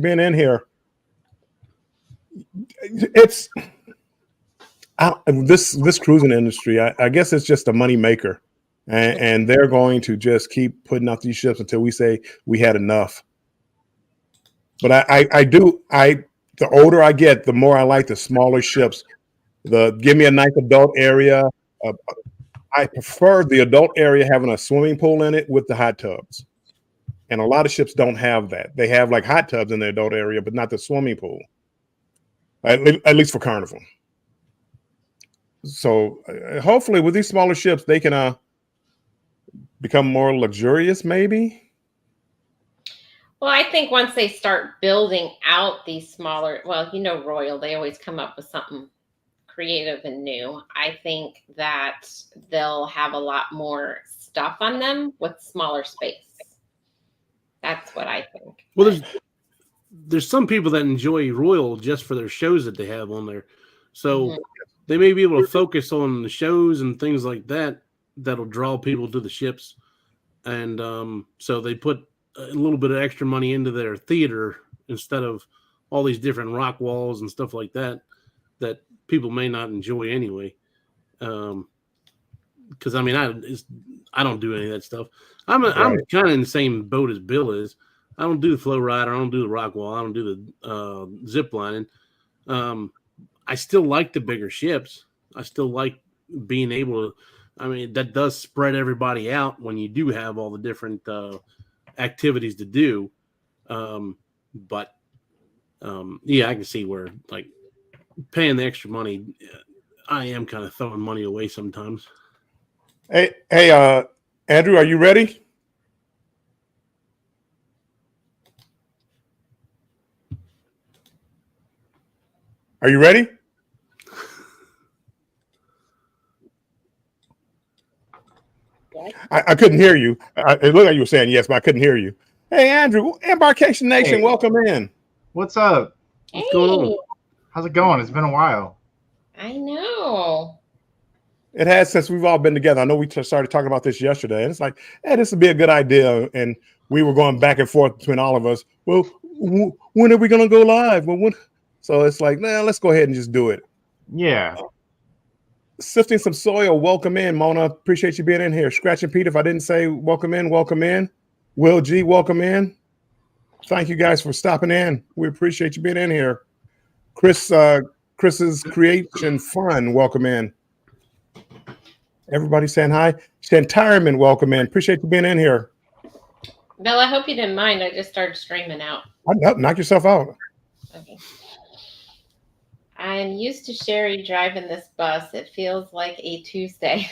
Being in here, it's this cruising industry. I guess it's just a money maker, and they're going to just keep putting out these ships until we say we had enough. But the older I get, the more I like the smaller ships. Give me a nice adult area. Uh, I prefer the adult area having a swimming pool in it with the hot tubs. And a lot of ships don't have that. They have like hot tubs in the adult area, but not the swimming pool. At least for Carnival. So hopefully, with these smaller ships, they can become more luxurious, maybe. Well, I think once they start building out these smaller, well, Royal, they always come up with something creative and new. I think that they'll have a lot more stuff on them with smaller space. That's what I think. Well, there's some people that enjoy Royal just for their shows that they have on there. So they may be able to focus on the shows and things like that that'll draw people to the ships. And so they put a little bit of extra money into their theater instead of all these different rock walls and stuff like that people may not enjoy anyway. Because I don't do any of that stuff. I'm kind of in the same boat as Bill is. I don't do the flow ride. I don't do the rock wall. I don't do the zip lining. I still like the bigger ships. I still like being able to. I mean, that does spread everybody out when you do have all the different activities to do. But I can see where like paying the extra money, I am kind of throwing money away sometimes. Hey, Andrew, are you ready? Are you ready? I couldn't hear you. It looked like you were saying yes, but I couldn't hear you. Hey, Andrew, Embarkation Nation, welcome in. What's up? What's going on? How's it going? It's been a while. I know. It has since we've all been together. I know we started talking about this yesterday, and it's like, hey, this would be a good idea. And we were going back and forth between all of us. Well, when are we going to go live? Well, when? So it's like, let's go ahead and just do it. Yeah. Sifting some soil, welcome in, Mona. Appreciate you being in here. Scratching Pete, if I didn't say welcome in, welcome in. Will G, welcome in. Thank you guys for stopping in. We appreciate you being in here. Chris's Creation Fun, welcome in. Everybody saying hi. Shantireman, welcome in. Appreciate you being in here. Bill, I hope you didn't mind. I just started streaming out. Knock yourself out. Okay. I'm used to Sherry driving this bus. It feels like a Tuesday.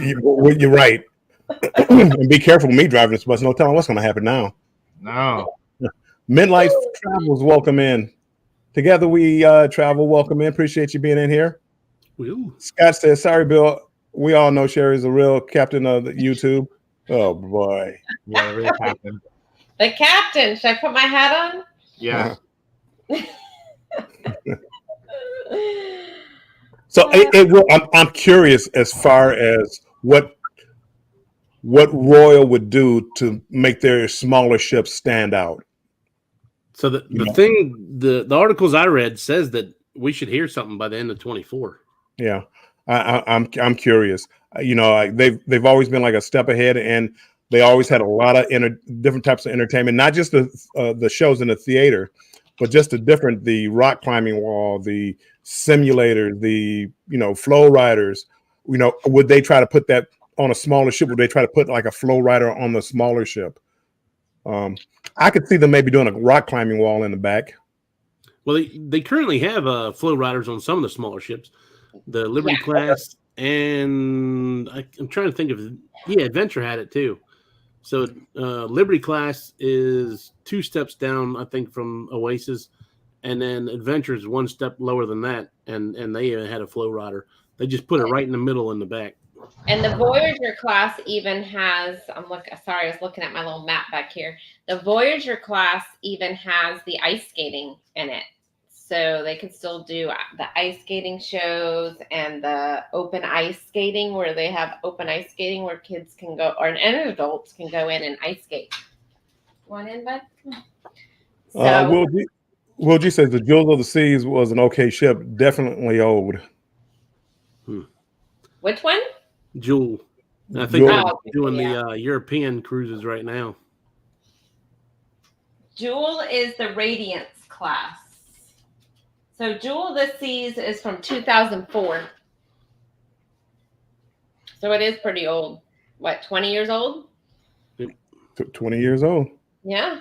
You're right. And be careful with me driving this bus. No telling what's going to happen now. No. Midlife Travels, welcome in. Together we travel, welcome in. Appreciate you being in here. Ooh. Scott says, sorry, Bill. We all know Sherry's a real captain of the YouTube. Oh, boy. Yeah, real captain. The captain. Should I put my hat on? Yeah. So I'm curious as far as what Royal would do to make their smaller ships stand out. So the articles I read says that we should hear something by the end of 24. Yeah, I'm curious. They've always been like a step ahead, and they always had a lot of different types of entertainment, not just the shows in the theater, but just the rock climbing wall, the simulator, the flow riders. Would they try to put that on a smaller ship? Would they try to put like a flow rider on the smaller ship? I could see them maybe doing a rock climbing wall in the back. Well, they currently have flow riders on some of the smaller ships, the Liberty class, and I'm trying to think of Adventure had it too. So Liberty class is 2 steps down, I think, from Oasis, and then Adventure is 1 step lower than that, and they had a flow rider. They just put it right in the middle in the back. And the Voyager class even has, I was looking at my little map back here. The Voyager class even has the ice skating in it. So they can still do the ice skating shows and the open ice skating, where they have open ice skating where kids can go, and adults can go in and ice skate. One in, bud. Uh, So, Will G, Will G says the Jewels of the Seas was an okay ship, definitely old. which one? Jewel. I think Jewel. they're Oh, doing yeah. the European cruises right now. Jewel is the Radiance class. So Jewel of the Seas is from 2004. So it is pretty old. What, 20 years old? 20 years old. Yeah.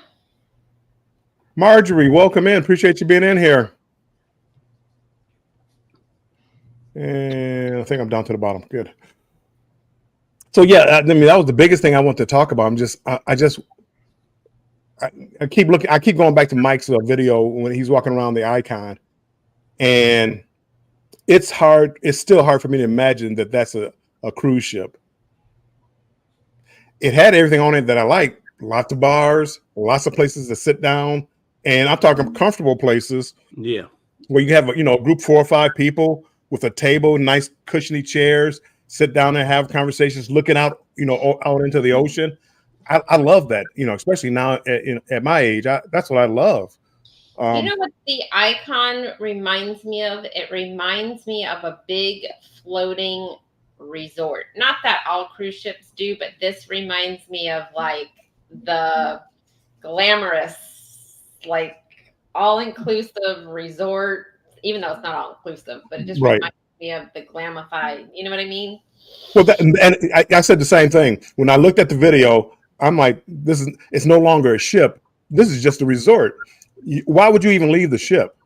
Marjorie, welcome in. Appreciate you being in here. And I think I'm down to the bottom. Good. So yeah, I mean that was the biggest thing I want to talk about. I keep looking. I keep going back to Mike's video when he's walking around the Icon, and it's hard. It's still hard for me to imagine that that's a cruise ship. It had everything on it that I like. Lots of bars, lots of places to sit down, and I'm talking comfortable places Yeah. where you have a group 4 or 5 people with a table, nice cushiony chairs, sit down and have conversations, looking out out into the ocean. I love that, especially now at my age. That's what I love. You know what the Icon reminds me of? It reminds me of a big floating resort. Not that all cruise ships do, but this reminds me of like the glamorous, like all-inclusive resort, even though it's not all-inclusive, but it just Right. reminds me of the glamified, you know what I mean? Well, and I said the same thing when I looked at the video. I'm like, it's no longer a ship. This is just a resort. Why would you even leave the ship?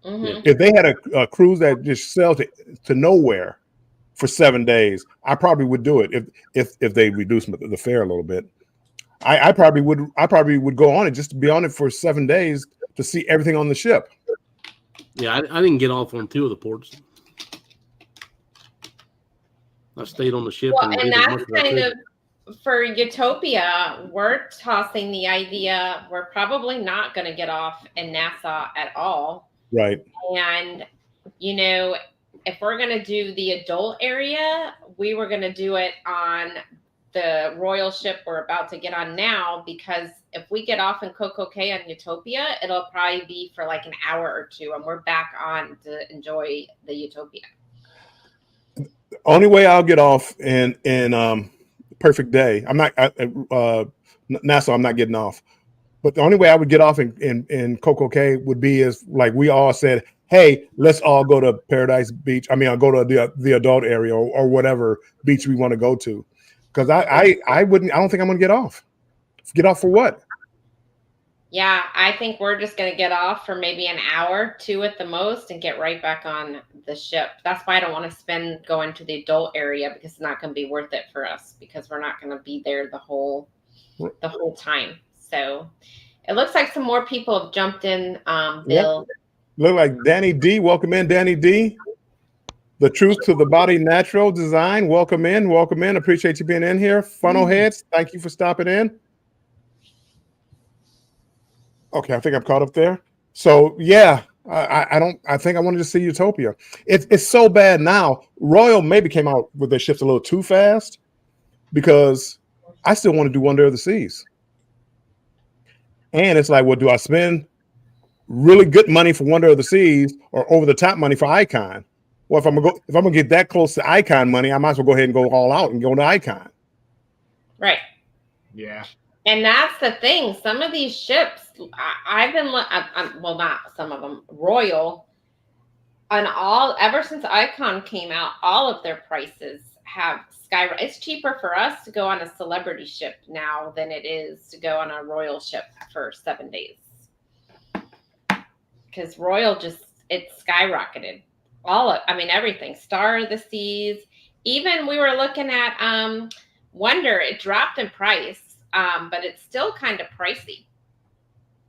Mhm. If they had a cruise that just sailed to nowhere for 7 days, I probably would do it if they reduced the fare a little bit. I probably would go on it just to be on it for 7 days to see everything on the ship. Yeah, I didn't get off on 2 of the ports. I stayed on the ship. Well, and and did as that's much as I kind could. of for Utopia. We're tossing the idea we're probably not going to get off in Nassau at all. Right. And, if we're going to do the adult area, we were going to do it on the royal ship we're about to get on now, because if we get off in Coco Cay on Utopia, it'll probably be for like an hour or 2, and we're back on to enjoy the Utopia. Only way I'll get off in Perfect Day. I'm not Nassau. I'm not getting off. But the only way I would get off in Coco Cay would be is like we all said, hey, let's all go to Paradise Beach. I mean, I'll go to the adult area or whatever beach we want to go to. Because I don't think I'm gonna get off. Get off for what? Yeah, I think we're just going to get off for maybe an hour, 2 at the most, and get right back on the ship. That's why I don't want to spend going to the adult area, because it's not going to be worth it for us, because we're not going to be there the whole time. So it looks like some more people have jumped in. Bill. Yep. Look like Danny D. Welcome in, Danny D. The Truth to the Body Natural Design. Welcome in. Welcome in. Appreciate you being in here. Funnel Heads, thank you for stopping in. Okay, I think I'm caught up there. So yeah, I think I wanted to see Utopia. It's so bad now. Royal maybe came out with their ships a little too fast, because I still want to do Wonder of the Seas. And it's like, well, do I spend really good money for Wonder of the Seas or over the top money for Icon? Well, if I'm gonna get that close to Icon money, I might as well go ahead and go all out and go to Icon. Right. Yeah. And that's the thing. Some of these ships, I've been, well, not some of them, Royal, and ever since Icon came out, all of their prices have skyrocketed. It's cheaper for us to go on a celebrity ship now than it is to go on a Royal ship for 7 days. Because Royal it's skyrocketed. Everything. Star of the Seas. Even we were looking at Wonder, it dropped in price. But it's still kind of pricey.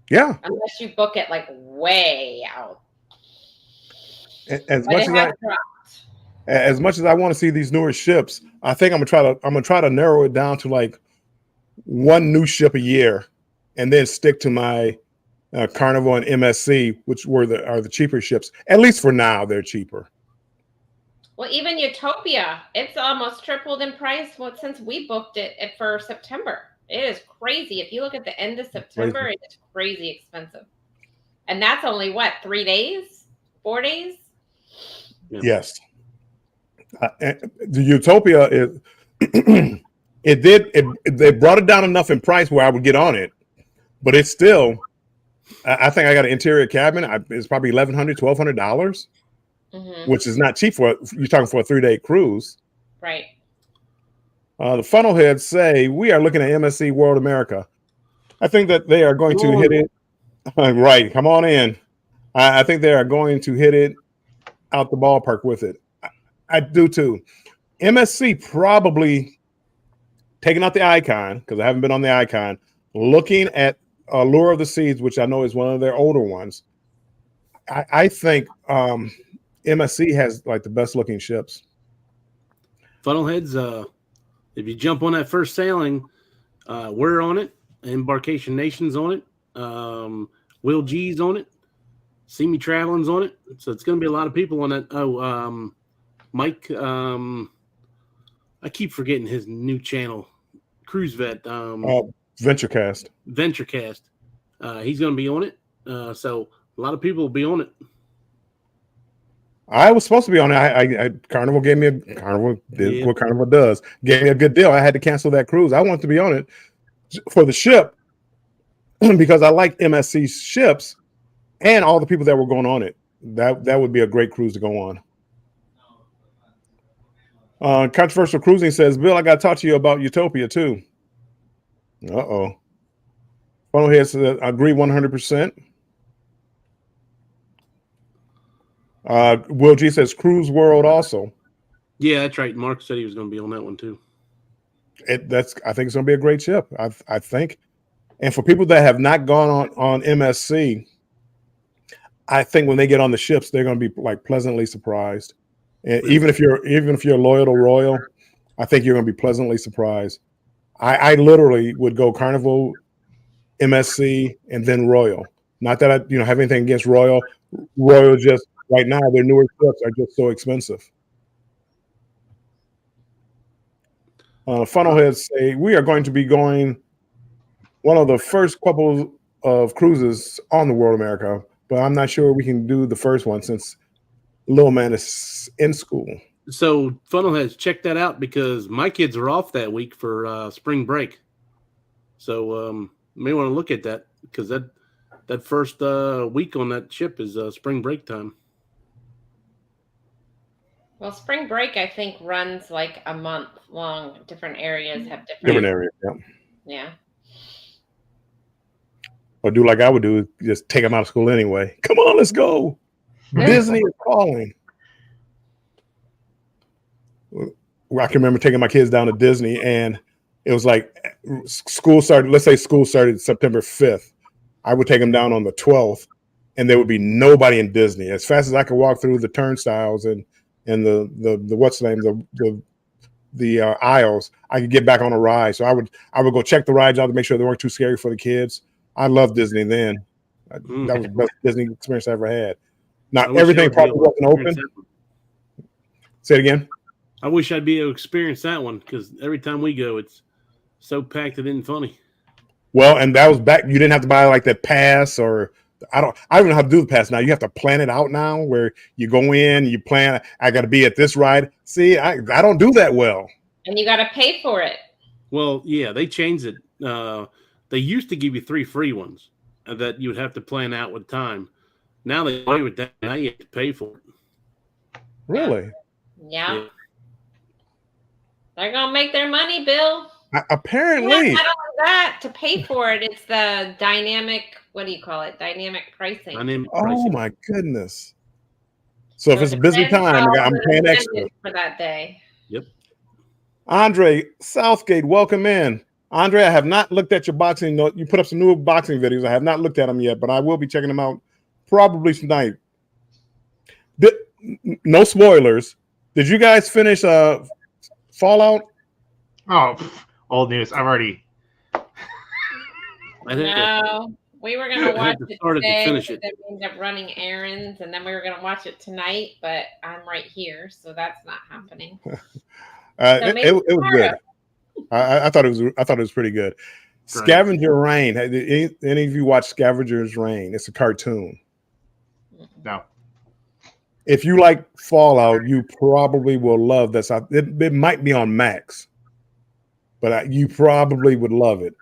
Yeah. Unless you book it like way out. As much as I want to see these newer ships, I think I'm gonna try to narrow it down to like one new ship a year, and then stick to my Carnival and MSC, which are the cheaper ships. At least for now, they're cheaper. Well, even Utopia, it's almost tripled in price since we booked it for September. It is crazy. If you look at the end of September, it's crazy expensive. And that's only what, 3 days? 4 days? Yes. The Utopia is they brought it down enough in price where I would get on it, but it's still, I think I got an interior cabin. It's probably $1,100, $1,200, which is not cheap you're talking for a 3-day cruise. Right. The funnelheads say we are looking at MSC World America. I think that they are going to hit it. Right. Come on in. I think they are going to hit it out the ballpark with it. I do too. MSC probably taking out the Icon, because I haven't been on the Icon, looking at Lure of the Seas, which I know is one of their older ones. I think MSC has like the best looking ships. Funnelheads, if you jump on that first sailing, we're on it. Embarkation Nation's on it. Will G's on it. See Me Traveling's on it. So it's going to be a lot of people on that. Oh, Mike, I keep forgetting his new channel, Cruise Vet. Venturecast. Venturecast. He's going to be on it. So a lot of people will be on it. I was supposed to be on it. Carnival gave me what Carnival does. Gave me a good deal. I had to cancel that cruise. I wanted to be on it for the ship because I like MSC's ships and all the people that were going on it. That would be a great cruise to go on. Controversial Cruising says, Bill, I got to talk to you about Utopia too. Uh-oh. Funnelhead says, I agree 100%. Will G says Cruise World also. Yeah, that's right. Mark said he was going to be on that one too. I think it's going to be a great ship. I think, and for people that have not gone on MSC, I think when they get on the ships, they're going to be like pleasantly surprised. And even if you're loyal to Royal, I think you're going to be pleasantly surprised. I literally would go Carnival, MSC, and then Royal. Not that I have anything against Royal. Royal just right now their newer ships are just so expensive. Funnelheads say we are going to be going one of the first couple of cruises on the World America, but I'm not sure we can do the first one since little man is in school. So Funnelheads, check that out because my kids are off that week for spring break. So you may want to look at that because that first week on that ship is spring break time. Well, spring break, I think, runs like a month long. Different areas have different areas. Yeah. Yeah. Or do like I would do, just take them out of school anyway. Come on, let's go. Disney is calling. I can remember taking my kids down to Disney, and it was like school started. Let's say school started September 5th. I would take them down on the 12th, and there would be nobody in Disney. As fast as I could walk through the turnstiles and the what's the name, the aisles, I could get back on a ride. So I would go check the rides out to make sure they weren't too scary for the kids. I loved Disney then. That was the best Disney experience I ever had. Now everything probably wasn't open. Say it again. I wish I'd be able to experience that one because every time we go, it's so packed it isn't funny. Well, and that was back. You didn't have to buy like that pass, or I don't even know how to do the pass now. You have to plan it out now, where you go in, you plan. I got to be at this ride. See, I don't do that well. And you got to pay for it. Well, yeah, they changed it. They used to give you 3 free ones that you would have to plan out with time. Now they play with that. Now you have to pay for it. Really? Yeah. They're gonna make their money, Bill. Apparently. Not only that, to pay for it, it's the dynamic. What do you call it? Dynamic pricing. Oh my goodness! So if it's a busy time, I'm paying extra for that day. Yep. Andre Southgate, welcome in. Andre, I have not looked at your boxing note. You put up some new boxing videos. I have not looked at them yet, but I will be checking them out probably tonight. No spoilers. Did you guys finish Fallout? Oh, old news. I've already. No, we were gonna watch it today, finish it. then we ended up running errands, and then we were gonna watch it tonight. But I'm right here, so that's not happening. It was good. I thought it was pretty good. Great. Scavenger Reign. Any of you watch Scavenger's Reign? It's a cartoon. No. If you like Fallout, you probably will love this. It might be on Max, but you probably would love it.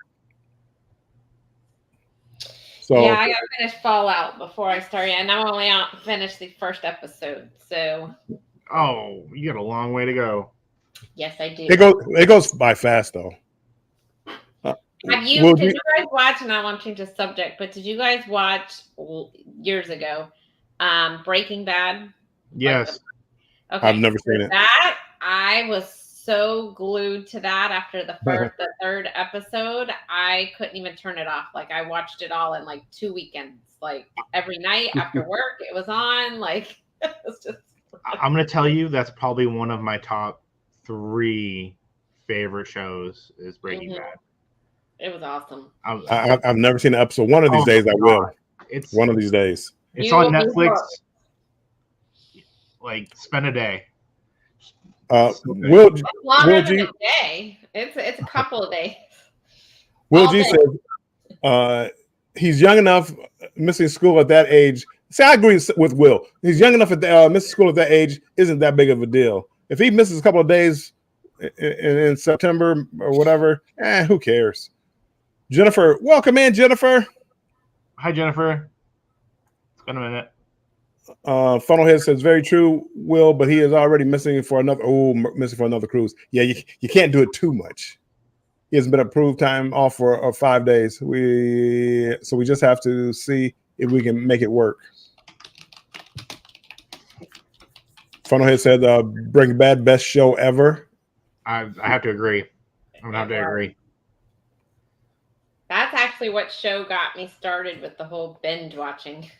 So yeah, I got to finish Fallout before I start. And I'm only finished the first episode. So Oh, you got a long way to go. yes, I do. it goes by fast though. Did you guys watch, and I want to change the subject, but did you guys watch years ago Breaking Bad? Yes. Okay. I've never seen it. That I was so glued to that after the third episode, I couldn't even turn it off. Like I watched it all in like 2 weekends. Like every night after work, it was on. Like it was just. I'm gonna tell you that's probably one of my top 3 favorite shows is Breaking Bad. It was awesome. I've never seen an episode. One of these days I will. It's one of these days. It's on Netflix. Like spend a day. Will Longer than a day. It's a couple of days. Will G says he's young enough, missing school at that age. See, I agree with Will. He's young enough at missing school at that age isn't that big of a deal. If he misses a couple of days in September or whatever, who cares? Jennifer, welcome in, Jennifer. Hi, Jennifer. It's been a minute. Funnelhead says very true, Will, but he is already missing for another cruise. Yeah, you can't do it too much. He hasn't been approved time off for 5 days. So we just have to see if we can make it work. Funnelhead said Breaking Bad best show ever. I have to agree. I'm gonna have to agree. That's actually what show got me started with the whole binge watching.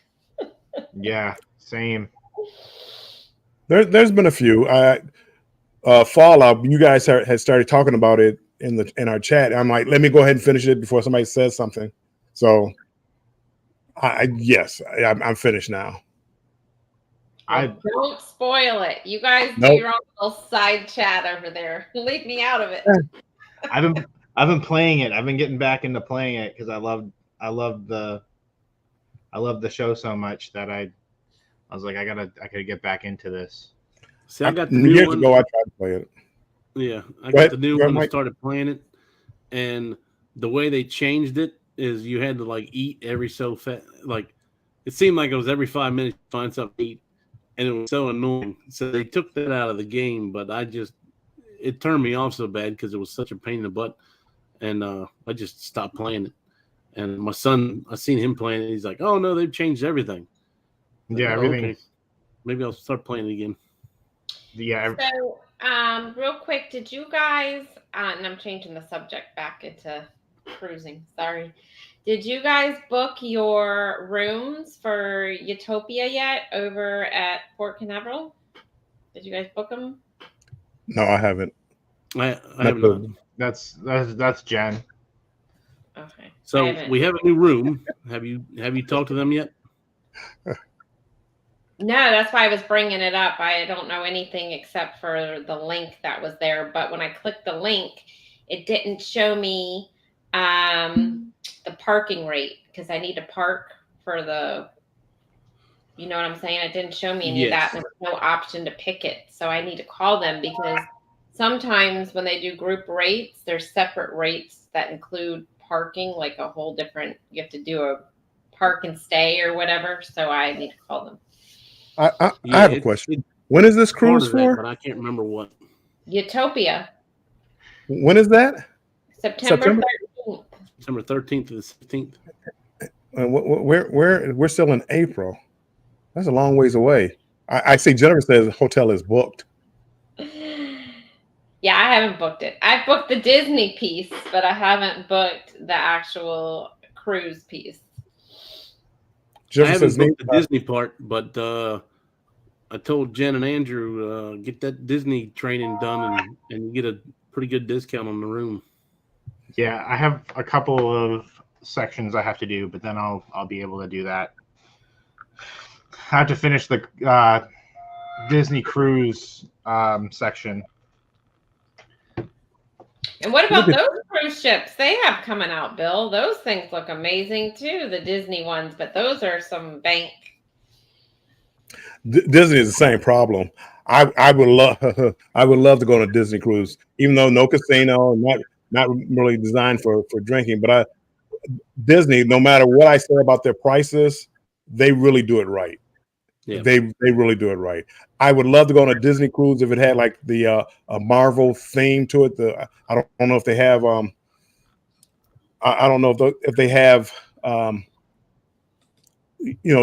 Yeah, same. There's been a few. Fallout. You guys had started talking about it in our chat. I'm like, let me go ahead and finish it before somebody says something. So, I'm finished now. Don't spoil it. You guys do your own little side chat over there. Leave me out of it. I've been playing it. I've been getting back into playing it because I love the show so much that I was like, I gotta get back into this. See, I got the new years one. ago I tried to play it. Yeah, I got the new one and started playing it, and the way they changed it is you had to like eat every so fast. Like it seemed like it was every 5 minutes to find something to eat, and it was so annoying. So they took that out of the game, but it turned me off so bad because it was such a pain in the butt, and I just stopped playing it. And my son, I seen him playing it. He's like, "Oh no, they've changed everything." Yeah, everything. Okay. Maybe I'll start playing it again. Yeah. So, real quick, did you guys? And I'm changing the subject back into cruising. Sorry. Did you guys book your rooms for Utopia yet over at Port Canaveral? Did you guys book them? No, I haven't. I haven't. That's Jen. Okay. So we have a new room. Have you talked to them yet? No, that's why I was bringing it up. I don't know anything except for the link that was there. But when I clicked the link, it didn't show me the parking rate because I need to park for the. You know what I'm saying? It didn't show me any of that. And there was no option to pick it. So I need to call them because sometimes when they do group rates, there's separate rates that include parking, like a whole different. You have to do a park and stay or whatever. So I need to call them. I have a question. When is this cruise for? But I can't remember what. Utopia. When is that? September 13th. September 13th to the 16th. We're still in April. That's a long ways away. I see Jennifer says the hotel is booked. Yeah, I haven't booked it. I've booked the Disney piece, but I haven't booked the actual cruise piece. Jennifer I haven't booked the Disney part, but I told Jen and Andrew get that Disney training done and get a pretty good discount on the room. Yeah, I have a couple of sections I have to do, but then I'll be able to do that. I have to finish the Disney cruise section. And what about Look at- those cruise ships they have coming out, Bill? Those things look amazing too, the Disney ones, but those are some bank. Disney is the same problem. I would love I would love to go on a Disney cruise, even though no casino, not really designed for drinking. But Disney, no matter what I say about their prices, they really do it right. Yeah. They really do it right. I would love to go on a Disney cruise if it had like the a Marvel theme to it. I don't know if they have I don't know if they have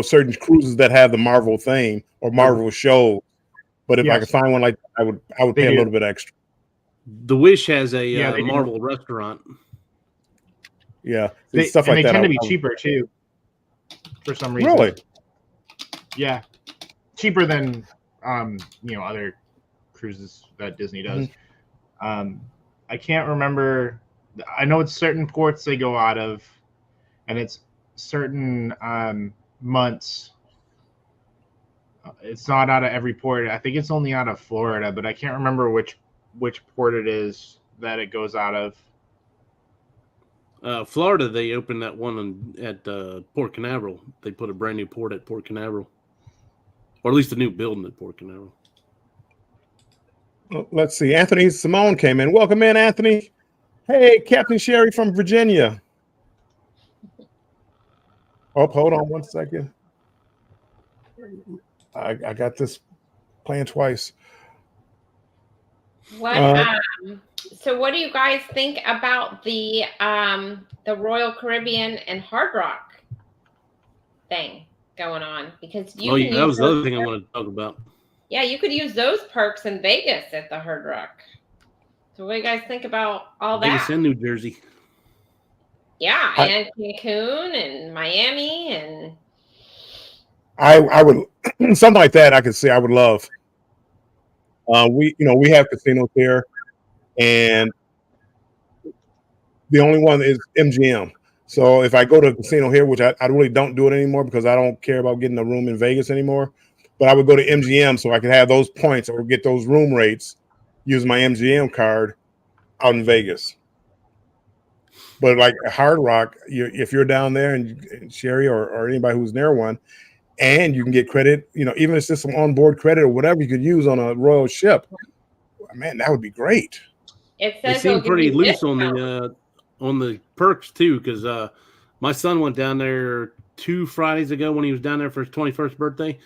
certain cruises that have the Marvel theme or Marvel show. But if I Yes. could find one like I would They pay a do. little bit extra. The Wish has a Yeah, they do. Marvel restaurant. Yeah, They tend to be cheaper too, for some reason. Really? Yeah, cheaper than other cruises that Disney does. I can't remember. I know it's certain ports they go out of, and it's certain months. It's not out of every port. I think it's only out of Florida, but I can't remember which port it is that it goes out of. Florida, they opened that one at Port Canaveral. They put a brand new port at Port Canaveral, or at least a new building at Port Canaveral. Let's see. Anthony Simone came in. Welcome in, Anthony. Hey, Captain Sherry from Virginia. Oh, hold on one second. I got this playing twice. So what do you guys think about the Royal Caribbean and Hard Rock thing going on? Because that was the other thing I wanted to talk about. Yeah, you could use those perks in Vegas at the Hard Rock. So what do you guys think about all Vegas that? and New Jersey. Yeah, and Cancun and Miami and I would something like that. I could say I would love. We have casinos here, and the only one is MGM. So if I go to a casino here, which I really don't do it anymore because I don't care about getting a room in Vegas anymore, but I would go to MGM so I could have those points or get those room rates, use my MGM card out in Vegas. But like Hard Rock, if you're down there and Sherry or anybody who's near one, and you can get credit, even if it's just some onboard credit or whatever you could use on a royal ship, man, that would be great. it They says seem pretty loose on the perks too, because my son went down there 2 Fridays ago when he was down there for his 21st birthday,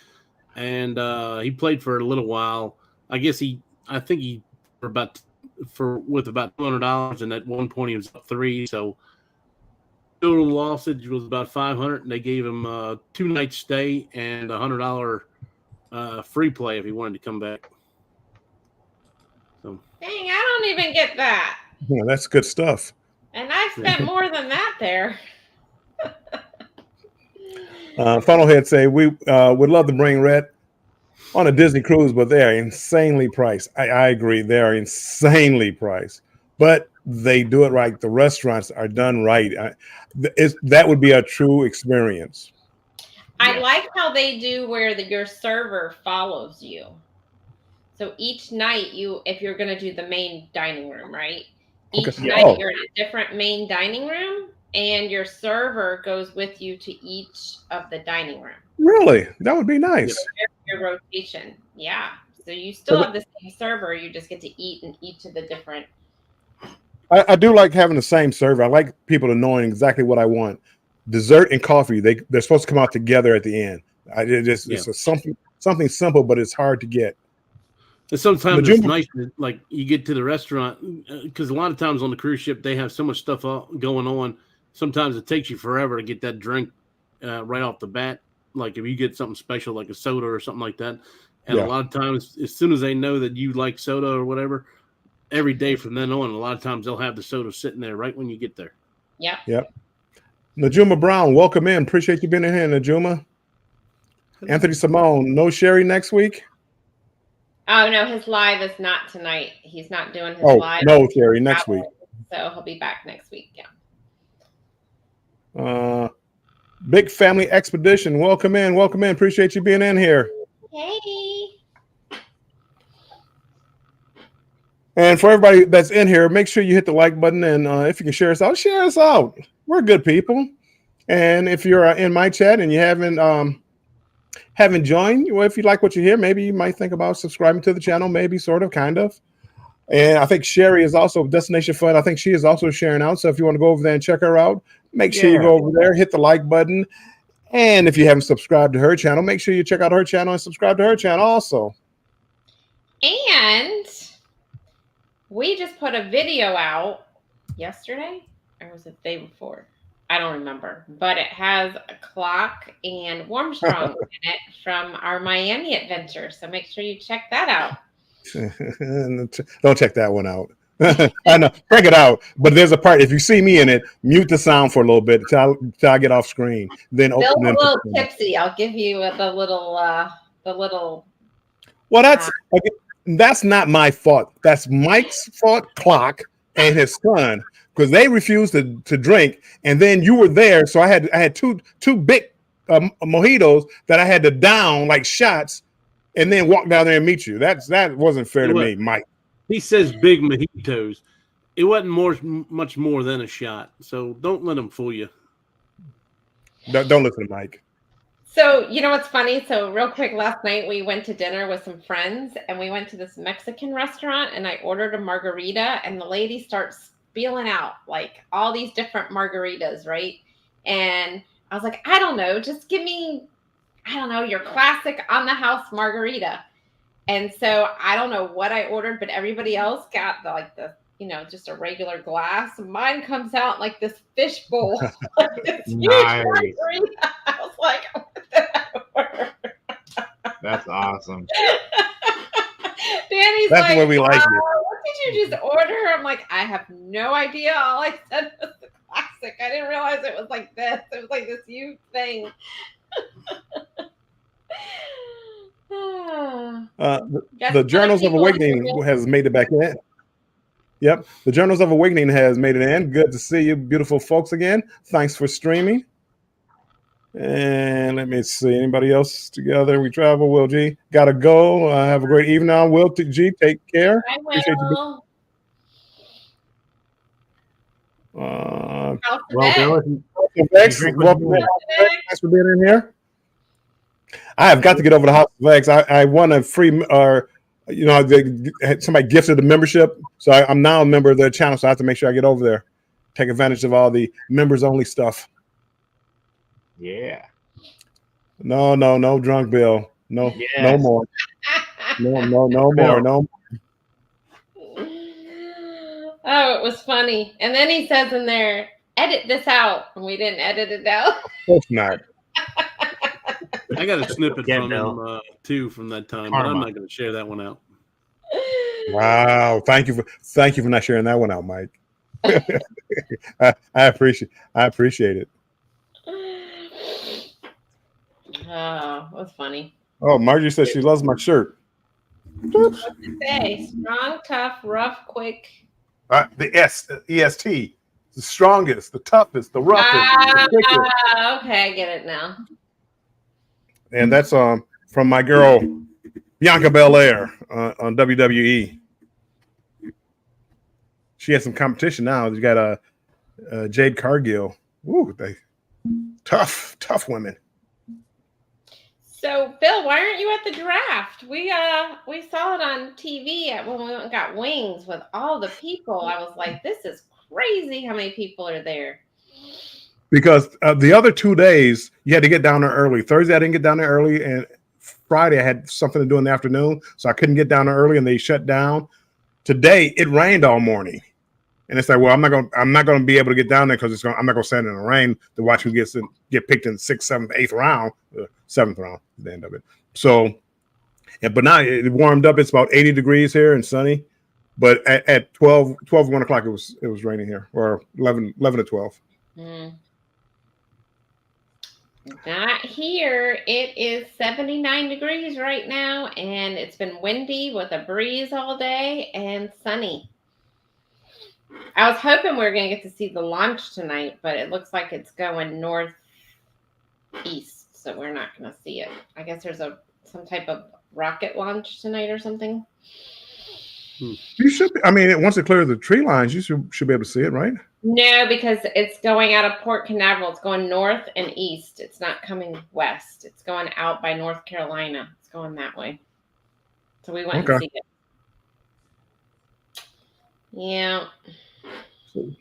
and he played for a little while. I think he with about $200, and at one point he was up 3, so total lossage was about $500, and they gave him a 2-night stay and $100 free play if he wanted to come back. So Dang, I don't even get that. Yeah, that's good stuff. And I spent more than that there. Funnelhead say we would love to bring Rhett on a Disney cruise, but they are insanely priced. I agree, they are insanely priced, but they do it right. The restaurants are done right. That would be a true experience. I like how they do where your server follows you. So each night, if you're going to do the main dining room, right? Each night you're in a different main dining room, and your server goes with you to each of the dining room. Really? That would be nice. Your rotation. Yeah. So you still have the same server. You just get to eat in each of the different. I do like having the same server. I like people to knowing exactly what I want. Dessert and coffee, they're supposed to come out together at the end. It's something simple, but it's hard to get. And sometimes it's nice to, like, you get to the restaurant, because a lot of times on the cruise ship they have so much stuff going on. Sometimes it takes you forever to get that drink right off the bat. Like if you get something special like a soda or something like that, and a lot of times as soon as they know that you like soda or whatever, every day from then on, a lot of times they'll have the soda sitting there right when you get there. Yep. Najuma Brown, welcome in. Appreciate you being in here, Najuma. Anthony Simone, no Sherry next week? Oh, no, his live is not tonight. He's not doing his live. No, Sherry, next week. So he'll be back next week, Big Family Expedition, welcome in. Appreciate you being in here. Hey. And for everybody that's in here, make sure you hit the like button. And if you can share us out, share us out. We're good people. And if you're in my chat and you haven't joined, well, if you like what you hear, maybe you might think about subscribing to the channel, maybe, sort of, kind of. And I think Sherry is also Destination Fun. I think she is also sharing out. So if you want to go over there and check her out, make sure you go over there, hit the like button. And if you haven't subscribed to her channel, make sure you check out her channel and subscribe to her channel also. And we just put a video out yesterday, or was it the day before? I don't remember, but it has a clock and Warmstrong in it from our Miami adventure. So make sure you check that out. Don't check that one out. I know, break it out. But there's a part. If you see me in it, mute the sound for a little bit till I get off screen. Then Bill's open a them. little tipsy. I'll give you the little. Well, that's not my fault. That's Mike's fault, Clock, and his son, because they refused to drink. And then you were there, so I had two big mojitos that I had to down like shots, and then walk down there and meet you. That wasn't fair to me, Mike. He says big mojitos. It wasn't much more than a shot. So don't let him fool you. Don't listen to Mike. So, you know what's funny? So, real quick, last night we went to dinner with some friends and we went to this Mexican restaurant and I ordered a margarita and the lady starts spilling out like all these different margaritas, right? And I was like, I don't know, just give me, I don't know, your classic on the house margarita. And so I don't know what I ordered, but everybody else got the just a regular glass. Mine comes out like this fish bowl. Like this huge margarita. I was like, what did I order? That's awesome. Danny's That's like, what we like. What did you just order? I'm like, I have no idea. All I said was the classic. I didn't realize it was like this. It was like this huge thing. The Journals of Awakening has made it back in. Yep, the Journals of Awakening has made it in. Good to see you, beautiful folks, again. Thanks for streaming. And let me see, anybody else together? We travel. Will G, gotta go. Have a great evening now. Will G, take care. I will. Appreciate you. Thanks for being in here. I have got to get over to House of X. I won a free, somebody gifted a membership, so I'm now a member of their channel. So I have to make sure I get over there, take advantage of all the members only stuff. Yeah. No, drunk Bill. No, yes. No more. No more. Oh, it was funny. And then he says in there, edit this out. And we didn't edit it out. Of course not. I got a snippet from him too from that time, but I'm not going to share that one out. Wow! Thank you for not sharing that one out, Mike. I appreciate it. Oh, it was funny. Oh, Margie says she loves my shirt. What's it say? Strong, tough, rough, quick. The EST, the strongest, the toughest, the roughest. The quickest. Okay, I get it now. And that's from my girl Bianca Belair on WWE. She has some competition now. You got Jade Cargill. Ooh, they tough women. So, Bill, why aren't you at the draft? We saw it on TV when we went and got wings with all the people. I was like, this is crazy how many people are there. Because the other 2 days, you had to get down there early. Thursday, I didn't get down there early, and Friday, I had something to do in the afternoon, so I couldn't get down there early, and they shut down. Today, it rained all morning, and it's like, well, I'm not going to be able to get down there because I'm not going to stand in the rain to watch who get picked in the 6th, 7th, 8th round, 7th round, the end of it. So, but now it warmed up. It's about 80 degrees here and sunny. But at 1 o'clock, it was raining here, or 11 to 12. Not here. It is 79 degrees right now, and it's been windy with a breeze all day and sunny. I was hoping we were going to get to see the launch tonight, but it looks like it's going northeast, so we're not going to see it. I guess there's some type of rocket launch tonight or something. You should. I mean, once it clears the tree lines, you should be able to see it, right? No, because it's going out of Port Canaveral. It's going north and east. It's not coming west. It's going out by North Carolina. It's going that way. So we went and see it. Yeah.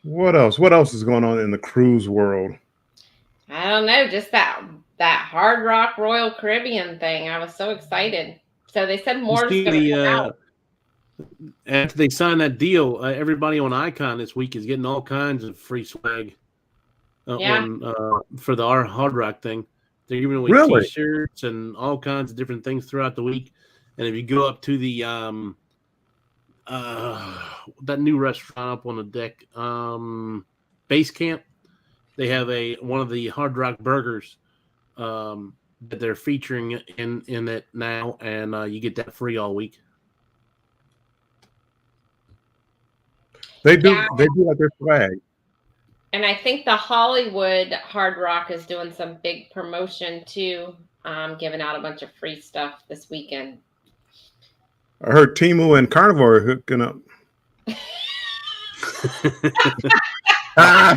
What else? What else is going on in the cruise world? I don't know. Just that Hard Rock Royal Caribbean thing. I was so excited. So they said more is going to come out. After they signed that deal, everybody on Icon this week is getting all kinds of free swag for the Hard Rock thing. They're giving away T-shirts and all kinds of different things throughout the week. And if you go up to the that new restaurant up on the deck, Base Camp, they have one of the Hard Rock burgers that they're featuring in it now, and you get that free all week. They do like their swag. And I think the Hollywood Hard Rock is doing some big promotion too, giving out a bunch of free stuff this weekend. I heard Temu and Carnival are hooking up. That's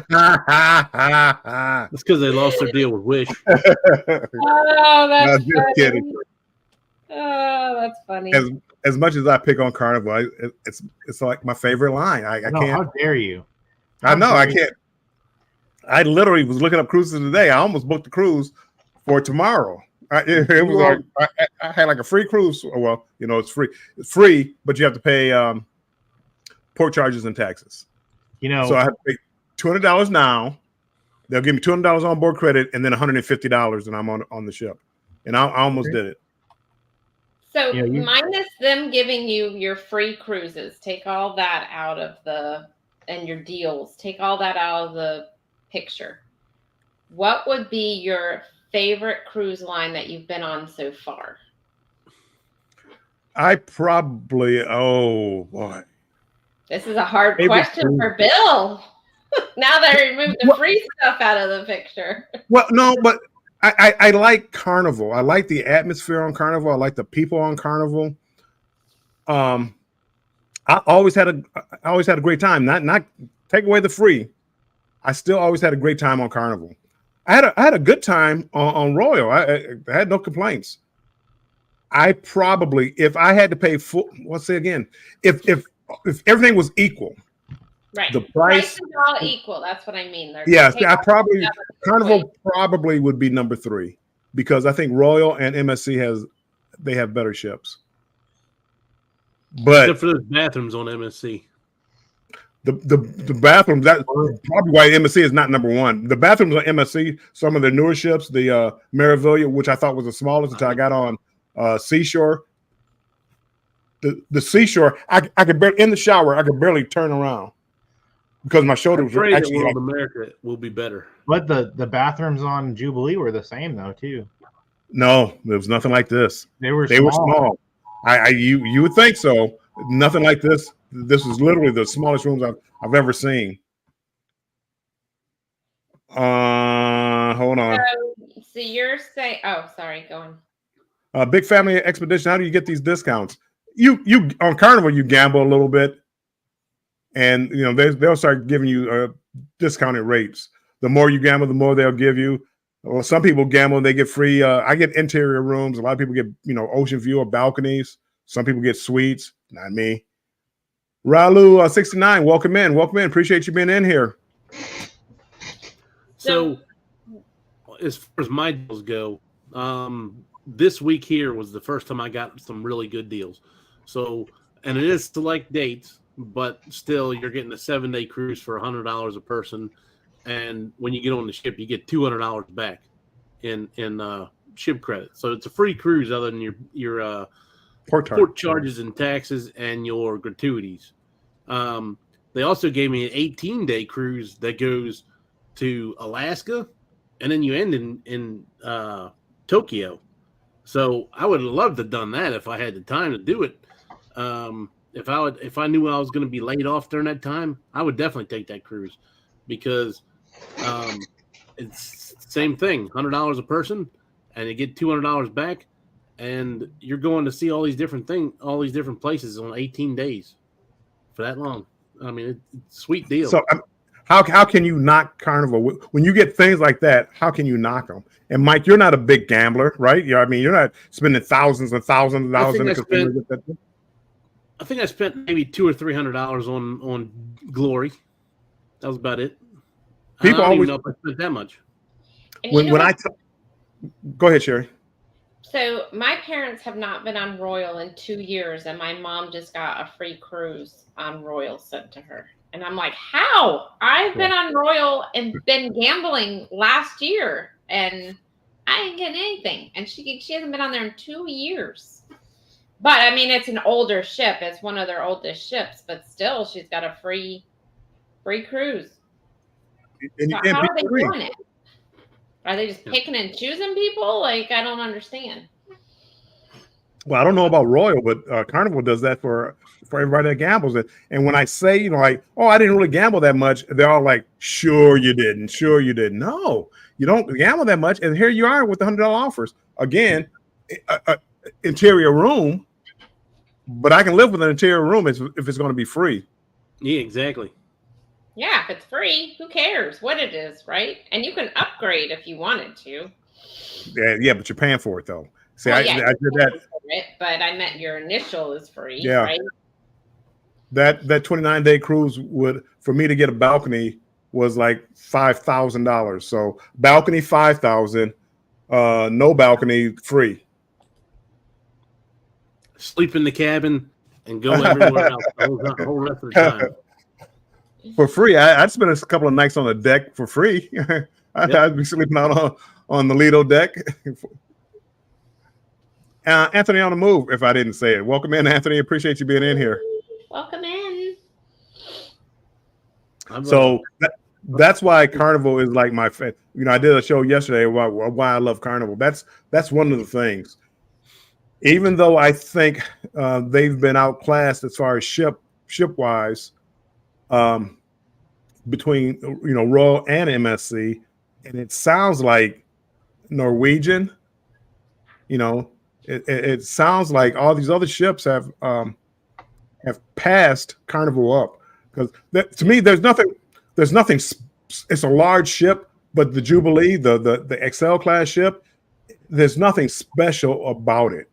because they lost their deal with Wish. Oh, that's just kidding. Oh, that's funny. As much as I pick on Carnival, it's like my favorite line. I can't. How dare you? I know I can't. I literally was looking up cruises today. I almost booked the cruise for tomorrow. It was like I had like a free cruise. Well, it's free. It's free, but you have to pay port charges and taxes. So I have to pay $200 now. They'll give me $200 on board credit, and then $150, and I'm on the ship. And I almost did it. So minus them giving you your free cruises, take all that out of and your deals, take all that out of the picture. What would be your favorite cruise line that you've been on so far? I probably, oh boy. This is a hard question for Bill. Now they removed the free stuff out of the picture. Well, no, but I like Carnival. I like the atmosphere on Carnival. I like the people on Carnival. I always had a great time. Not take away the free. I still always had a great time on Carnival. I had a good time on Royal. I had no complaints. I probably, if I had to pay full, let's say again, if everything was equal, right? The price is all equal. That's what I mean. Yes, Carnival probably would be number 3 because I think Royal and MSC have better ships. But except for those bathrooms on MSC. The bathroom, that's probably why MSC is not number 1. The bathrooms on MSC, some of the newer ships, the Meraviglia, which I thought was the smallest until I got on Seashore. The Seashore, I could barely, in the shower, I could barely turn around because my shoulders were actually. World America will be better. But the bathrooms on Jubilee were the same though too. No, there was nothing like this. They were small. You would think so. Nothing like this. This is literally the smallest rooms I've ever seen. Hold on. So you're saying? Oh, sorry. Go on. Big Family Expedition. How do you get these discounts? You on Carnival you gamble a little bit, and they'll start giving you discounted rates. The more you gamble, the more they'll give you. Well, some people gamble and they get free. I get interior rooms. A lot of people get ocean view or balconies. Some people get suites. Not me. Ralu 69, welcome in. Appreciate you being in here. So, as far as my deals go, this week here was the first time I got some really good deals. So, and it is select dates, but still, you're getting a 7-day cruise for $100 a person, and when you get on the ship, you get $200 back in ship credit. So it's a free cruise other than your port charges and taxes and your gratuities. They also gave me an 18-day cruise that goes to Alaska, and then you end in Tokyo. So I would have loved to have done that if I had the time to do it. If I knew I was going to be laid off during that time, I would definitely take that cruise because it's the same thing, $100 a person, and you get $200 back. And you're going to see all these different places on 18 days. for that long. I mean, it's a sweet deal. So how can you knock Carnival when you get things like that? How can you knock them? And Mike, you're not a big gambler, right? I mean, you're not spending thousands and thousands of dollars in a casino. I think I spent maybe $200 or $300 on Glory. That was about it. People I don't always even know if I spent that much. And you know what? Go ahead, Sherry. So my parents have not been on Royal in 2 years, and my mom just got a free cruise on Royal sent to her. And I'm like, how? I've been on Royal and been gambling last year, and I ain't getting anything. And she hasn't been on there in 2 years. But I mean, it's an older ship. It's one of their oldest ships, but still, she's got a free cruise. And, So how are they doing it? Are they just picking and choosing people? Like, I don't understand. Well, I don't know about Royal, but Carnival does that for everybody that gambles. And when I say, like, oh, I didn't really gamble that much, they're all like, sure you didn't. Sure you didn't. No, you don't gamble that much. And here you are with the $100 offers. Again, interior room, but I can live with an interior room if it's going to be free. Yeah, exactly. Yeah, if it's free, who cares what it is, right? And you can upgrade if you wanted to. Yeah, but you're paying for it, though. See, Well, I yeah, did that. But I meant your initial is free, Yeah. right? That 29-day cruise for me to get a balcony was like $5,000. So balcony $5,000, no balcony free. Sleep in the cabin and go everywhere else the whole rest of the time. For free, I'd spend a couple of nights on the deck for free. I'd be sleeping out on the Lido deck. Anthony on the move, if I didn't say it. Welcome in, Anthony. Appreciate you being in here. Welcome in. So that's why Carnival is like my favorite. You know, I did a show yesterday about why I love Carnival. That's one of the things. Even though I think they've been outclassed as far as ship wise, between Royal and MSC, and it sounds like Norwegian. It sounds like all these other ships have passed Carnival up, because to me there's nothing. It's a large ship, but the Jubilee, the Excel class ship, there's nothing special about it.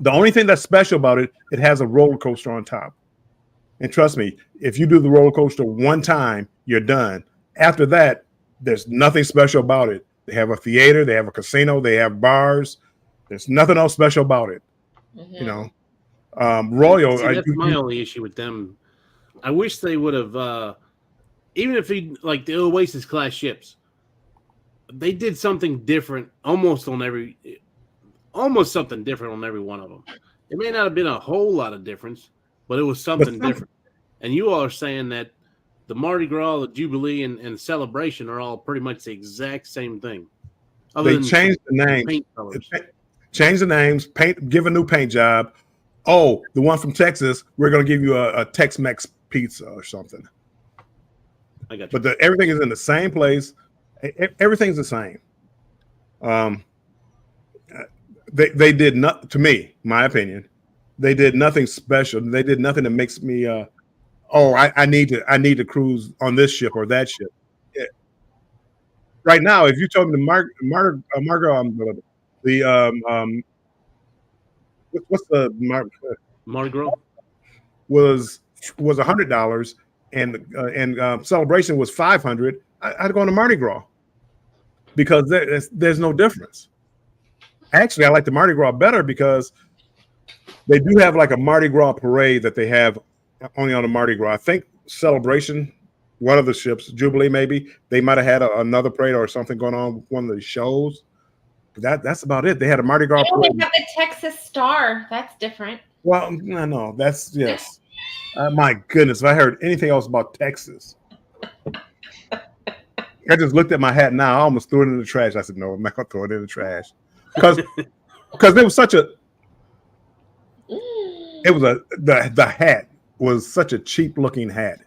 The only thing that's special about it has a roller coaster on top. And trust me, if you do the roller coaster one time, you're done. After that, there's nothing special about it. They have a theater, they have a casino, they have bars. There's nothing else special about it. Mm-hmm. Royal. See, that's my only issue with them. I wish they would have, even if they like the Oasis class ships, they did something different almost something different on every one of them. It may not have been a whole lot of difference, but it was something different. And you all are saying that the Mardi Gras, the Jubilee, and Celebration are all pretty much the exact same thing. They changed the names. Change the names, give a new paint job. Oh, the one from Texas, we're going to give you a Tex-Mex pizza or something. I got you. But everything is in the same place. Everything's the same. They did not, to me, my opinion, they did nothing special. They did nothing that makes me, I need to cruise on this ship or that ship. Yeah. Right now, if you told me what's the Mardi Gras was $100 and Celebration was $500, I'd go on the Mardi Gras, because there's no difference. Actually, I like the Mardi Gras better because they do have like a Mardi Gras parade that they have only on the Mardi Gras. I think Celebration, one of the ships, Jubilee maybe, they might have had another parade or something going on with one of the shows. That's about it. They had a Mardi Gras parade. They have the Texas Star. That's different. Well, no, that's yes. My goodness, if I heard anything else about Texas, I just looked at my hat now. I almost threw it in the trash. I said, no, I'm not going to throw it in the trash. Because there was such a, the hat was such a cheap looking hat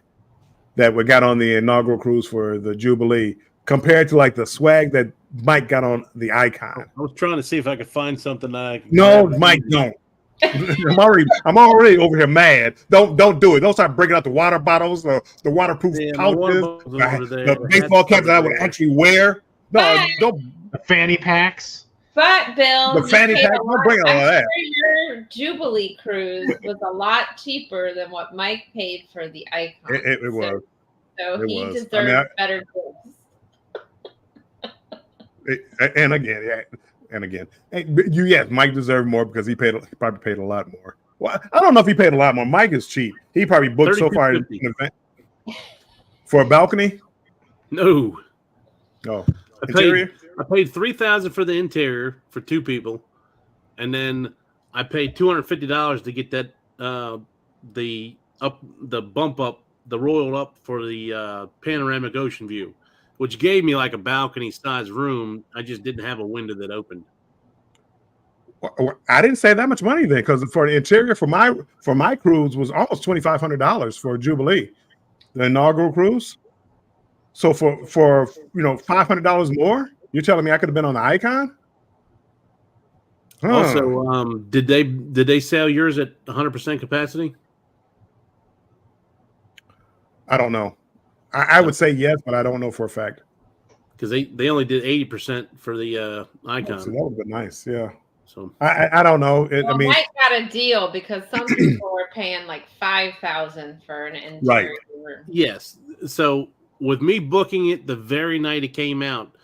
that we got on the inaugural cruise for the Jubilee compared to like the swag that Mike got on the Icon. I was trying to see if I could find something that I could No, Mike, don't. I'm already over here mad. Don't do it. Don't start breaking out the water bottles, the waterproof Yeah, my pouches, water bottles over there, the baseball caps that I would actually wear. No, But- don't. The fanny packs. But Bill, The you fanny paid pack, a don't lot. bring all I'm that. sure your Jubilee cruise was a lot cheaper than what Mike paid for the Icon. It was. So it he was. deserves I mean, better gifts. And again, yes, Mike deserved more because he probably paid a lot more. Well, I don't know if he paid a lot more. Mike is cheap. He probably booked so far in $32.50. an event for a balcony. No, No, I interior. paid $3,000 for the interior for 2 people, and then I paid $250 to get that the bump up, the royal up for the panoramic ocean view, which gave me like a balcony sized room. I just didn't have a window that opened. I didn't say that much money then, because for the interior for my cruise was almost $2,500 for Jubilee, the inaugural cruise. So for $500 more, you're telling me I could have been on the Icon? Huh. Also, did they sell yours at 100% capacity? I don't know. I would say yes, but I don't know for a fact. Because they only did 80% for the Icon. So that would be nice. Yeah. So I don't know. Well, Mike got a deal because some people were paying like $5,000 for an interior room. yes, so with me booking it the very night it came out,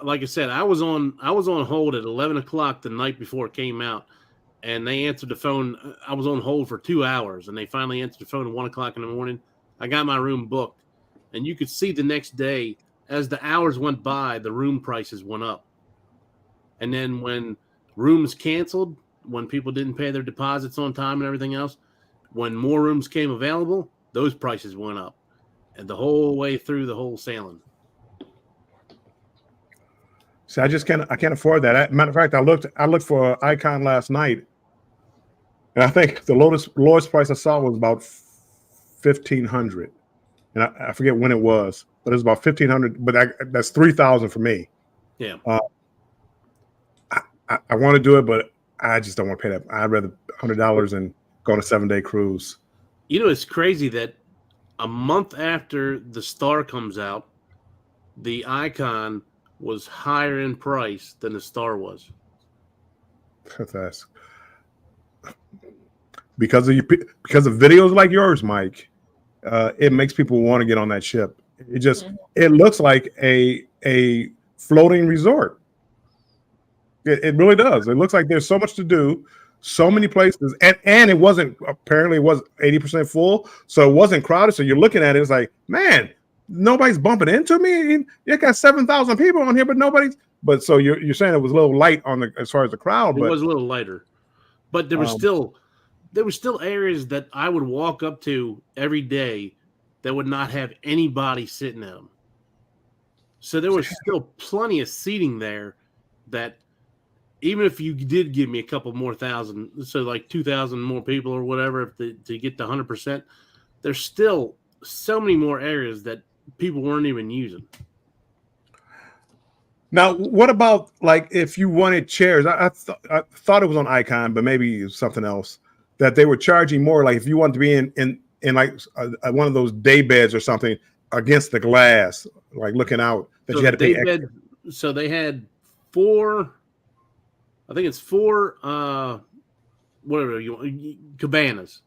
like I said, I was on hold at 11 o'clock the night before it came out, and they answered the phone. I was on hold for 2 hours, and they finally answered the phone at 1 o'clock in the morning. I got my room booked, and you could see the next day as the hours went by, the room prices went up, and then when rooms canceled, when people didn't pay their deposits on time and everything else, when more rooms came available, those prices went up, and the whole way through the whole sailing. See, I can't afford that. Matter of fact, I looked for Icon last night, and I think the lowest price I saw was about $1,500, and I forget when it was, but it was about $1,500. But that's $3,000 for me. Yeah. I want to do it, but I just don't want to pay that. I'd rather $100 and go on a 7-day cruise. You know, it's crazy that a month after the Star comes out, the Icon was higher in price than the Star was. That's because of videos like yours, Mike. It makes people want to get on that ship. It looks like a floating resort. It really does. It looks like there's so much to do, so many places, and it was 80% full, so it wasn't crowded. So you're looking at it, it's like, man, nobody's bumping into me. You got 7,000 people on here, but nobody's. But so you're saying it was a little light as far as the crowd. It But was a little lighter, but there were still areas that I would walk up to every day that would not have anybody sitting in them. So there was still plenty of seating there that, even if you did give me a couple more thousand, so like 2,000 more people or whatever, to get to 100%, there's still so many more areas that people weren't even using. now, what about like if you wanted chairs? I thought it was on Icon, but maybe it was something else that they were charging more. Like if you wanted to be in like one of those day beds or something against the glass, like looking out, that So you had to pay extra. So they had 4. I think it's 4 whatever you want, cabanas.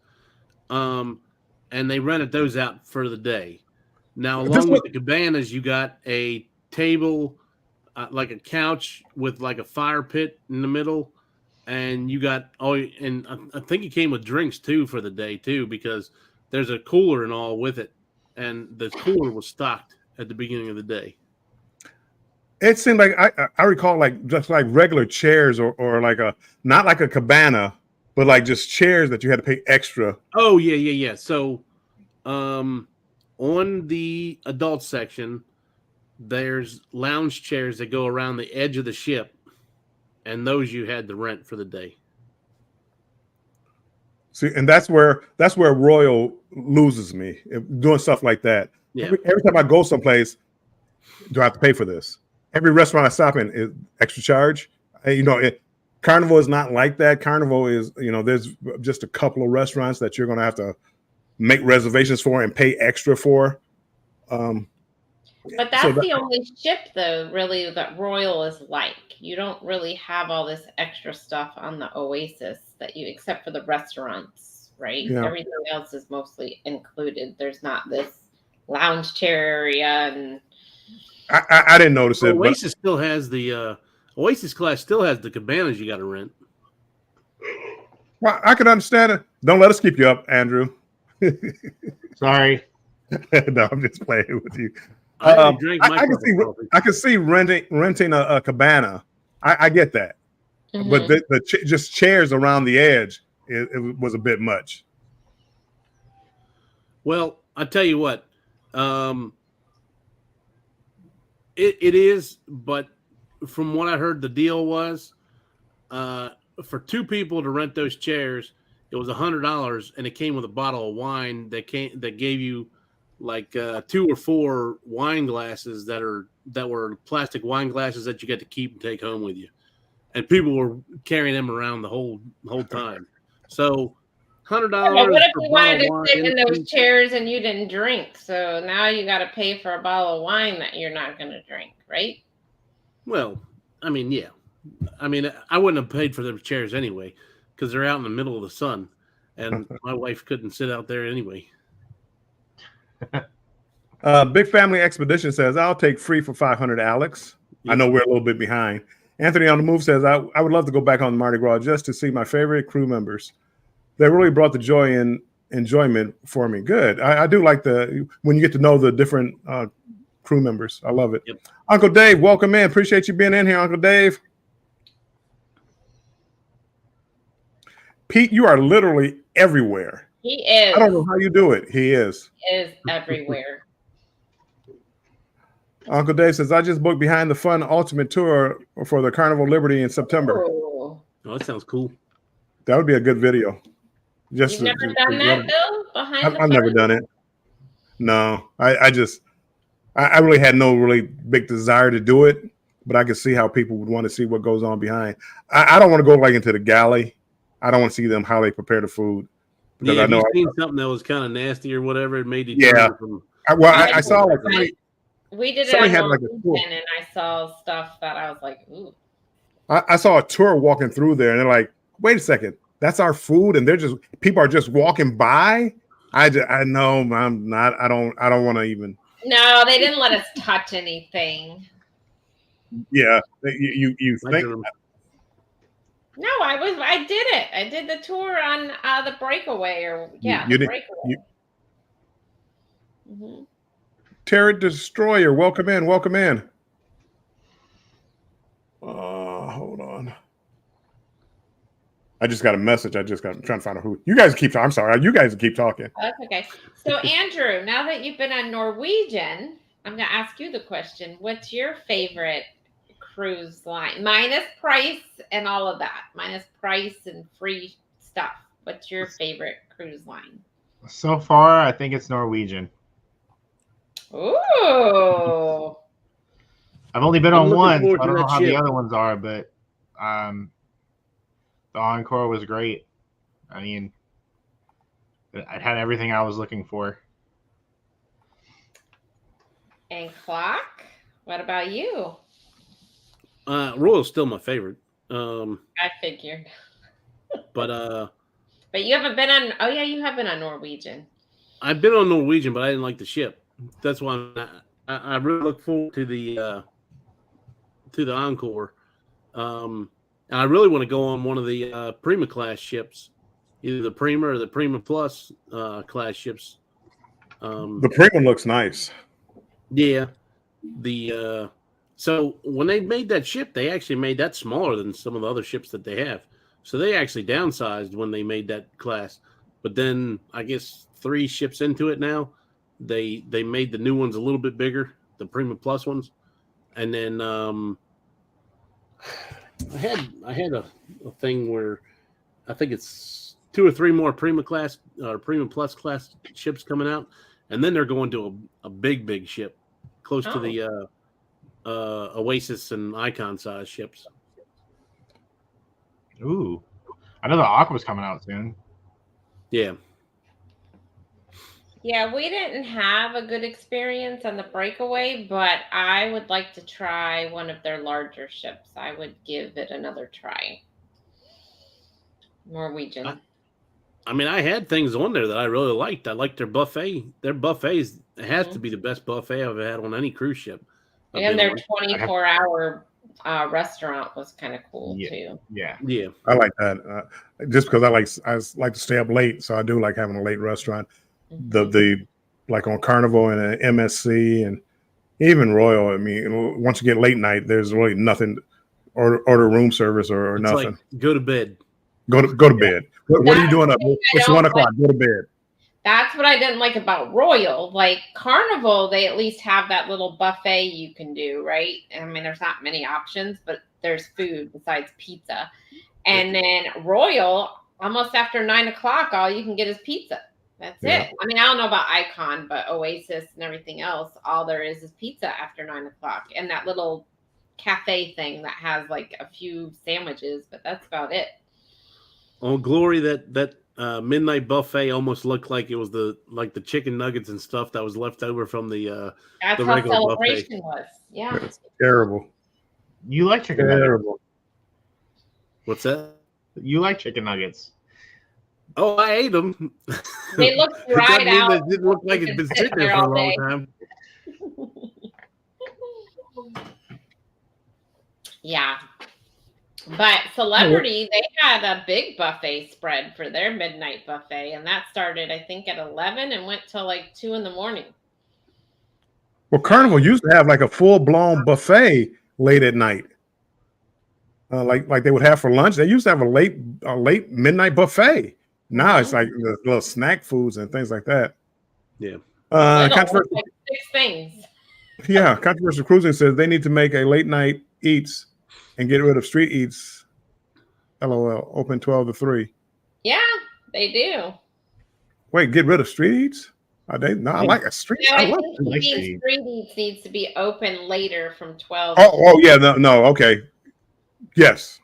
And they rented those out for the day. Now, along with the cabanas, you got a table, like a couch with like a fire pit in the middle, and you got and I think it came with drinks too for the day too, because there's a cooler and all with it, and the cooler was stocked at the beginning of the day. It seemed like I recall like just like regular chairs or like not like a cabana, but like just chairs that you had to pay extra. Oh yeah. So, on the adult section, there's lounge chairs that go around the edge of the ship, and those you had to rent for the day. See, and that's where Royal loses me doing stuff like that. Yeah. Every time I go someplace, do I have to pay for this? Every restaurant I stop in is extra charge. Carnival is not like that. Carnival is, there's just a couple of restaurants that you're going to have to make reservations for and pay extra for. But that's the only ship, though, really, that Royal is like. You don't really have all this extra stuff on the Oasis except for the restaurants, right? Yeah. Everything else is mostly included. There's not this lounge chair area, and I didn't notice it. Oasis still has the Oasis class still has the cabanas you got to rent. Well, I can understand it. Don't let us keep you up, Andrew. Sorry. No, I'm just playing with you. I can see renting a cabana. I get that, but just chairs around the edge, it was a bit much. Well, I tell you what, it is, but from what I heard, the deal was for two people to rent those chairs, it was $100, and it came with a bottle of wine that gave you like 2 or 4 wine glasses that were plastic wine glasses that you get to keep and take home with you, and people were carrying them around the whole time. So $100. What if you wanted to sit in those chairs and you didn't drink? So now you got to pay for a bottle of wine that you're not going to drink, right? Well, I mean, yeah. I mean, I wouldn't have paid for those chairs anyway because they're out in the middle of the sun, and my wife couldn't sit out there anyway. Big Family Expedition says, I'll take free for 500, Alex. Yeah. I know we're a little bit behind. Anthony on the Move says, I would love to go back on Mardi Gras just to see my favorite crew members. They really brought the joy and enjoyment for me. Good. I do like when you get to know the different crew members. I love it. Yep. Uncle Dave, welcome in. Appreciate you being in here, Uncle Dave. Pete, you are literally everywhere. He is. I don't know how you do it. He is. He is everywhere. Uncle Dave says, I just booked Behind the Fun Ultimate Tour for the Carnival Liberty in September. Oh, that sounds cool. That would be a good video. You've never done that, Bill? I've never done it. No, I really had no really big desire to do it, but I could see how people would want to see what goes on behind. I don't want to go like into the galley. I don't want to see them how they prepare the food. Yeah, if you've seen something that was kind of nasty or whatever, it made you. Yeah. I saw like we did it on Norwegian, and I saw stuff that I was like, ooh. I saw a tour walking through there, and they're like, wait a second, that's our food, and people are just walking by. I know I'm not. I don't want to even. No, they didn't let us touch anything. Yeah, you think. No, I did it. I did the tour on the Breakaway, Breakaway. Mm-hmm. Terry Destroyer, welcome in. Welcome in. Hold on. I just got a message. I'm trying to find out who. You guys keep talking. I'm sorry. You guys keep talking. That's okay. So, Andrew, now that you've been on Norwegian, I'm going to ask you the question. What's your favorite cruise line? Minus price and all of that. Minus price and free stuff. What's your favorite cruise line? So far, I think it's Norwegian. Ooh. I've only been on one, so I don't know how the other ones are, but the Encore was great. I mean, it had everything I was looking for. And Clock, what about you? Royal's still my favorite. I figured. But you haven't been on. Oh yeah, you have been on Norwegian. I've been on Norwegian, but I didn't like the ship. That's why I really look forward to the Encore. And I really want to go on one of the Prima class ships, either the Prima or the Prima Plus class ships. The Prima looks nice. Yeah. So when they made that ship, they actually made that smaller than some of the other ships that they have. So they actually downsized when they made that class. But then I guess 3 ships into it now, they made the new ones a little bit bigger, the Prima Plus ones. And then I had a thing where I think it's 2 or 3 more Prima class or Prima Plus class ships coming out, and then they're going to a big ship close to the Oasis and Icon size ships. Ooh, I know the Aqua's coming out soon. Yeah. Yeah, we didn't have a good experience on the Breakaway, but I would like to try one of their larger ships. I would give it another try. Norwegian. I mean, I had things on there that I really liked. I liked their buffet. Their buffets has to be the best buffet I've had on any cruise ship. I've And been their on. 24-hour restaurant was kind of cool Yeah. too. Yeah. Yeah. I like that. Just because I like to stay up late, so I do like having a late restaurant. Mhm. The like on Carnival and MSC and even Royal. I mean, once you get late night, there's really nothing. Order room service or It's nothing. like go to bed. Go to bed. What are you doing up? It's don't 1 o'clock. Go to bed. That's what I didn't like about Royal. Like Carnival, they at least have that little buffet you can do, right? I mean, there's not many options, but there's food besides pizza. And then Royal, almost after 9 o'clock, all you can get is pizza. That's it. I mean, I don't know about Icon, but Oasis and everything else, all there is pizza after 9 o'clock. And that little cafe thing that has like a few sandwiches, but that's about it. On Glory, that midnight buffet almost looked like it was the chicken nuggets and stuff that was left over from the That's the how regular Celebration was. Yeah. It's terrible. You like chicken nuggets. Terrible. What's that? You like chicken nuggets. Oh, I ate them. They look dried out. It didn't look like it's been sitting there for a long time. Yeah. But Celebrity, they had a big buffet spread for their midnight buffet, and that started, I think, at 11 and went till like 2 in the morning. Well, Carnival used to have like a full blown buffet late at night, like they would have for lunch. They used to have a late midnight buffet. Now it's like the little snack foods and things like that. Yeah. Controversial, like 6 things. yeah. Controversial Cruising says they need to make a late night eats and get rid of street eats. LOL. Open 12 to 3. Yeah, they do. Wait, get rid of street eats? Are they? No, I like a street. No, I I love think like Street Eats needs to be open later from 12. Oh yeah, no, okay, yes.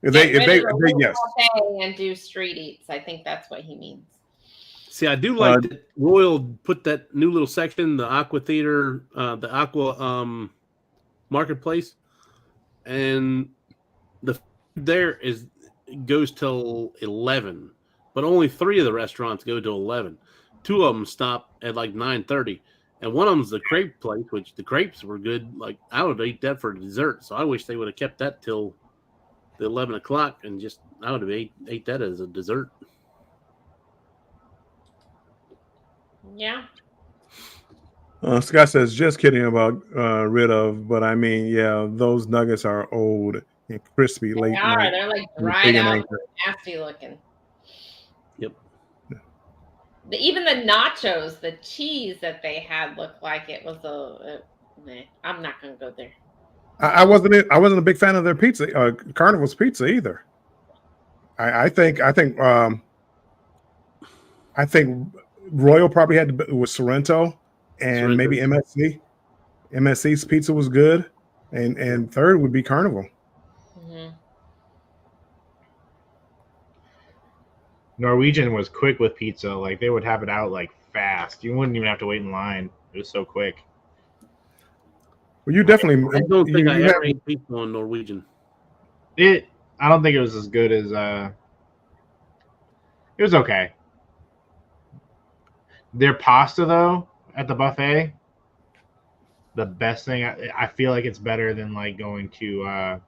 If they yes. Buffet and do Street Eats. I think that's what he means. See, I do like that Royal put that new little section, the Aqua Theater, the Aqua Marketplace, and the there goes till 11, but only 3 of the restaurants go till 11. 2 of them stop at like 9:30, and one of them's the crepe place, which the crepes were good. Like I would eat that for dessert, so I wish they would have kept that till the 11 o'clock and just I would have ate that as a dessert. Yeah. Scott says, just kidding about rid of, but I mean, yeah, those nuggets are old and crispy late They are. night. They're like Big dried and out, anchor. nasty looking. Yep. Even the nachos, the cheese that they had looked like it was I'm not gonna go there. I wasn't a big fan of their pizza, Carnival's pizza either. I think Royal probably had with Sorrento and maybe MSC. MSC's pizza was good, and third would be Carnival. Mm-hmm. Norwegian was quick with pizza. Like they would have it out like fast. You wouldn't even have to wait in line. It was so quick. Well, you definitely. I don't think I ever ate pizza on Norwegian. I don't think it was as good as it was okay. Their pasta though at the buffet, the best thing. I feel like it's better than like going to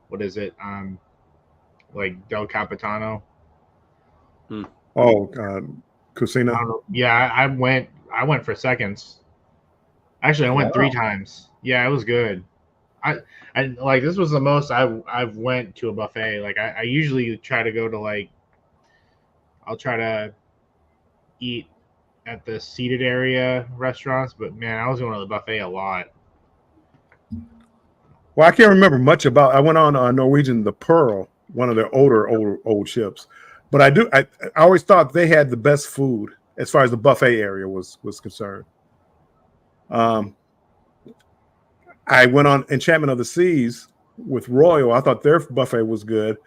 what is it? Like Del Capitano. Oh, Cucina. Yeah, I went for seconds. Actually, I went 3 times. Yeah, it was good. I like this was the most I've went to a buffet. Like I usually try to go to like I'll try to eat at the seated area restaurants, but man, I was going to the buffet a lot. Well, I can't remember much about. I went on Norwegian, the Pearl, one of their old ships, but I always thought they had the best food as far as the buffet area was concerned. I went on Enchantment of the Seas, with Royal. I thought their buffet was good,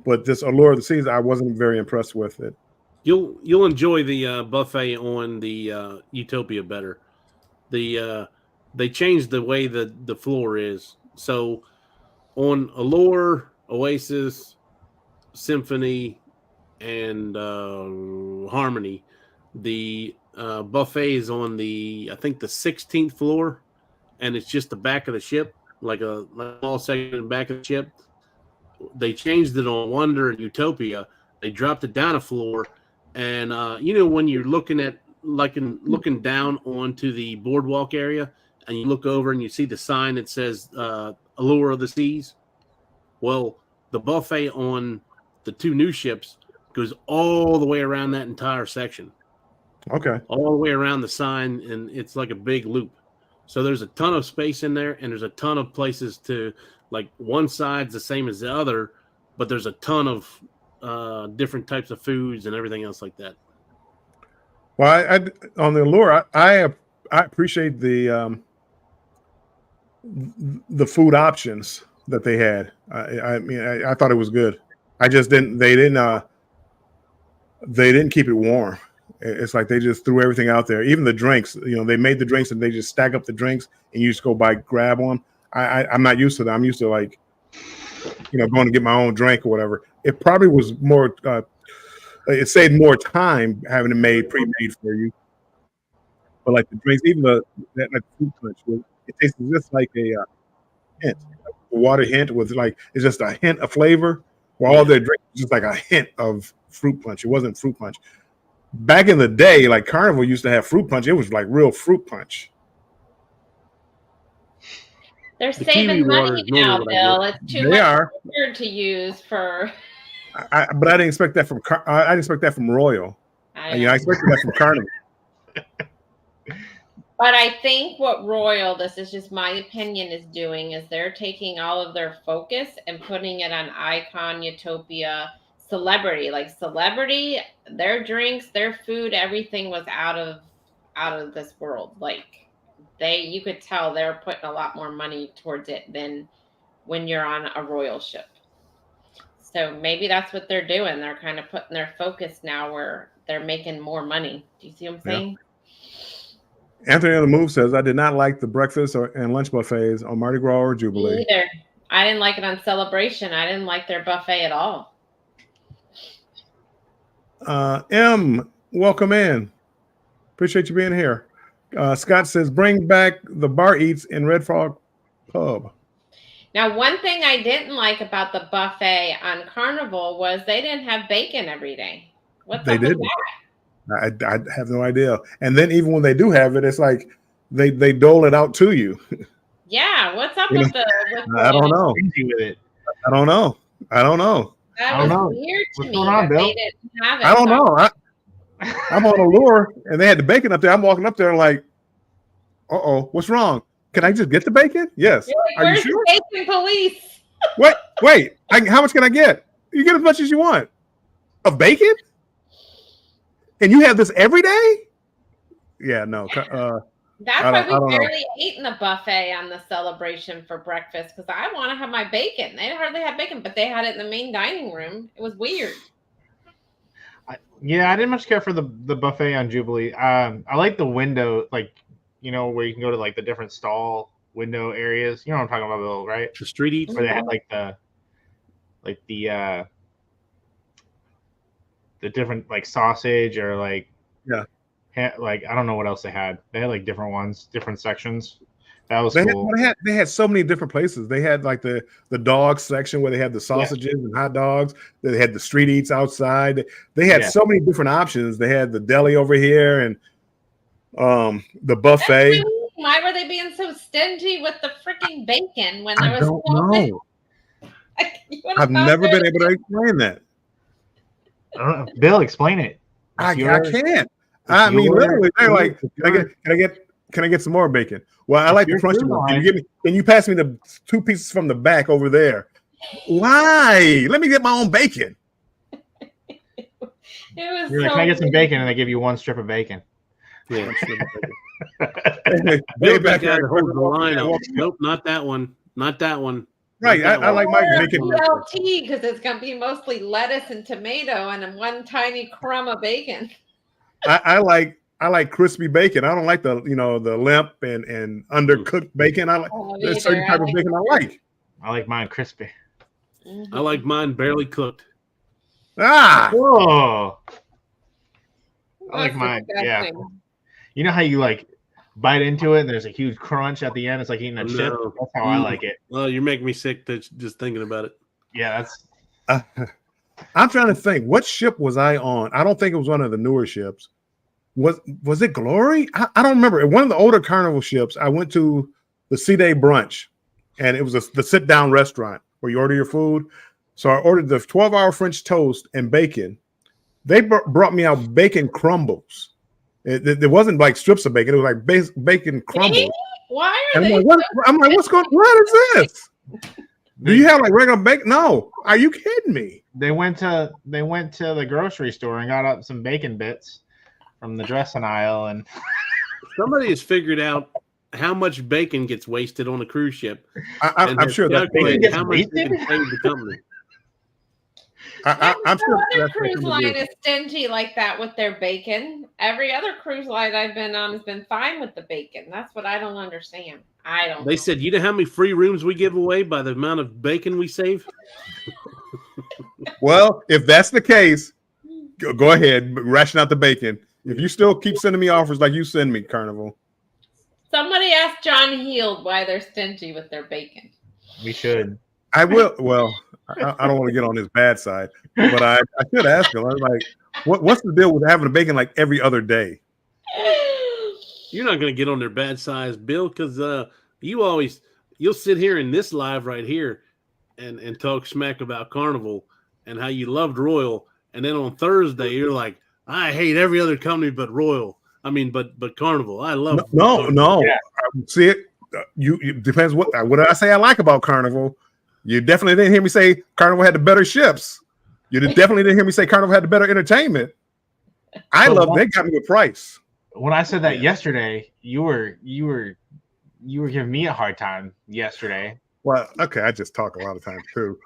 but this Allure of the Seas, I wasn't very impressed with it. You'll enjoy the buffet on the Utopia better. They changed the way the floor is. So on Allure, Oasis, Symphony, and Harmony, the buffet is on I think the 16th floor, and it's just the back of the ship, like a small section in the back of the ship. They changed it on Wonder and Utopia. They dropped it down a floor, and when you're looking down onto the boardwalk area, and you look over and you see the sign that says Allure of the Seas. Well, the buffet on the two new ships goes all the way around that entire section. Okay. All the way around the sign, and it's like a big loop. So there's a ton of space in there, and there's a ton of places to, like, one side's the same as the other, but there's a ton of different types of foods and everything else like that. Well, I on the Allure, I appreciate the food options that they had. I mean, I thought it was good. I just didn't. They didn't keep it warm. It's like they just threw everything out there. Even the drinks, they made the drinks and they just stack up the drinks and you just go grab one. I'm not used to that. I'm used to, like, going to get my own drink or whatever. It probably was more. It saved more time having it pre-made for you. But like the drinks, even that fruit punch, it tastes just like a hint, like a water hint with, like, it's just a hint of flavor. While all their drinks just like a hint of fruit punch. It wasn't fruit punch. Back in the day, like Carnival used to have fruit punch. It was like real fruit punch. They're The saving kiwi water money is normally now, what I Bill. get. It's too They much are. weird to use for. But I didn't expect that from. I didn't expect that from Royal. I expected that from Carnival. But I think what Royal, this is just my opinion, is doing is they're taking all of their focus and putting it on Icon, Utopia, Celebrity. Like Celebrity, their drinks, their food, everything was out of this world. Like you could tell they're putting a lot more money towards it than when you're on a Royal ship. So maybe that's what they're doing. They're kind of putting their focus now where they're making more money. Do you see what I'm saying? Anthony on the Move says, I did not like the breakfast and lunch buffets on Mardi Gras or Jubilee. Me either. I didn't like it on Celebration. I didn't like their buffet at all. M, welcome in. Appreciate you being here. Scott says, bring back the bar eats in Red Frog Pub. Now, one thing I didn't like about the buffet on Carnival was they didn't have bacon every day. What's They up with didn't. that? I have no idea. And then even when they do have it, it's like they dole it out to you. Yeah, what's up with the? I don't know. Crazy with it. I don't know. That I don't was know. weird to What's me. going on, that Bill? They didn't have it. I don't know. I'm on Allure and they had the bacon up there. I'm walking up there and like, what's wrong? Can I just get the bacon? Yes. You're like, Are you where's sure? the bacon police? Wait. How much can I get? You get as much as you want. Of bacon? And you have this every day? Yeah, no. That's I why don't we know. barely ate in the buffet on the Celebration for breakfast because I want to have my bacon. They hardly had bacon, but they had it in the main dining room. It was weird. I didn't much care for the buffet on Jubilee. I like the window, like, where you can go to like the different stall window areas. You know what I'm talking about, Bill, right? The street eats. Where they had the different like sausage or like like I don't know what else they had. They had like different ones, different sections. That was cool. They had so many different places. They had like the dog section where they had the sausages and hot dogs. They had the street eats outside. They had so many different options. They had the deli over here and the buffet. Why were they being so stingy with the freaking bacon when there I was don't so much? know. I've never been able to explain that. I don't know. Bill, explain it. I can't. I mean, literally, they're like, can I get some more bacon? Well, I like the crunchy one. Can you pass me the 2 pieces from the back over there? Why? Let me get my own bacon. You're like, can I get some bacon? And they give you 1 strip of bacon. Yeah. Way Bill back guy there. that holds the line up. Nope, not that one. Not that one. Right. I like my Or a bacon. BLT because it's going to be mostly lettuce and tomato and then one tiny crumb of bacon. I like crispy bacon. I don't like the the limp and undercooked bacon. I like Oh, there's me certain either. type of bacon I like. I like mine crispy. I like mine barely cooked. Ah, Oh, I like That's mine. Yeah. disgusting. You know how you like bite into it and there's a huge crunch at the end? It's like eating a chip. No. That's how I like it. Well, you're making me sick just thinking about it. Yeah, that's I'm trying to think. What ship was I on? I don't think it was one of the newer ships. Was it Glory? I don't remember. One of the older Carnival ships, I went to the C-Day brunch, and it was the sit-down restaurant where you order your food. So I ordered the 12-hour French toast and bacon. They brought me out bacon crumbles. It wasn't like strips of bacon. It was like bacon crumbles. Why are And they? I'm like, what is this? Do you have like regular bacon? No. Are you kidding me? they went to the grocery store and got up some bacon bits from the dressing aisle, and Somebody has figured out how much bacon gets wasted on a cruise ship. I'm has sure that calculated gets how much they wasted? can save the company. I'm sure No other that's cruise something to line do. is stingy like that with their bacon. Every other cruise line I've been on has been fine with the bacon. That's what I don't understand. I don't. They said, you know how many free rooms we give away by the amount of bacon we save? Well, if that's the case, go ahead, ration out the bacon. If you still keep sending me offers like you send me, Carnival. Somebody asked John Heald why they're stingy with their bacon. we should. I will. Well, I don't want to get on his bad side, but I should ask him. I was like, what's the deal with having a bacon like every other day? You're not going to get on their bad size, Bill, because you'll sit here in this live right here and talk smack about Carnival and how you loved Royal, and then on Thursday you're like, I hate every other company but Royal. I mean, but Carnival. I love No. Yeah. See it. You depends what did I say I like about Carnival. You definitely didn't hear me say Carnival had the better ships. You definitely didn't hear me say Carnival had the better entertainment. They got me with price. When I said that yesterday, you were giving me a hard time yesterday. Well, okay, I just talk a lot of times too.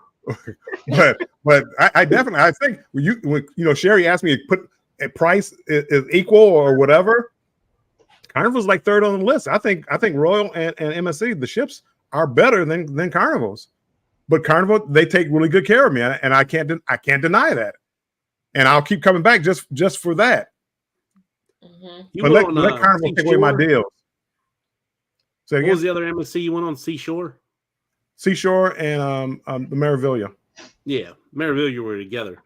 but I think when Sherry asked me to put a price is equal or whatever, Carnival's like third on the list. I think Royal and MSC, the ships are better than Carnival's. But Carnival, they take really good care of me, and I can't deny that. And I'll keep coming back just for that. Mm-hmm. But let Carnival take away my deals. So What was the other MSC you went on? Seashore? Seashore and the Meraviglia. Yeah, Meraviglia were together.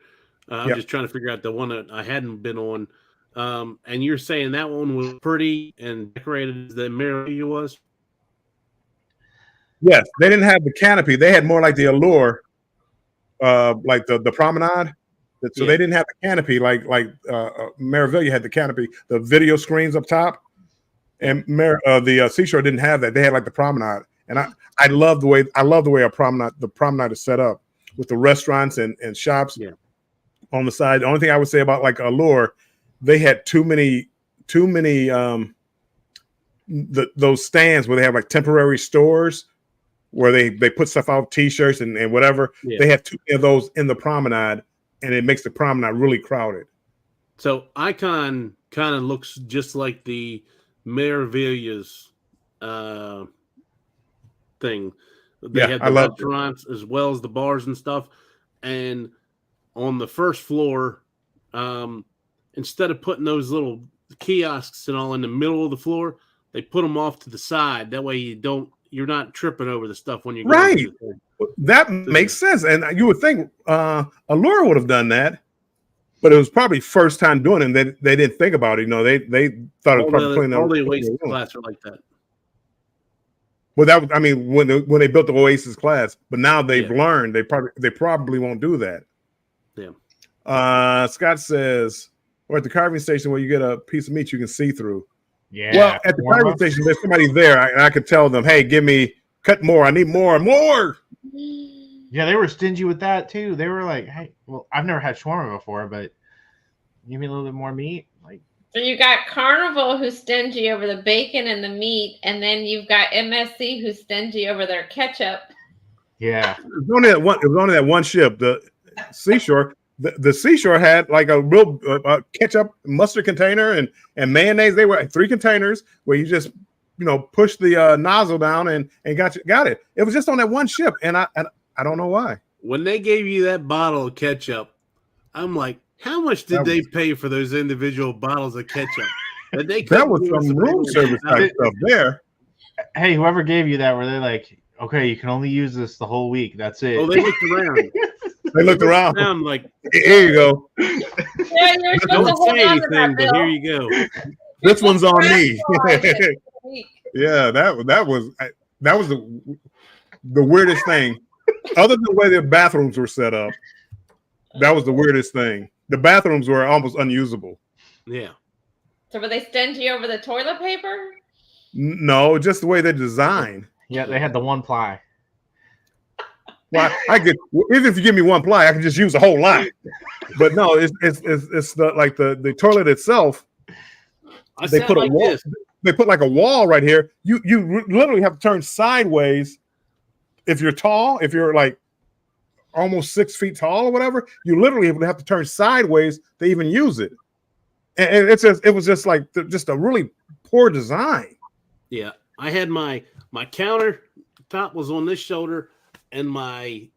I'm Yep. just trying to figure out the one that I hadn't been on. And you're saying that one was pretty and decorated as the Meraviglia was? Yes, they didn't have the canopy. They had more like the Allure, like the promenade. So they didn't have the canopy like Meraviglia had the canopy, the video screens up top, and the Seashore didn't have that. They had like the promenade, and I love the way the promenade is set up with the restaurants and shops on the side. The only thing I would say about like Allure, they had too many those stands where they have like temporary stores where they put stuff out, t-shirts and whatever. Yeah. They have too many of those in the promenade, and it makes the promenade really crowded. So Icon kind of looks just like the Meraviglia's thing. They had the restaurants as well as the bars and stuff. And on the first floor, instead of putting those little kiosks and all in the middle of the floor, they put them off to the side. That way you're not tripping over the stuff when you're right. going to the That makes sense, and you would think Allure would have done that, but it was probably first time doing it. And they didn't think about it. They thought it was probably putting all the Oasis class are like that. Well, when they built the Oasis class, but now they've learned they probably won't do that. Yeah. Scott says, or at the carving station where you get a piece of meat you can see through. Yeah. Well, at the carving station, there's somebody there, and I could tell them, "Hey, cut more. I need more and more." Yeah, they were stingy with that too. They were like, "Hey, well, I've never had shawarma before, but give me a little bit more meat." Like, so you got Carnival who's stingy over the bacon and the meat, and then you've got MSC who's stingy over their ketchup. Yeah. It was only that one. It was only that one ship, the Seashore. The Seashore had like a real ketchup mustard container and mayonnaise. They were 3 containers where you just push the nozzle down and got it. It was just on that one ship, and I don't know why. When they gave you that bottle of ketchup, I'm like, how much did they pay for those individual bottles of ketchup? That was some room service type stuff there. Hey, whoever gave you that, were they like, okay, you can only use this the whole week. That's it. Oh, they looked around. They looked around. I'm like, here you go. Yeah, you're supposed to don't hold say on to anything, that, but Bill. here you go. This one's on me. Week. Yeah, that was the weirdest thing. Other than the way their bathrooms were set up, that was the weirdest thing. The bathrooms were almost unusable. Yeah. So were they stingy over the toilet paper? No, just the way they're designed. Yeah, they had the 1 ply. Well, I could, even if you give me 1 ply, I can just use a whole lot. But no, it's the toilet itself. They put a wall. They put like a wall right here. You literally have to turn sideways. If you're tall, if you're like almost 6 feet tall or whatever, you literally have to turn sideways to even use it. And it was just like just a really poor design. Yeah, I had my counter top was on this shoulder, and my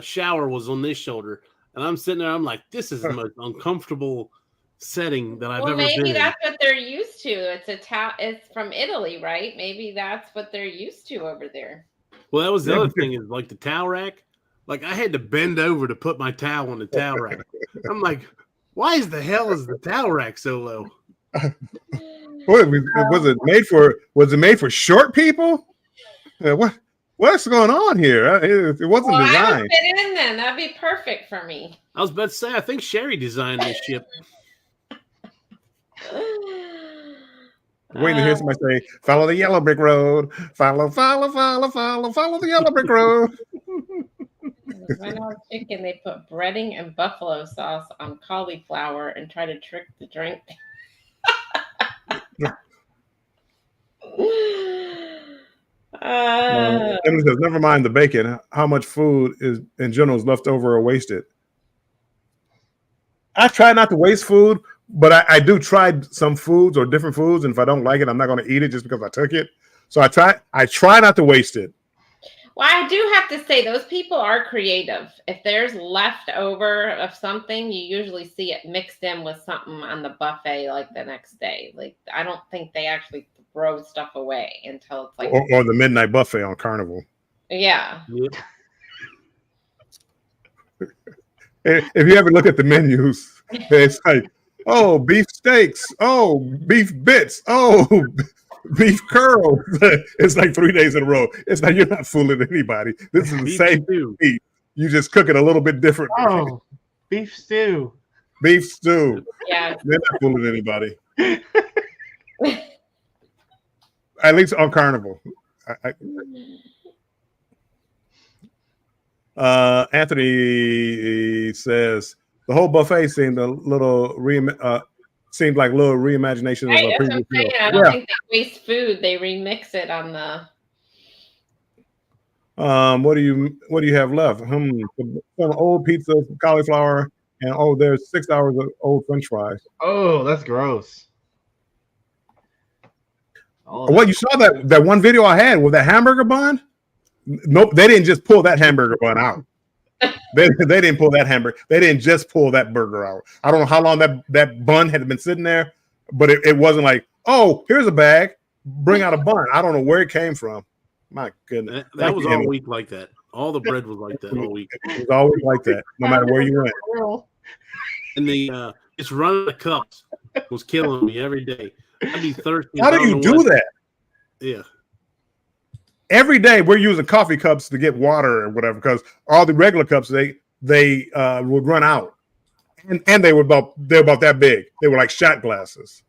shower was on this shoulder, and I'm sitting there. I'm like, this is the most uncomfortable setting that I've ever been in. Maybe that's what they're used to. It's from Italy, right? Maybe that's what they're used to over there. Well, that was the other thing is like the towel rack. Like I had to bend over to put my towel on the towel rack. I'm like, why is the hell is the towel rack so low? Was it made for short people? What's going on here? It wasn't I designed. would fit in then. That'd be perfect for me. I was about to say, I think Sherry designed this ship. Waiting to hear somebody say, "Follow the yellow brick road. Follow the yellow brick road." When I was chicken, they put breading and buffalo sauce on cauliflower and try to trick the drink. Emily says, "Never mind the bacon. How much food is in general is left over or wasted?" I try not to waste food, but I do try some foods or different foods, and if I don't like it, I'm not going to eat it just because I took it. So I try not to waste it. Well, I do have to say those people are creative. If there's leftover of something, you usually see it mixed in with something on the buffet like the next day. Like I don't think they actually throw stuff away until it's like or the midnight buffet on Carnival. Yeah. Yep. If you ever look at the menus, it's like, oh, beef steaks, oh, beef bits, oh, beef curls. It's like 3 days in a row. It's like you're not fooling anybody. This is the same meat. You just cook it a little bit different. Oh, beef stew. Beef stew. Yeah. They're not fooling anybody. At least on Carnival. Anthony says the whole buffet seemed a little seemed like a little reimagination of a previous meal. I don't think they waste food; they remix it on the. What do you have left? Some old pizza, cauliflower, and there's 6 hours of old French fries. Oh, that's gross. Well, you saw that one video I had with that hamburger bun. Nope, they didn't just pull that hamburger bun out. They didn't pull that hamburger. They didn't just pull that burger out. I don't know how long that bun had been sitting there, but it wasn't like, oh, here's a bag, bring out a bun. I don't know where it came from. My goodness, that was all week like that. All the bread was like that all week. It was always like that, no matter where you went. And the just running the cups was killing me every day. I'd be thirsty. How do you do that? Yeah. Every day we're using coffee cups to get water or whatever because all the regular cups they would run out, and they're about that big. They were like shot glasses.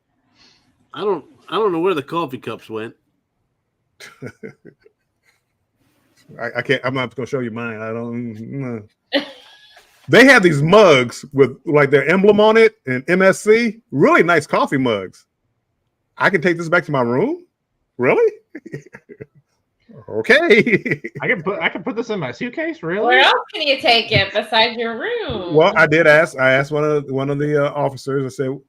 I don't know where the coffee cups went. I can't. I'm not going to show you mine. I don't. They have these mugs with like their emblem on it and MSC. Really nice coffee mugs. I can take this back to my room. Really? Okay. I can put this in my suitcase. Really? Where else can you take it besides your room? Well, I did ask. I asked one of the officers. I said,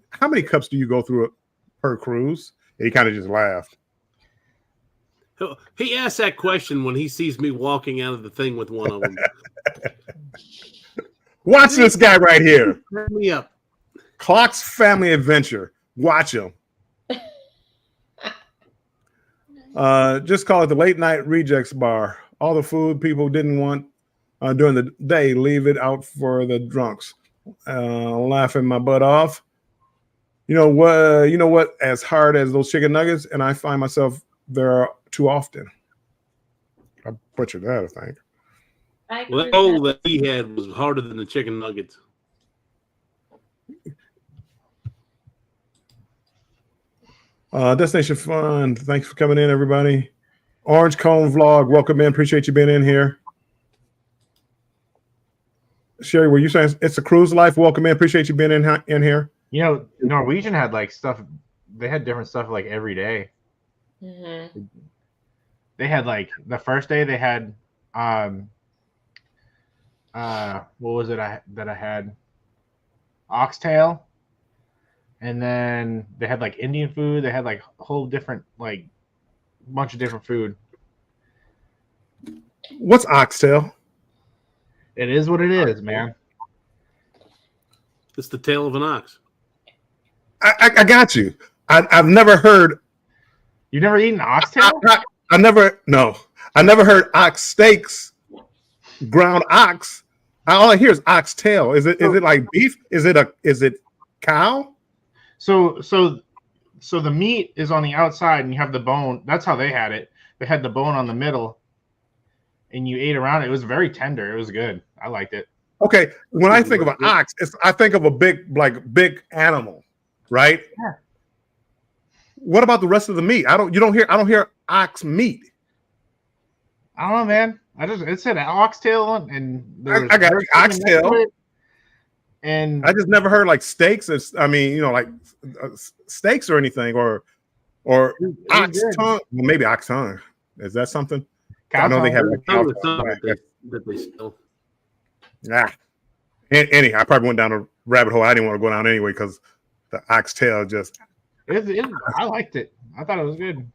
"How many cups do you go through per cruise?" And he kind of just laughed. He asked that question when he sees me walking out of the thing with one of them. Watch this guy right here. Turn me up. Clock's Family Adventure. Watch him. Just call it the late night rejects bar. All the food people didn't want during the day, leave it out for the drunks. Laughing my butt off. You know what? You know what? As hard as those chicken nuggets, and I find myself there too often. I butchered that, I think. Well, that hole that he had was harder than the chicken nuggets. Destination Fun. Thanks for coming in, everybody. Orange Cone Vlog. Welcome in. Appreciate you being in here. Sherry, were you saying it's a cruise life? Welcome in. Appreciate you being in here. You know, Norwegian had like stuff. They had different stuff like every day. Mm-hmm. They had like the first day they had what was it that I had? Oxtail. And then they had like Indian food. They had like a whole different like bunch of different food. What's oxtail? It is what it is, man. It's the tail of an ox. I got you. I've never heard. You've never eaten oxtail? I never heard ox steaks, ground ox. All I hear is oxtail. Is it like beef? Is it cow? So the meat is on the outside and you have the bone. That's how they had it. They had the bone on the middle and you ate around it. It was very tender. It was good. I liked it. Okay. When I think of an ox, I think of a big animal, right? Yeah. What about the rest of the meat? I don't hear ox meat. I don't know, man. It said oxtail and I got oxtail. And I just never heard like steaks. Like steaks or anything, or ox tongue. Well, maybe ox tongue. Is that something? I know they have like cow tongue that they sell. Yeah. Anyhow, I probably went down a rabbit hole. I didn't want to go down anyway because the oxtail just. I liked it. I thought it was good.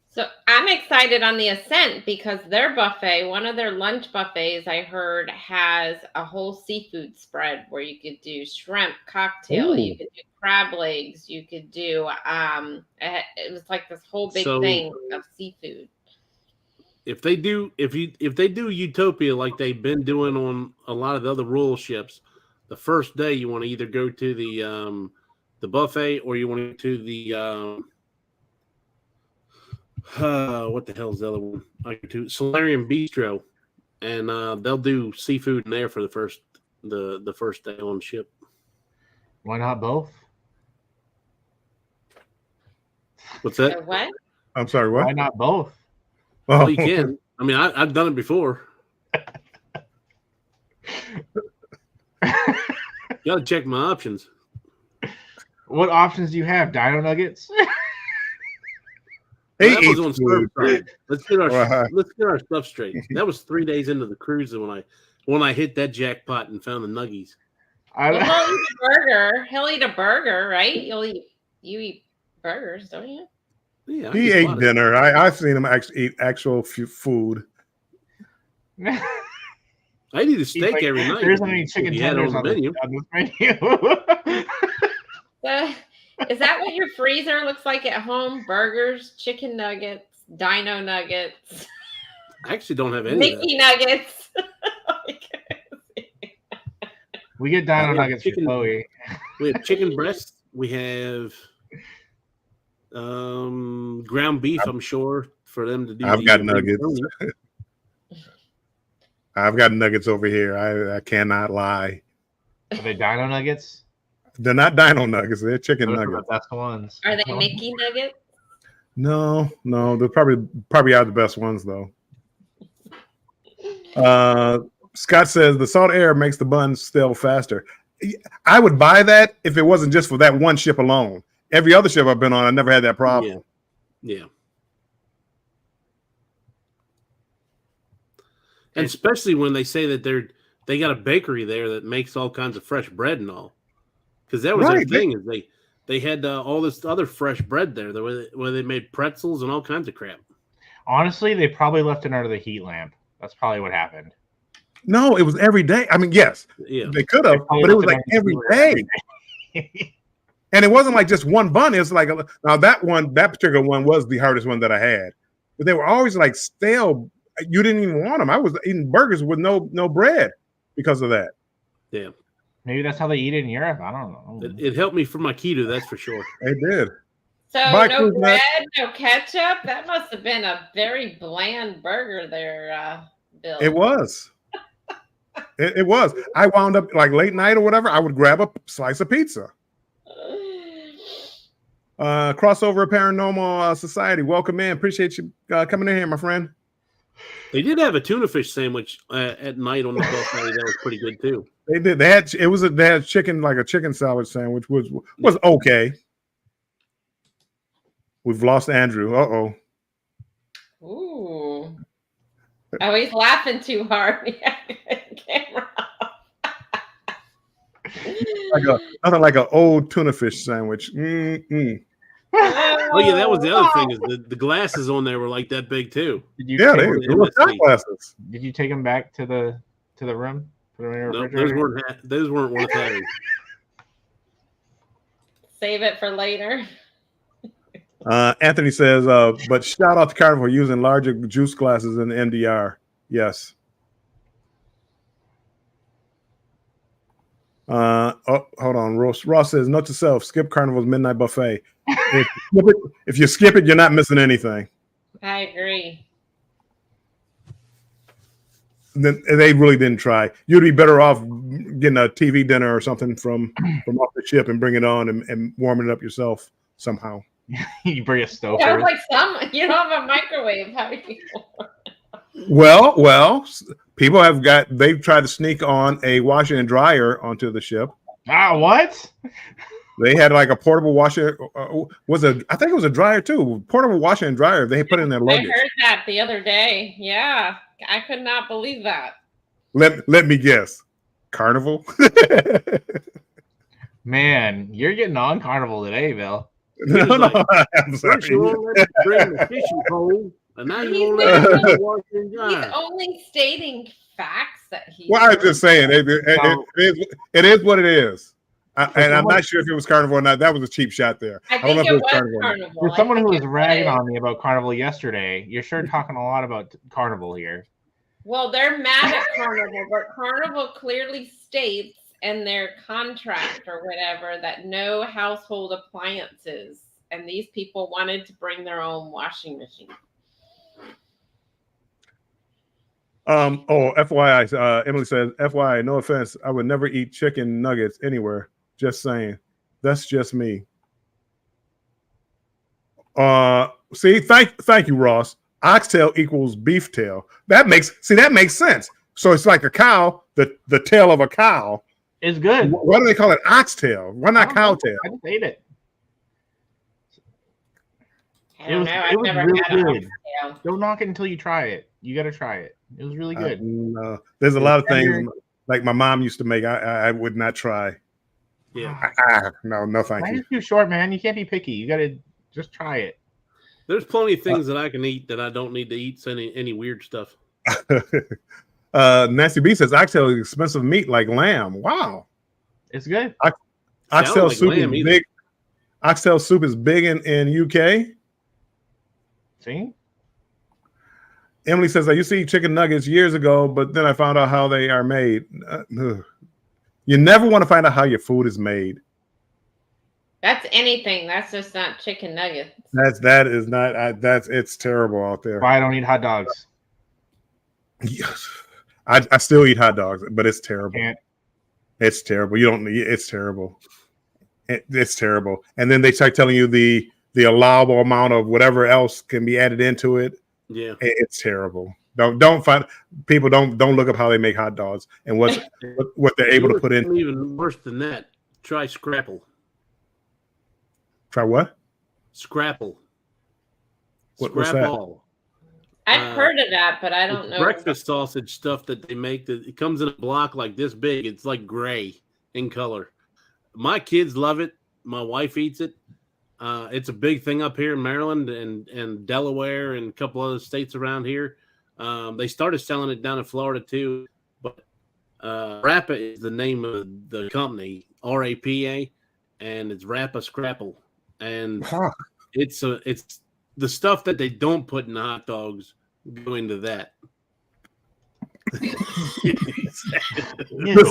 So I'm excited on the Ascent because their buffet, one of their lunch buffets I heard has a whole seafood spread where you could do shrimp cocktail, Ooh. you could do crab legs, you could do it was like this whole big thing of seafood. If they do Utopia like they've been doing on a lot of the other royal ships, the first day you want to either go to the buffet or you want to go to the what the hell is the other one? I go to Solarium Bistro, and they'll do seafood in there for the first day on ship. Why not both? What's that? What? I'm sorry. What? Why not both? Oh, Well, you can. I mean, I've done it before. You gotta check my options. What options do you have? Dino nuggets? He That was eats on food. Surfside. Let's get Right. our stuff straight. That was 3 days into the cruise when I hit that jackpot and found the nuggies. Well, he'll eat a burger. He'll eat a burger, right? You eat burgers, don't you? Yeah, He ate dinner. I've seen him actually eat actual food. I eat a steak like, every night. There isn't any chicken You had it tenders on this menu. Is that what your freezer looks like at home? Burgers, chicken nuggets, dino nuggets, I actually don't have any of Mickey nuggets. We get dino have nuggets chicken- for Chloe. that. We have chicken breasts. We have ground beef, I'm sure, for them to do. I've the got big nuggets. tony. I've got nuggets over here. I cannot lie. Are they dino nuggets? They're not dino nuggets. They're chicken Those are nuggets. the best ones. Are they Mickey nuggets? No, they're probably are the best ones though. Scott says the salt air makes the buns stale faster. I would buy that if it wasn't just for that one ship alone. Every other ship I've been on, I never had that problem. Yeah. And especially when they say that they got a bakery there that makes all kinds of fresh bread and all. Because that was Right. their thing, is they had all this other fresh bread there where they made pretzels and all kinds of crap. Honestly, they probably left it under the heat lamp. That's probably what happened. No, it was every day. I mean, yes, Yeah. they could have, but it was like every day. And it wasn't like just one bun. It was like now that particular one was the hardest one that I had, but they were always like stale. You didn't even want them. I was eating burgers with no bread because of that. Yeah. Maybe that's how they eat it in Europe. I don't know. It helped me for my keto, that's for sure. It did. So Mike, no who's bread, no ketchup. That must have been a very bland burger there, Bill. It was. It was. I wound up like late night or whatever. I would grab a slice of pizza. Crossover Paranormal Society, welcome in. Appreciate you coming in here, my friend. They did have a tuna fish sandwich at night on the buffet. That was pretty good too. They did. They had chicken, like a chicken salad sandwich, was okay. We've lost Andrew. Uh-oh. Ooh. Oh, he's laughing too hard. Camera. Nothing like an old tuna fish sandwich. Mm-mm. Oh yeah, that was the other thing, is the glasses on there were like that big too. Yeah, they were shot glasses. Did you take them back to the room? Put them in your No, refrigerator? those weren't worth having. Save it for later. Anthony says, but shout out to Carnival for using larger juice glasses in the MDR. Yes. Hold on. Ross says, note to self, skip Carnival's midnight buffet. If you skip it, you're not missing anything. I agree. Then they really didn't try. You'd be better off getting a TV dinner or something from off the ship and bring it on and warming it up yourself somehow. You bring a stove. Sounds like you don't have a microwave. How do you? Well, people they've tried to sneak on a washer and dryer onto the ship. Ah, what? They had like a portable washer. I think it was a dryer too. Portable washer and dryer. They put in their luggage. I heard that the other day. Yeah, I could not believe that. Let me guess. Carnival. Man, you're getting on Carnival today, Bill. No, I'm sorry. First you won't let me bring the fishing pole, and now you won't let me wash and He's dry. only stating facts that he. Well, I was just saying it is what it is. And I'm not sure if it was Carnival or not. That was a cheap shot there. I think it was Carnival. For someone who was ragging on me about Carnival yesterday, you're sure talking a lot about Carnival here. Well, they're mad at Carnival, but Carnival clearly states in their contract or whatever that no household appliances, and these people wanted to bring their own washing machine. FYI, Emily says, FYI, no offense, I would never eat chicken nuggets anywhere. Just saying. That's just me. See, thank you, Ross. Oxtail equals beef tail. That makes sense. So it's like a cow, the tail of a cow. It's good. Why do they call it oxtail? Why not cow tail? I just ate it. I don't know. I've It was never really had good. oxtail. Don't knock it until you try it. You got to try it. It was really good. There's a lot of things like my mom used to make. I would not try. Yeah. No, thank Life you. is too short, man. You can't be picky. You got to just try it. There's plenty of things that I can eat that I don't need to eat any weird stuff. Nancy B says oxtail is expensive meat like lamb. Wow. It's good. Oxtail like soup lamb is either. big. Oxtail soup is big in UK. See? Emily says I used to eat chicken nuggets years ago, but then I found out how they are made. You never want to find out how your food is made. That's anything. That's just not chicken nuggets. It's terrible out there. Why I don't eat hot dogs. Yes. I still eat hot dogs, but it's terrible. Can't. It's terrible. You don't. It's terrible. It's terrible. And then they start telling you the allowable amount of whatever else can be added into it. Yeah, It's terrible. Don't find people. Don't look up how they make hot dogs and what they're able to put in. Even worse than that, try Scrapple. Try what? Scrapple. What's that? Scrapple. I've heard of that, but I don't know. Breakfast sausage stuff that they make that it comes in a block like this big. It's like gray in color. My kids love it. My wife eats it. It's a big thing up here in Maryland and Delaware and a couple other states around here. They started selling it down in Florida too, but Rappa is the name of the company, RAPA, and it's Rappa Scrapple, and it's the stuff that they don't put in hot dogs go into that. The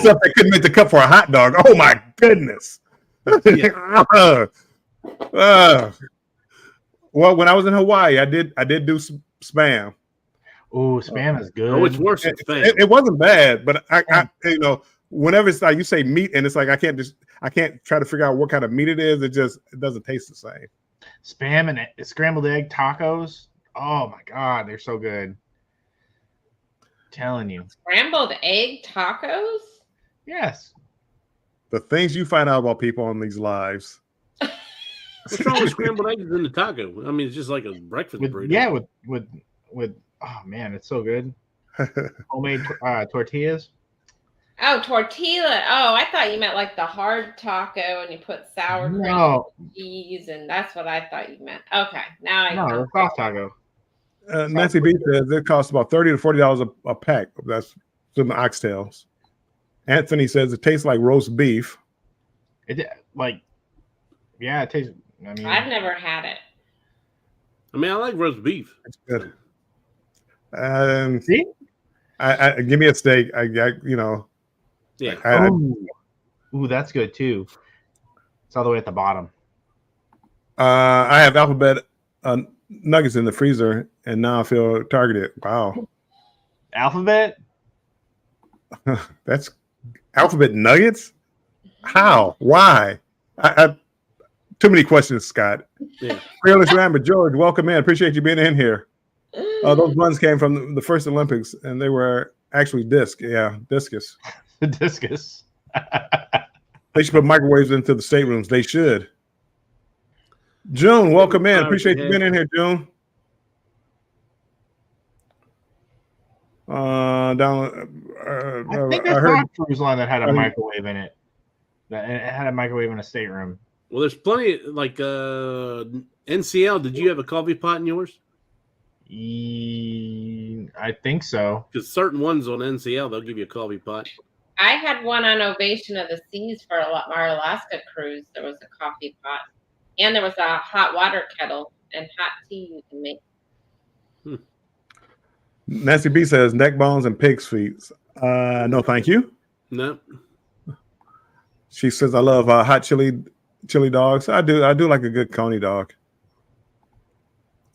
stuff that couldn't make the cut for a hot dog. Oh my goodness. Well, when I was in Hawaii, I did do spam. Oh, spam is good. Oh, it's worse than spam. It wasn't bad, but I whenever it's like you say meat and it's like I can't try to figure out what kind of meat it is. It doesn't taste the same. Spam and scrambled egg tacos. Oh my God, they're so good. I'm telling you. Scrambled egg tacos? Yes. The things you find out about people on these lives. What's wrong with scrambled eggs in the taco? I mean, it's just like a breakfast burrito. Yeah, with oh man, it's so good. Homemade tortillas. Oh, tortilla. Oh, I thought you meant like the hard taco and you put sour cream and cheese, and that's what I thought you meant. Okay, now I know. No, soft taco. Nancy B says it costs about $30 to $40 a pack. That's some oxtails. Anthony says it tastes like roast beef. It it tastes. I mean, I've never had it. I mean, I like roast beef. It's good. See, I give me a steak. Yeah. Ooh, that's good too. It's all the way at the bottom. I have Alphabet nuggets in the freezer, and now I feel targeted. Wow. Alphabet? That's Alphabet nuggets? How? Why? I too many questions, Scott. Yeah. Fearless Rambo, George, welcome in. Appreciate you being in here. Those buns came from the first Olympics, and they were actually discus. The discus. They should put microwaves into the staterooms. They should. June, welcome in. Appreciate you being in here, June. I think I heard a cruise line that had a microwave in it. That it had a microwave in a stateroom. Well, there's plenty like NCL. Did you have a coffee pot in yours? I think so. Because certain ones on NCL, they'll give you a coffee pot. I had one on Ovation of the Seas for our Alaska cruise. There was a coffee pot, and there was a hot water kettle and hot tea you can make. Nancy B says neck bones and pig's feet. No, thank you. No. She says I love hot chili dogs. I do like a good coney dog.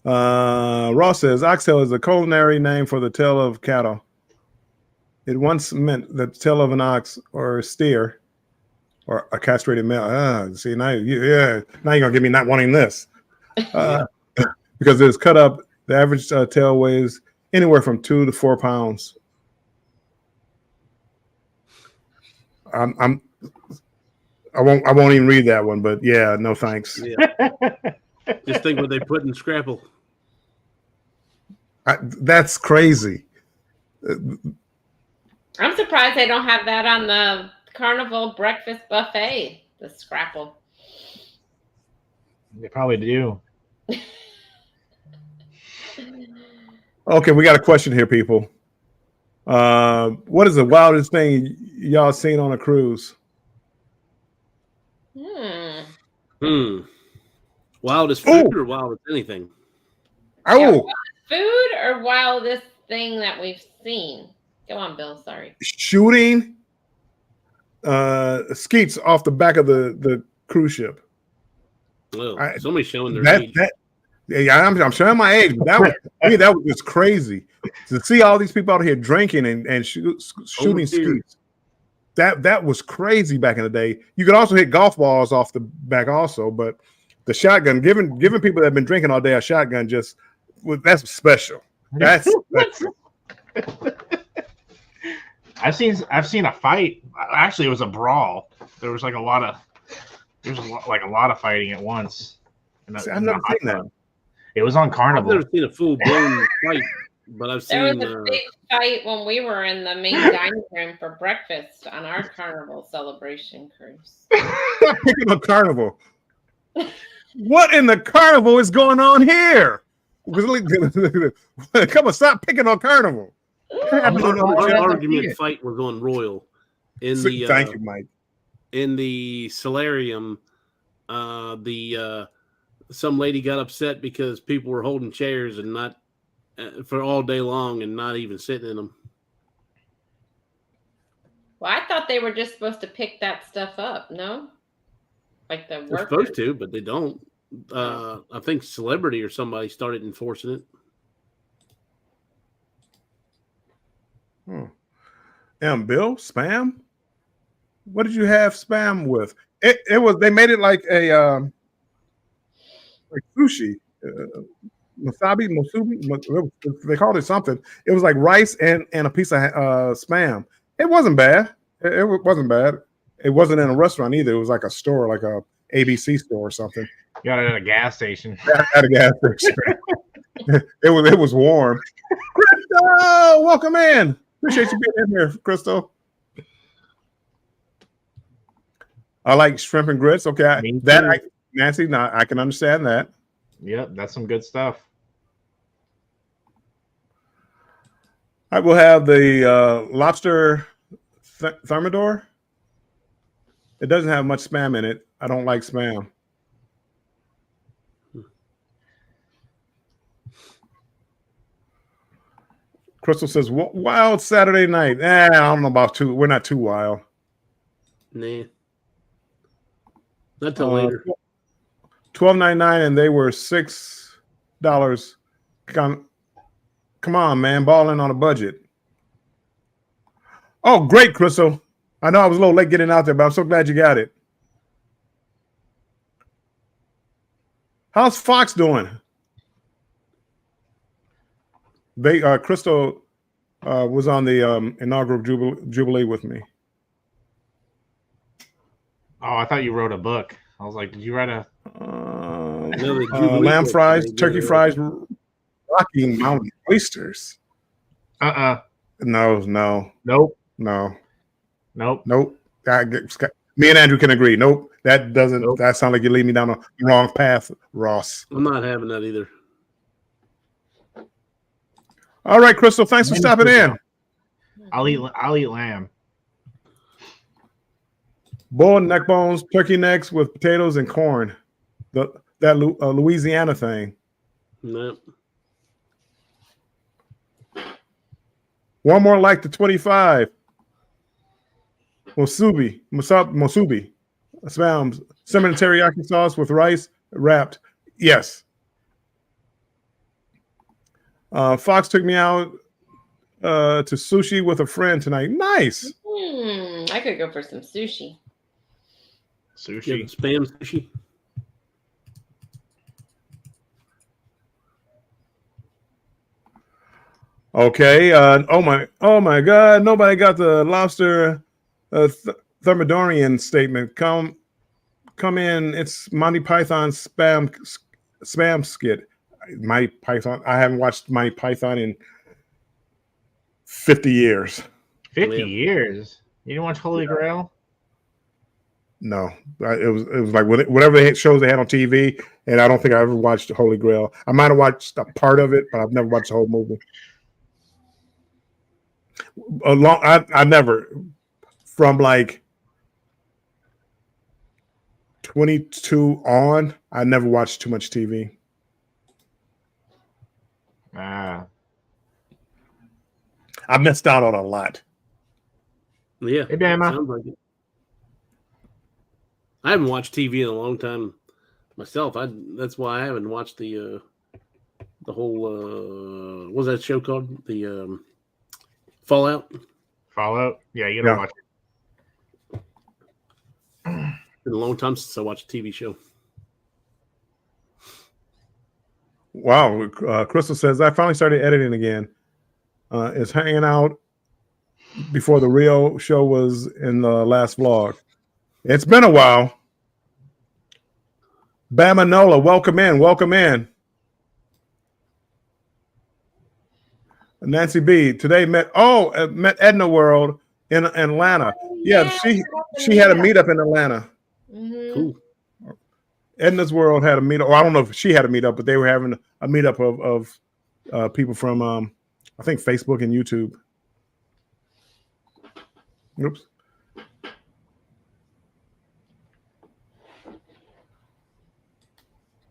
Ross says oxtail is a culinary name for the tail of cattle. It once meant the tail of an ox or a steer or a castrated male. See, now you're gonna get me not wanting this because it's cut up. The average tail weighs anywhere from 2 to 4 pounds. I won't even read that one, but yeah, no thanks. Yeah. Just think what they put in Scrapple. That's crazy. I'm surprised they don't have that on the Carnival breakfast buffet, the Scrapple. They probably do. Okay, we got a question here, people. What is the wildest thing y'all seen on a cruise? Wildest food or wildest anything? Oh, food or wildest thing that we've seen? Go on, Bill. Sorry. Shooting skeets off the back of the cruise ship. Well, somebody's showing their age. I'm showing my age. But that was just crazy to see all these people out here drinking and shooting skeets. That was crazy back in the day. You could also hit golf balls off the back also, but the shotgun, giving people that have been drinking all day a shotgun, that's special. That's special. I've seen a fight. Actually, it was a brawl. There was a lot of fighting at once. I've never seen that. It was on Carnival. I've never seen a full blown fight but I've There was seen. a big fight when we were in the main dining room for breakfast on our carnival celebration cruise. Stop picking on Carnival. What in the Carnival is going on here? Come on, stop picking on Carnival. Our Yeah. argument fight was on Royal in the Thank you, Mike. in the solarium. Some lady got upset because people were holding chairs and not for all day long and not even sitting in them. Well, I thought they were just supposed to pick that stuff up, no? Like the They're workers. supposed to, but they don't. I think Celebrity or somebody started enforcing it. And Bill, spam? What did you have spam with? It was, they made it like a like sushi. Musubi, they called it something. It was like rice and a piece of spam. It wasn't bad. It wasn't bad. It wasn't in a restaurant either. It was like a store, like a ABC store or something. You got it at a gas station. At a gas station. it was warm. Crystal, welcome in. Appreciate you being in here, Crystal. I like shrimp and grits. Okay, Nancy, now I can understand that. Yep, that's some good stuff. I will have the lobster thermidor. It doesn't have much spam in it. I don't like spam. Crystal says, wild Saturday night. I don't know about two. We're not too wild. Nah. Not till later. $12.99 and they were $6. Come on, man. Balling on a budget. Oh, great, Crystal. I know I was a little late getting out there, but I'm so glad you got it. How's Fox doing? Crystal was on the inaugural Jubilee with me. Oh, I thought you wrote a book. I was like, did you write a lamb fries, turkey fries, Rocky Mountain oysters? No. Nope. Me and Andrew can agree. Nope. That doesn't. Nope. That sounds like you lead me down the wrong path, Ross. I'm not having that either. All right, Crystal. Thanks for stopping in. I'll eat lamb. Boiled neck bones, turkey necks with potatoes and corn. That Louisiana thing. Nope. One more like the 25. Musubi. Spam, cinnamon teriyaki sauce with rice wrapped. Yes. Fox took me out to sushi with a friend tonight. Nice. I could go for some sushi. Yeah, spam sushi. Okay. Oh my God! Nobody got the lobster thermidorian statement. Come in. It's Monty Python's spam skit. Monty Python. I haven't watched Monty Python in 50 years. 50 years? You didn't watch Holy Grail? No, it was like whatever shows they had on TV, and I don't think I ever watched Holy Grail. I might have watched a part of it, but I've never watched the whole movie. I never, from like 22 on, I never watched too much TV. I missed out on a lot. Yeah. Hey, Bama. Sounds like it. I haven't watched TV in a long time myself. That's why I haven't watched the whole what was that show called? The Fallout. Yeah, you gotta watch it. It's been a long time since I watched a TV show. Wow. Crystal says, I finally started editing again. Is hanging out before the Rio show was in the last vlog. It's been a while. Bama Nola, welcome in. Nancy B today met Edna World in Atlanta. Yeah, she had a meetup in Atlanta. Mhm. Cool. Edna's World had a meetup. Or I don't know if she had a meetup, but they were having a meetup of people from I think Facebook and YouTube. Oops.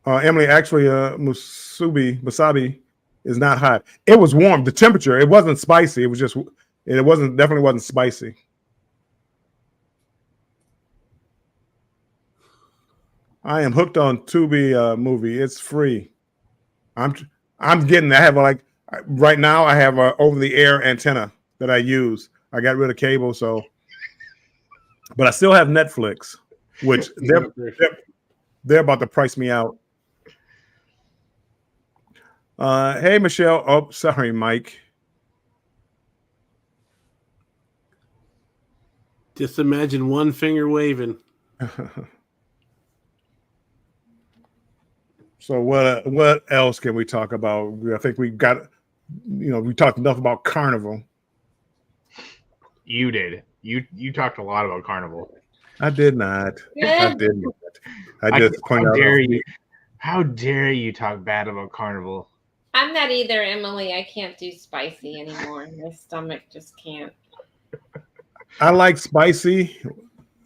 Emily, actually, Musabi is not hot. It was warm. The temperature, it wasn't spicy. It was just, definitely wasn't spicy. I am hooked on Tubi movie. It's free. I'm getting. I have right now. I have a over the air antenna that I use. I got rid of cable, but I still have Netflix, which they're about to price me out. Hey, Michelle. Oh, sorry, Mike. Just imagine one finger waving. So what else can we talk about? I think we got, we talked enough about Carnival. You did. You talked a lot about Carnival. I did not. I did not. I just pointed out. How dare you talk bad about Carnival? I'm not either, Emily. I can't do spicy anymore. My stomach just can't. I like spicy.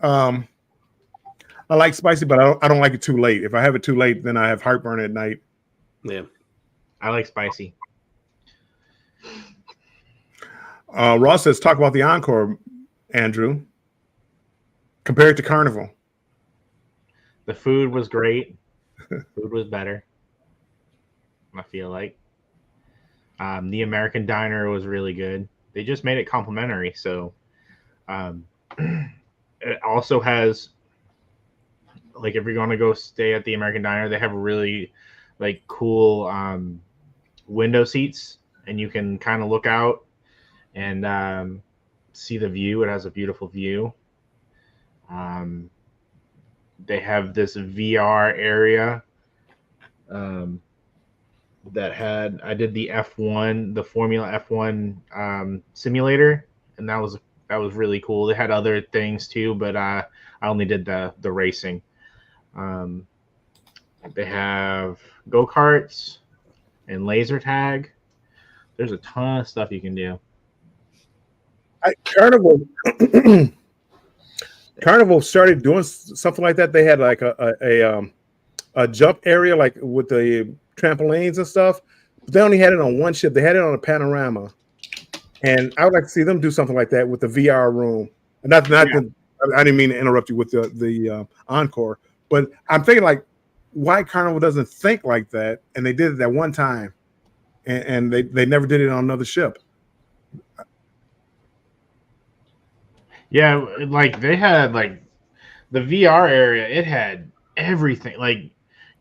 I like spicy, but I don't like it too late. If I have it too late, then I have heartburn at night. Yeah. I like spicy. Ross says, talk about the Encore, Andrew. Compared to Carnival. The food was great. Food was better. I feel like. The American Diner was really good. They just made it complimentary. So it also has, like, if you're going to go stay at the American Diner, they have really cool window seats, and you can kind of look out and see the view. It has a beautiful view. They have this VR area that I did the F1, the Formula F1 simulator, and that was really cool. They had other things too, but I only did the racing. They have go-karts and laser tag. There's a ton of stuff you can do. Carnival started doing something like that. They had like a jump area, like with the trampolines and stuff. But they only had it on one ship. They had it on a panorama, and I would like to see them do something like that with the VR room. And I didn't mean to interrupt you with the Encore, but I'm thinking like, why Carnival doesn't think like that? And they did it that one time, and they never did it on another ship. Yeah, like they had the VR area. It had everything.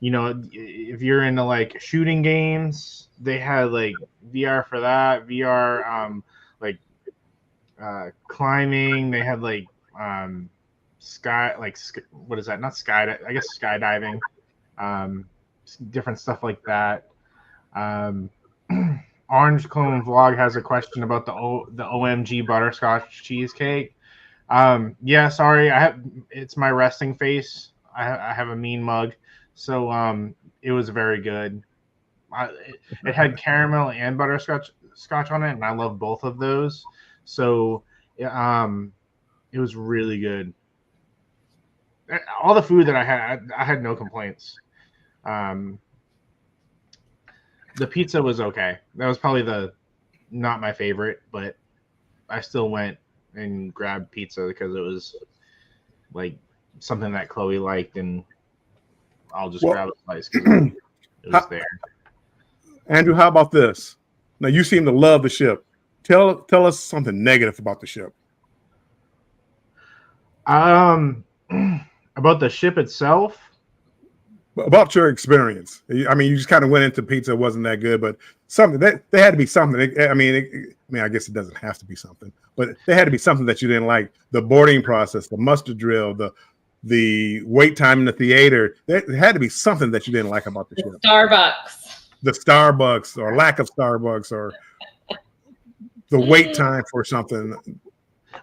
If you're into shooting games, they had VR for that. VR, climbing. They had what is that? Not sky. I guess skydiving. Different stuff like that. Orange Cone Vlog has a question about the OMG butterscotch cheesecake. Yeah, sorry, it's my resting face. I have a mean mug, so it was very good. It had caramel and butterscotch on it, and I love both of those. So it was really good. All the food that I had no complaints. The pizza was okay. That was probably not my favorite, but I still went and grabbed pizza because it was something that Chloe liked, and I'll just grab a slice because it was there. Andrew, how about this? Now you seem to love the ship. Tell us something negative about the ship. About the ship itself. About your experience. I mean, you just kind of went into pizza. It wasn't that good, but something there had to be something. I mean, I guess it doesn't have to be something, but there had to be something that you didn't like. The boarding process, the muster drill, the wait time in the theater. There had to be something that you didn't like about the ship. Starbucks. The Starbucks, or lack of Starbucks, or the wait time for something.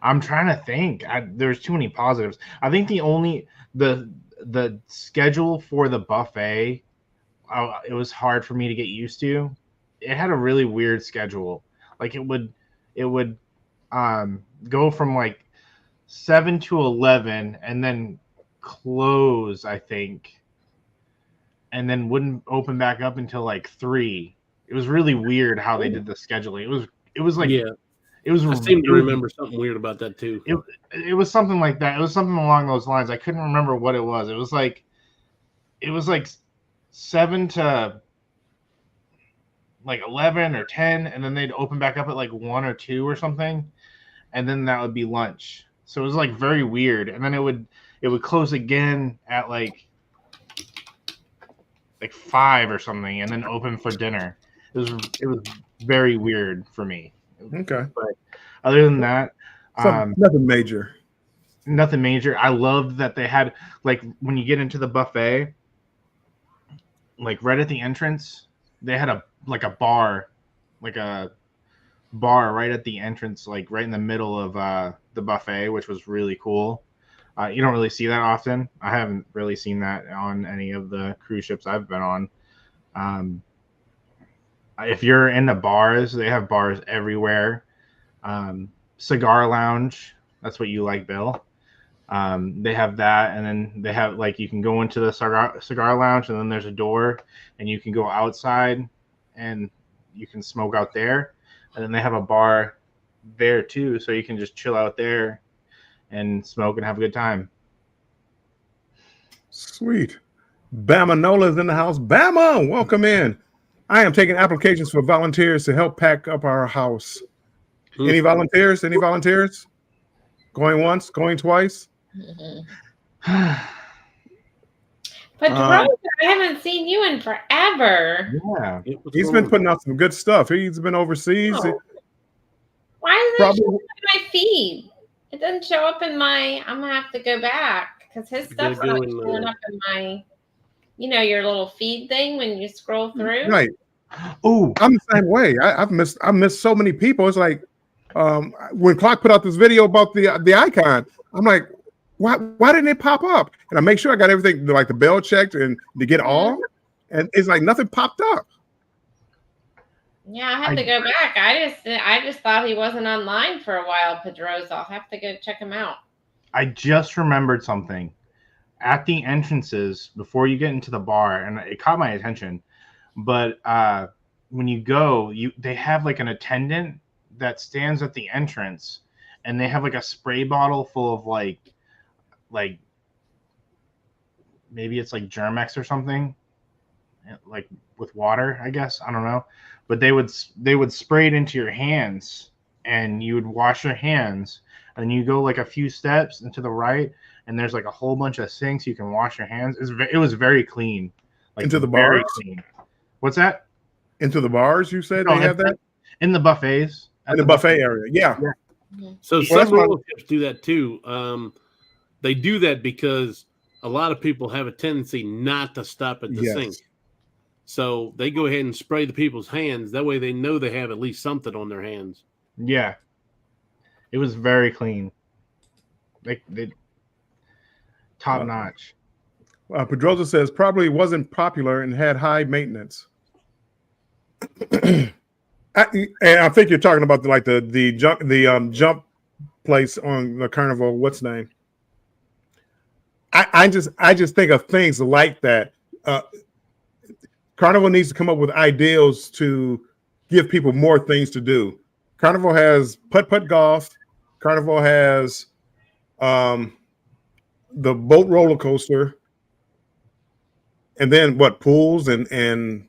I'm trying to think. There's too many positives. I think the schedule for the buffet, it was hard for me to get used to. It had a really weird schedule. Like it would go from like 7 to 11 and then close, I think, and then wouldn't open back up until like 3. It was really weird how they did the scheduling. It was like, Yeah, it was. I seem to remember something weird about that too. It was something like that. It was something along those lines. I couldn't remember what it was. It was like 7 to like 11 or 10, and then they'd open back up at like 1 or 2 or something, and then that would be lunch. So it was like very weird. And then it would close again at like 5 or something, and then open for dinner. It was very weird for me. Okay. But other than that, Nothing major. Nothing major. I loved that they had, like, when you get into the buffet, like right at the entrance, they had a bar right at the entrance, like right in the middle of the buffet, which was really cool. You don't really see that often. I haven't really seen that on any of the cruise ships I've been on. If you're in the bars, they have bars everywhere. Cigar lounge, that's what you like, Bill. They have that, and then they have, like, you can go into the cigar lounge, and then there's a door, and you can go outside, and you can smoke out there. And then they have a bar there too, so you can just chill out there and smoke and have a good time. Sweet. Bama Nola's in the house. Bama, welcome in. I am taking applications for volunteers to help pack up our house. Any volunteers? Any volunteers? Going once, going twice? But Rosa, I haven't seen you in forever. Yeah. He's been putting out some good stuff. He's been overseas. Oh. Why doesn't it show up in my feed? It doesn't show up in my. I'm gonna have to go back because his stuff's not showing up in my. You know, your little feed thing when you scroll through. Right. Oh, I'm the same way. I missed so many people. It's like when Clock put out this video about the icon, I'm like, why didn't it pop up? And I make sure I got everything, like the bell checked and to get all, and it's like nothing popped up. Yeah, I have to go back. I just thought he wasn't online for a while, Pedroza. I'll have to go check him out. I just remembered something. At the entrances, before you get into the bar, and it caught my attention, but when you go, they have like an attendant that stands at the entrance, and they have like a spray bottle full of like maybe it's like Germ-X or something, like with water, I guess. I don't know. But they would spray it into your hands, and you would wash your hands, and you go like a few steps into the right, and there's like a whole bunch of sinks you can wash your hands. It was very clean. Like into the bars? Clean. What's that? Into the bars, you said they have that? In the buffets. In the buffet area, yeah. So some roller ships do that too. They do that because a lot of people have a tendency not to stop at the sink. So they go ahead and spray the people's hands. That way they know they have at least something on their hands. Yeah. It was very clean. They top notch. Pedroza says probably wasn't popular and had high maintenance. And I think you're talking about the jump place on the Carnival. What's the name? I just think of things like that. Carnival needs to come up with ideals to give people more things to do. Carnival has putt-putt golf. Carnival has the boat roller coaster. And then what, pools and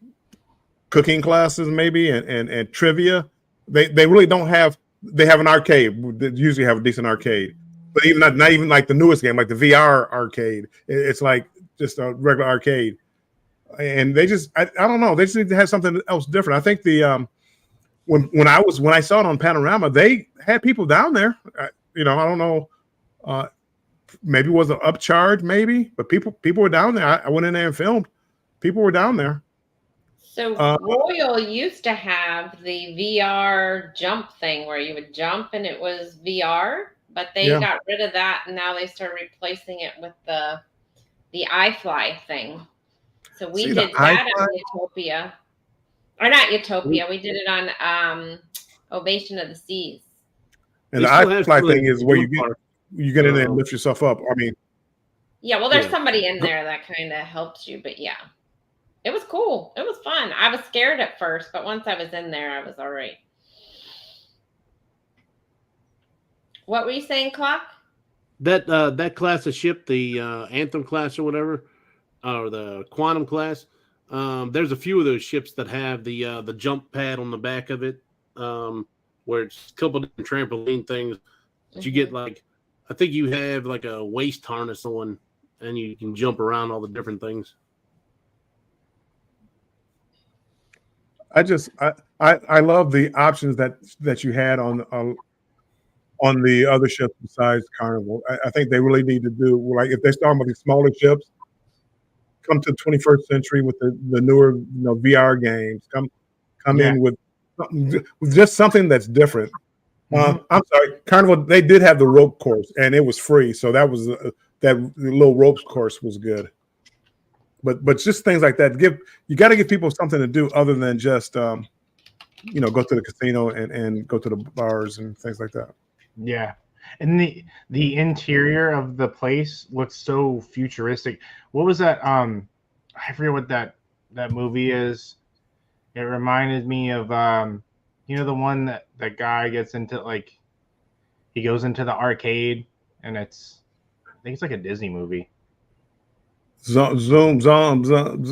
cooking classes maybe and trivia. They really don't have, they have an arcade. They usually have a decent arcade. But even not even like the newest game, like the VR arcade. It's like just a regular arcade. And they just, I don't know, they just need to have something else different. I think the when I saw it on Panorama, they had people down there. I don't know, maybe it was an upcharge, maybe, but people were down there. I went in there and filmed. People were down there. So Uh, Royal used to have the VR jump thing where you would jump and it was VR, but they Yeah. got rid of that and now they started replacing it with the iFly thing. So we See the did that iFly? at Utopia. Or not Utopia, we did it on Ovation of the Seas. And They the still have iFly some of thing the is where jump park. you get in there and lift yourself up. I mean, Yeah, well there's Yeah. somebody in Go- there that kind of helps you, but yeah. It was cool. It was fun. I was scared at first, but once I was in there, I was all right. What were you saying, Clock? That class of ship, the Anthem class or whatever, or the Quantum class. There's a few of those ships that have the jump pad on the back of it, where it's a couple different trampoline things. But you get like, I think you have like a waist harness on, and you can jump around all the different things. I love the options that you had on the other ships besides Carnival. I think they really need to do, like, if they're starting with these smaller ships, come to the 21st century with the newer VR games. Come Yeah. in with just something that's different. Mhm. I'm sorry, Carnival. They did have the rope course, and it was free, so that was that little ropes course was good. But just things like that. You got to give people something to do other than just go to the casino and go to the bars and things like that. Yeah. And the interior of the place looks so futuristic. What was that? I forget what that movie is. It reminded me of the one that guy gets into, like, he goes into the arcade and I think it's like a Disney movie. Zoom, zoom, zoom, zoom,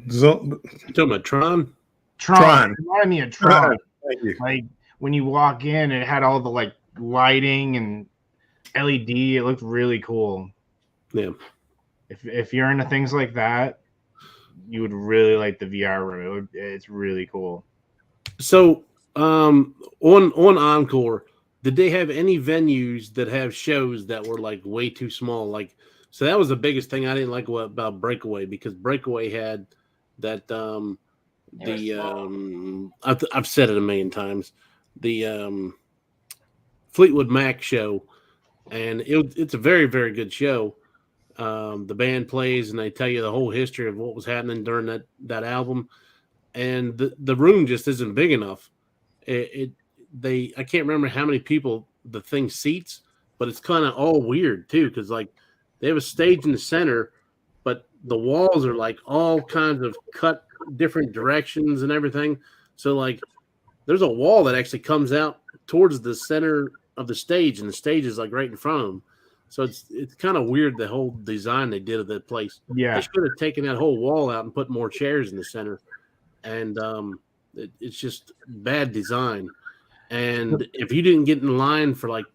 zoom. You talking about Tron? Tron. It reminded me of Tron. Thank you. Like when you walk in, it had all the like lighting and LED. It looked really cool. Yeah. If you're into things like that, you would really like the VR room. It's really cool. So, on Encore, did they have any venues that have shows that were like way too small? Like, so that was the biggest thing I didn't like about Breakaway, because Breakaway had that They were small. I've said it a million times, the Fleetwood Mac show, and it's a very, very good show. The band plays and they tell you the whole history of what was happening during that album, and the room just isn't big enough. I can't remember how many people the thing seats, but it's kind of all weird too, because like they have a stage in the center, but the walls are like all kinds of cut different directions and everything. So like there's a wall that actually comes out towards the center of the stage, and the stage is like right in front of them. So it's kind of weird, the whole design they did of that place. Yeah. They should have taken that whole wall out and put more chairs in the center. And it's just bad design. And if you didn't get in line for like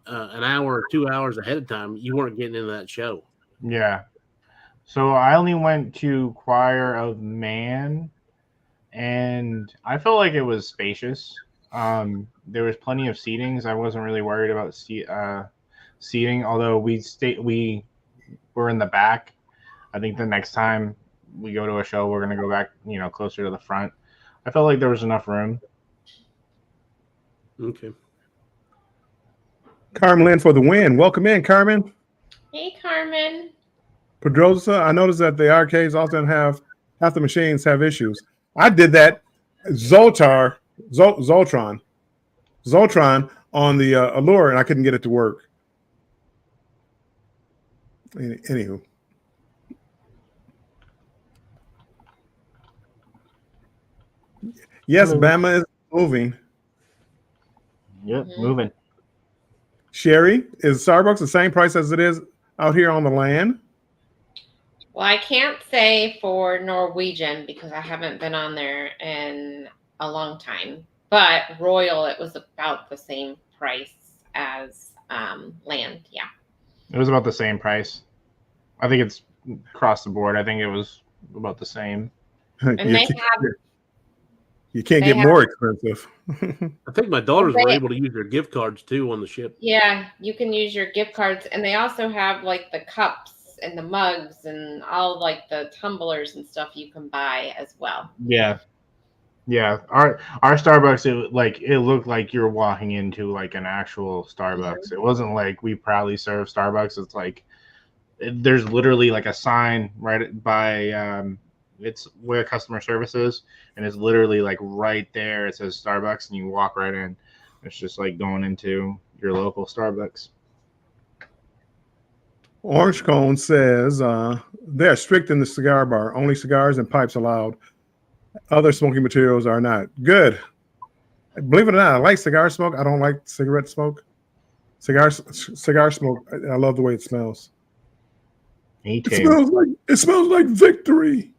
an hour or 2 hours ahead of time, you weren't getting into that show. Yeah. So I only went to Choir of Man, and I felt like it was spacious. There was plenty of seatings. I wasn't really worried about seating, although we were in the back. I think the next time we go to a show, we're gonna go back, closer to the front. I felt like there was enough room. Okay. Carmen for the win. Welcome in, Carmen. Hey, Carmen. Pedrosa, I noticed that the arcades often have half the machines have issues. I did that. Zoltron on the Allure, and I couldn't get it to work. Anywho. Yes, Hello. Bama is moving. Yep, moving. Sherry, is Starbucks the same price as it is out here on the land? Well, I can't say for Norwegian because I haven't been on there in a long time. But Royal, it was about the same price as land. Yeah. It was about the same price. I think it's across the board. I think it was about the same. And they have You can't They get more expensive. I think my daughters were They- able to use their gift cards too on the ship. Yeah, you can use your gift cards, and they also have like the cups and the mugs and all like the tumblers and stuff you can buy as well. Yeah. Yeah. Our Starbucks, it looked like you're walking into like an actual Starbucks. It wasn't like we proudly serve Starbucks. It's like there's literally like a sign right by it's where customer service is, and it's literally like right there. It says Starbucks, and you walk right in. It's just like going into your local Starbucks. Orange Cone says they're strict in the cigar bar. Only cigars and pipes allowed. Other smoking materials are not. Good. Believe it or not, I like cigar smoke. I don't like cigarette smoke. Cigar smoke. I love the way it smells. Me It too. smells like victory.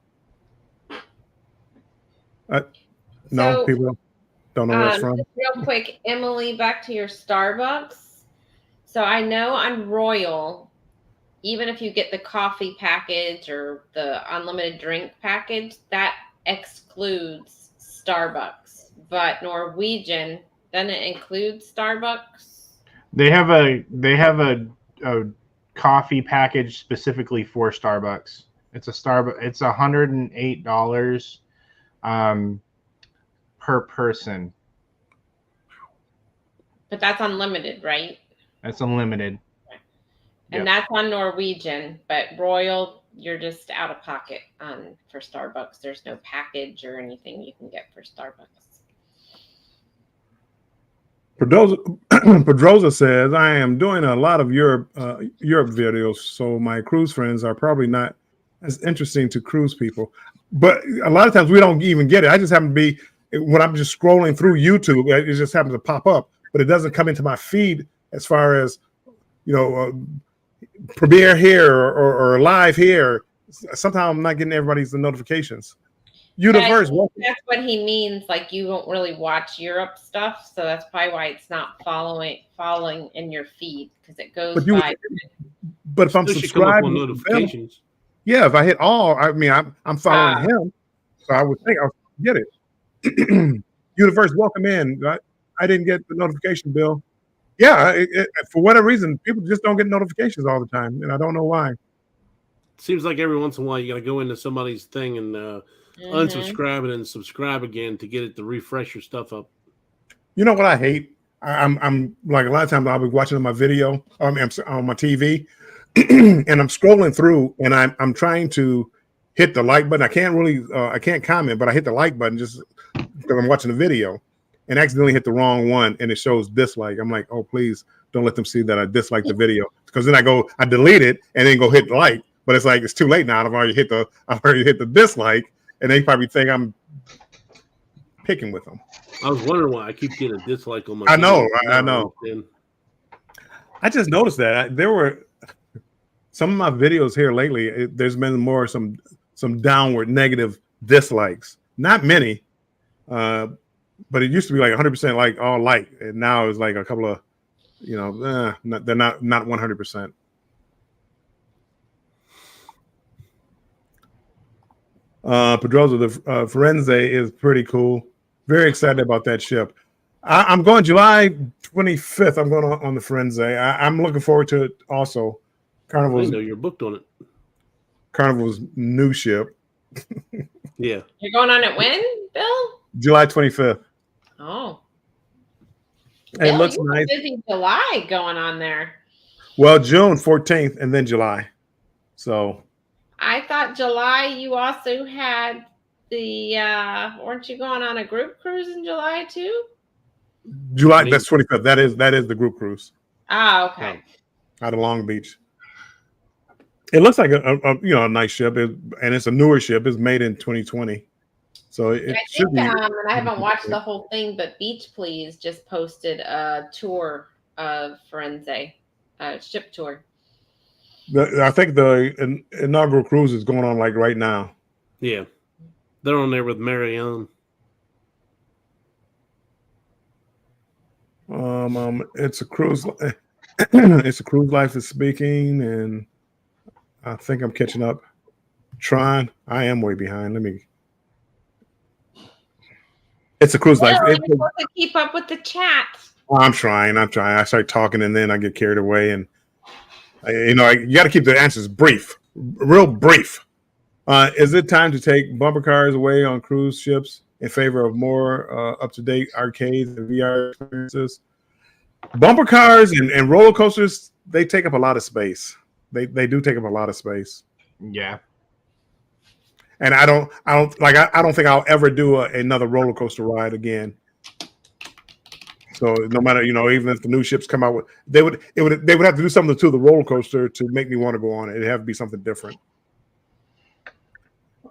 No, So, people don't know where it's from. just real quick, Emily, back to your Starbucks. So I know on Royal, even if you get the coffee package or the unlimited drink package, that excludes Starbucks. But Norwegian, doesn't it include Starbucks? They have a coffee package specifically for Starbucks. It's It's $108 per person. But that's unlimited, right? That's unlimited. And Yep. that's on Norwegian, but Royal, you're just out of pocket for Starbucks. There's no package or anything you can get for Starbucks. Pedroza says, I am doing a lot of Europe videos, so my cruise friends are probably not as interesting to cruise people. But a lot of times we don't even get it. I just happen to be, when I'm just scrolling through YouTube, it just happens to pop up, but it doesn't come into my feed as far as, premiere here or live here. Sometimes I'm not getting everybody's notifications. Universe. That's what he means. Like you don't really watch Europe stuff, so that's probably why it's not following in your feed because it goes by. But if I'm subscribed, notifications. Yeah, if I hit all, I mean, I'm following him, so I would think I'll get it. Universe, welcome in. I didn't get the notification, Bill. Yeah, for whatever reason, people just don't get notifications all the time, and I don't know why. Seems like every once in a while you got to go into somebody's thing and unsubscribe it and subscribe again to get it to refresh your stuff up. You know what I hate? I'm like a lot of times I'll be watching on my video, on my TV, and I'm scrolling through, and I'm trying to hit the like button. I can't comment, but I hit the like button just because I'm watching the video, and accidentally hit the wrong one, and it shows dislike. I'm like, oh, please don't let them see that I dislike the video, because then I delete it and then go hit like, but it's like it's too late now. I've already hit the dislike, and they probably think I'm picking with them. I was wondering why I keep getting a dislike on my. I know. I just noticed that there were some of my videos here lately. There's been more some downward negative dislikes. Not many, but it used to be like 100% like all like, and now it's like a couple of, they're not 100%. Pedroza, the Firenze is pretty cool. Very excited about that ship. I'm going July 25th. I'm going on the Firenze. I'm looking forward to it also. Carnival's. I know you're booked on it. Carnival's new ship. Yeah. You're going on it when, Bill? July 25th. Oh. It Bill, looks you were nice. busy July going on there. Well, June 14th and then July. So. I thought July you also had weren't you going on a group cruise in July too? July, that's 25th. That is the group cruise. Ah, okay. Out of Long Beach. It looks like a nice ship, and it's a newer ship. It's made in 2020, so it should be. And I haven't watched the whole thing, but Beach Please just posted a tour of Firenze, ship tour. I think the inaugural cruise is going on like right now. Yeah, they're on there with Marianne. It's a cruise. It's a cruise life is speaking, and I think I'm catching up. Trying. I am way behind. It's a cruise life. You're supposed to keep up with the chat. I'm trying. I start talking, and then I get carried away, and You got to keep the answers brief, real brief. Is it time to take bumper cars away on cruise ships in favor of more up-to-date arcades and VR experiences? Bumper cars and roller coasters, they take up a lot of space. They do take up a lot of space. Yeah. And I don't think I'll ever do another roller coaster ride again. So no matter, even if the new ships come out with, they would have to do something to the roller coaster to make me want to go on it. It'd have to be something different.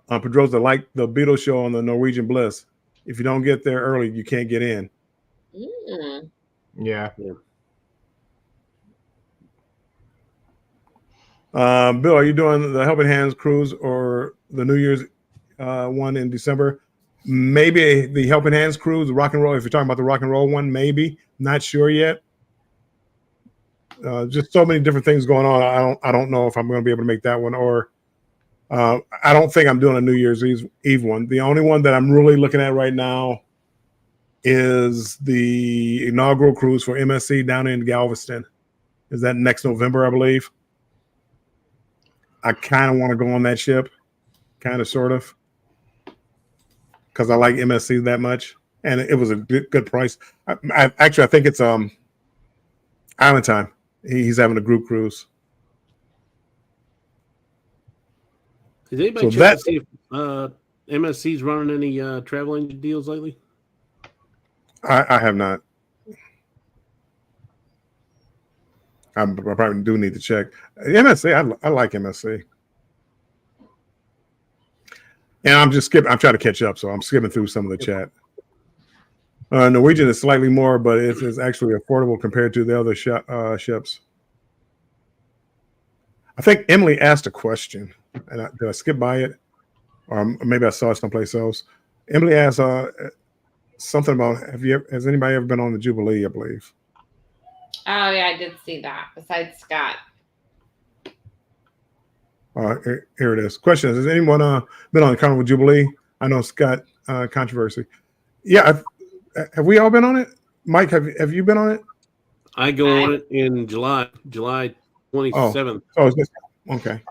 Pedroza, like the Beatles show on the Norwegian Bliss. If you don't get there early, you can't get in. Mm. Yeah. Bill, are you doing the Helping Hands cruise or the New Year's one in December? Maybe the Helping Hands cruise, the rock and roll. If you're talking about the rock and roll one, maybe. Not sure yet. Just so many different things going on. I don't know if I'm going to be able to make that one, or I don't think I'm doing a New Year's Eve one. The only one that I'm really looking at right now is the inaugural cruise for MSC down in Galveston. Is that next November, I believe? I kind of want to go on that ship, kind of, sort of, because I like MSC that much, and it was a good price. I think it's Island Time. He's having a group cruise. Has anybody checked to see if MSC's running any travel agent deals lately? I have not. I probably do need to check. MSC, I like MSC. And I'm just skipping. I'm trying to catch up, so I'm skipping through some of the chat. Norwegian is slightly more, but it is actually affordable compared to the other ships. I think Emily asked a question, and did I skip by it? Or maybe I saw it someplace else. Emily asked something about, has anybody ever been on the Jubilee, I believe? Oh, yeah, I did see that, besides Scott. Here it is. Question: has anyone been on the Carnival Jubilee? I know Scott controversy. Yeah, have we all been on it? Mike, have you been on it? I go on it in July 27th. Oh, okay.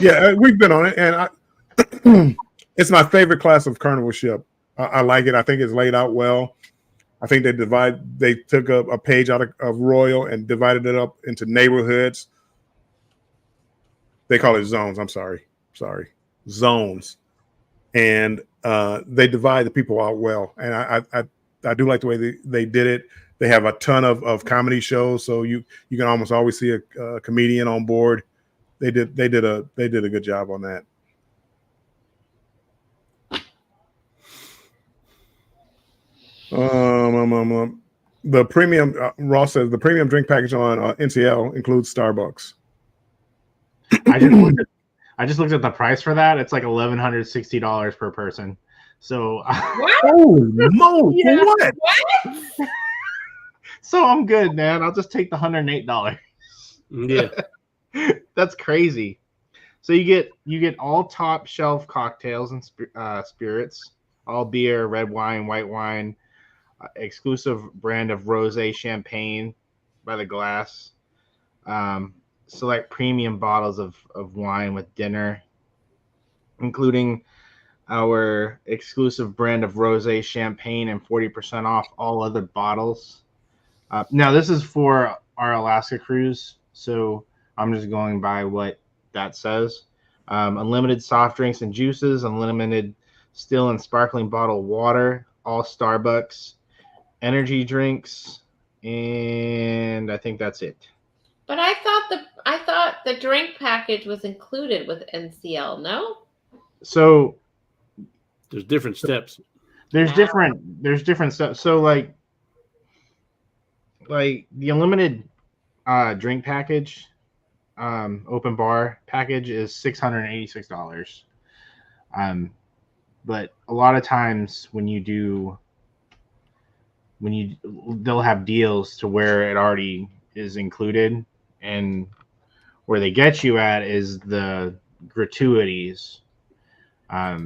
Yeah, we've been on it, and it's my favorite class of Carnival ship. I like it. I think it's laid out well. I think they took a page out of Royal and divided it up into neighborhoods. They call it zones. I'm sorry. Zones. And they divide the people out well. And I do like the way they did it. They have a ton of comedy shows, so you can almost always see a comedian on board. They did a good job on that. The premium, Ross says, the premium drink package on NCL includes Starbucks. I just looked at the price for that. It's like $1,160 per person. So What? Oh no! Yeah. What? What? So I'm good, man. I'll just take the $108. Yeah. That's crazy. So you get all top shelf cocktails and spirits, all beer, red wine, white wine, exclusive brand of rosé champagne by the glass, select premium bottles of wine with dinner, including our exclusive brand of rosé champagne and 40% off all other bottles. Now this is for our Alaska cruise, so I'm just going by what that says. Unlimited soft drinks and juices, unlimited still and sparkling bottled water, all Starbucks, energy drinks, and I think that's it. But I thought the drink package was included with NCL. No. So There's different steps. there's different stuff. So like the unlimited drink package, open bar package is $686. But a lot of times they'll have deals to where it already is included, and where they get you at is the gratuities. I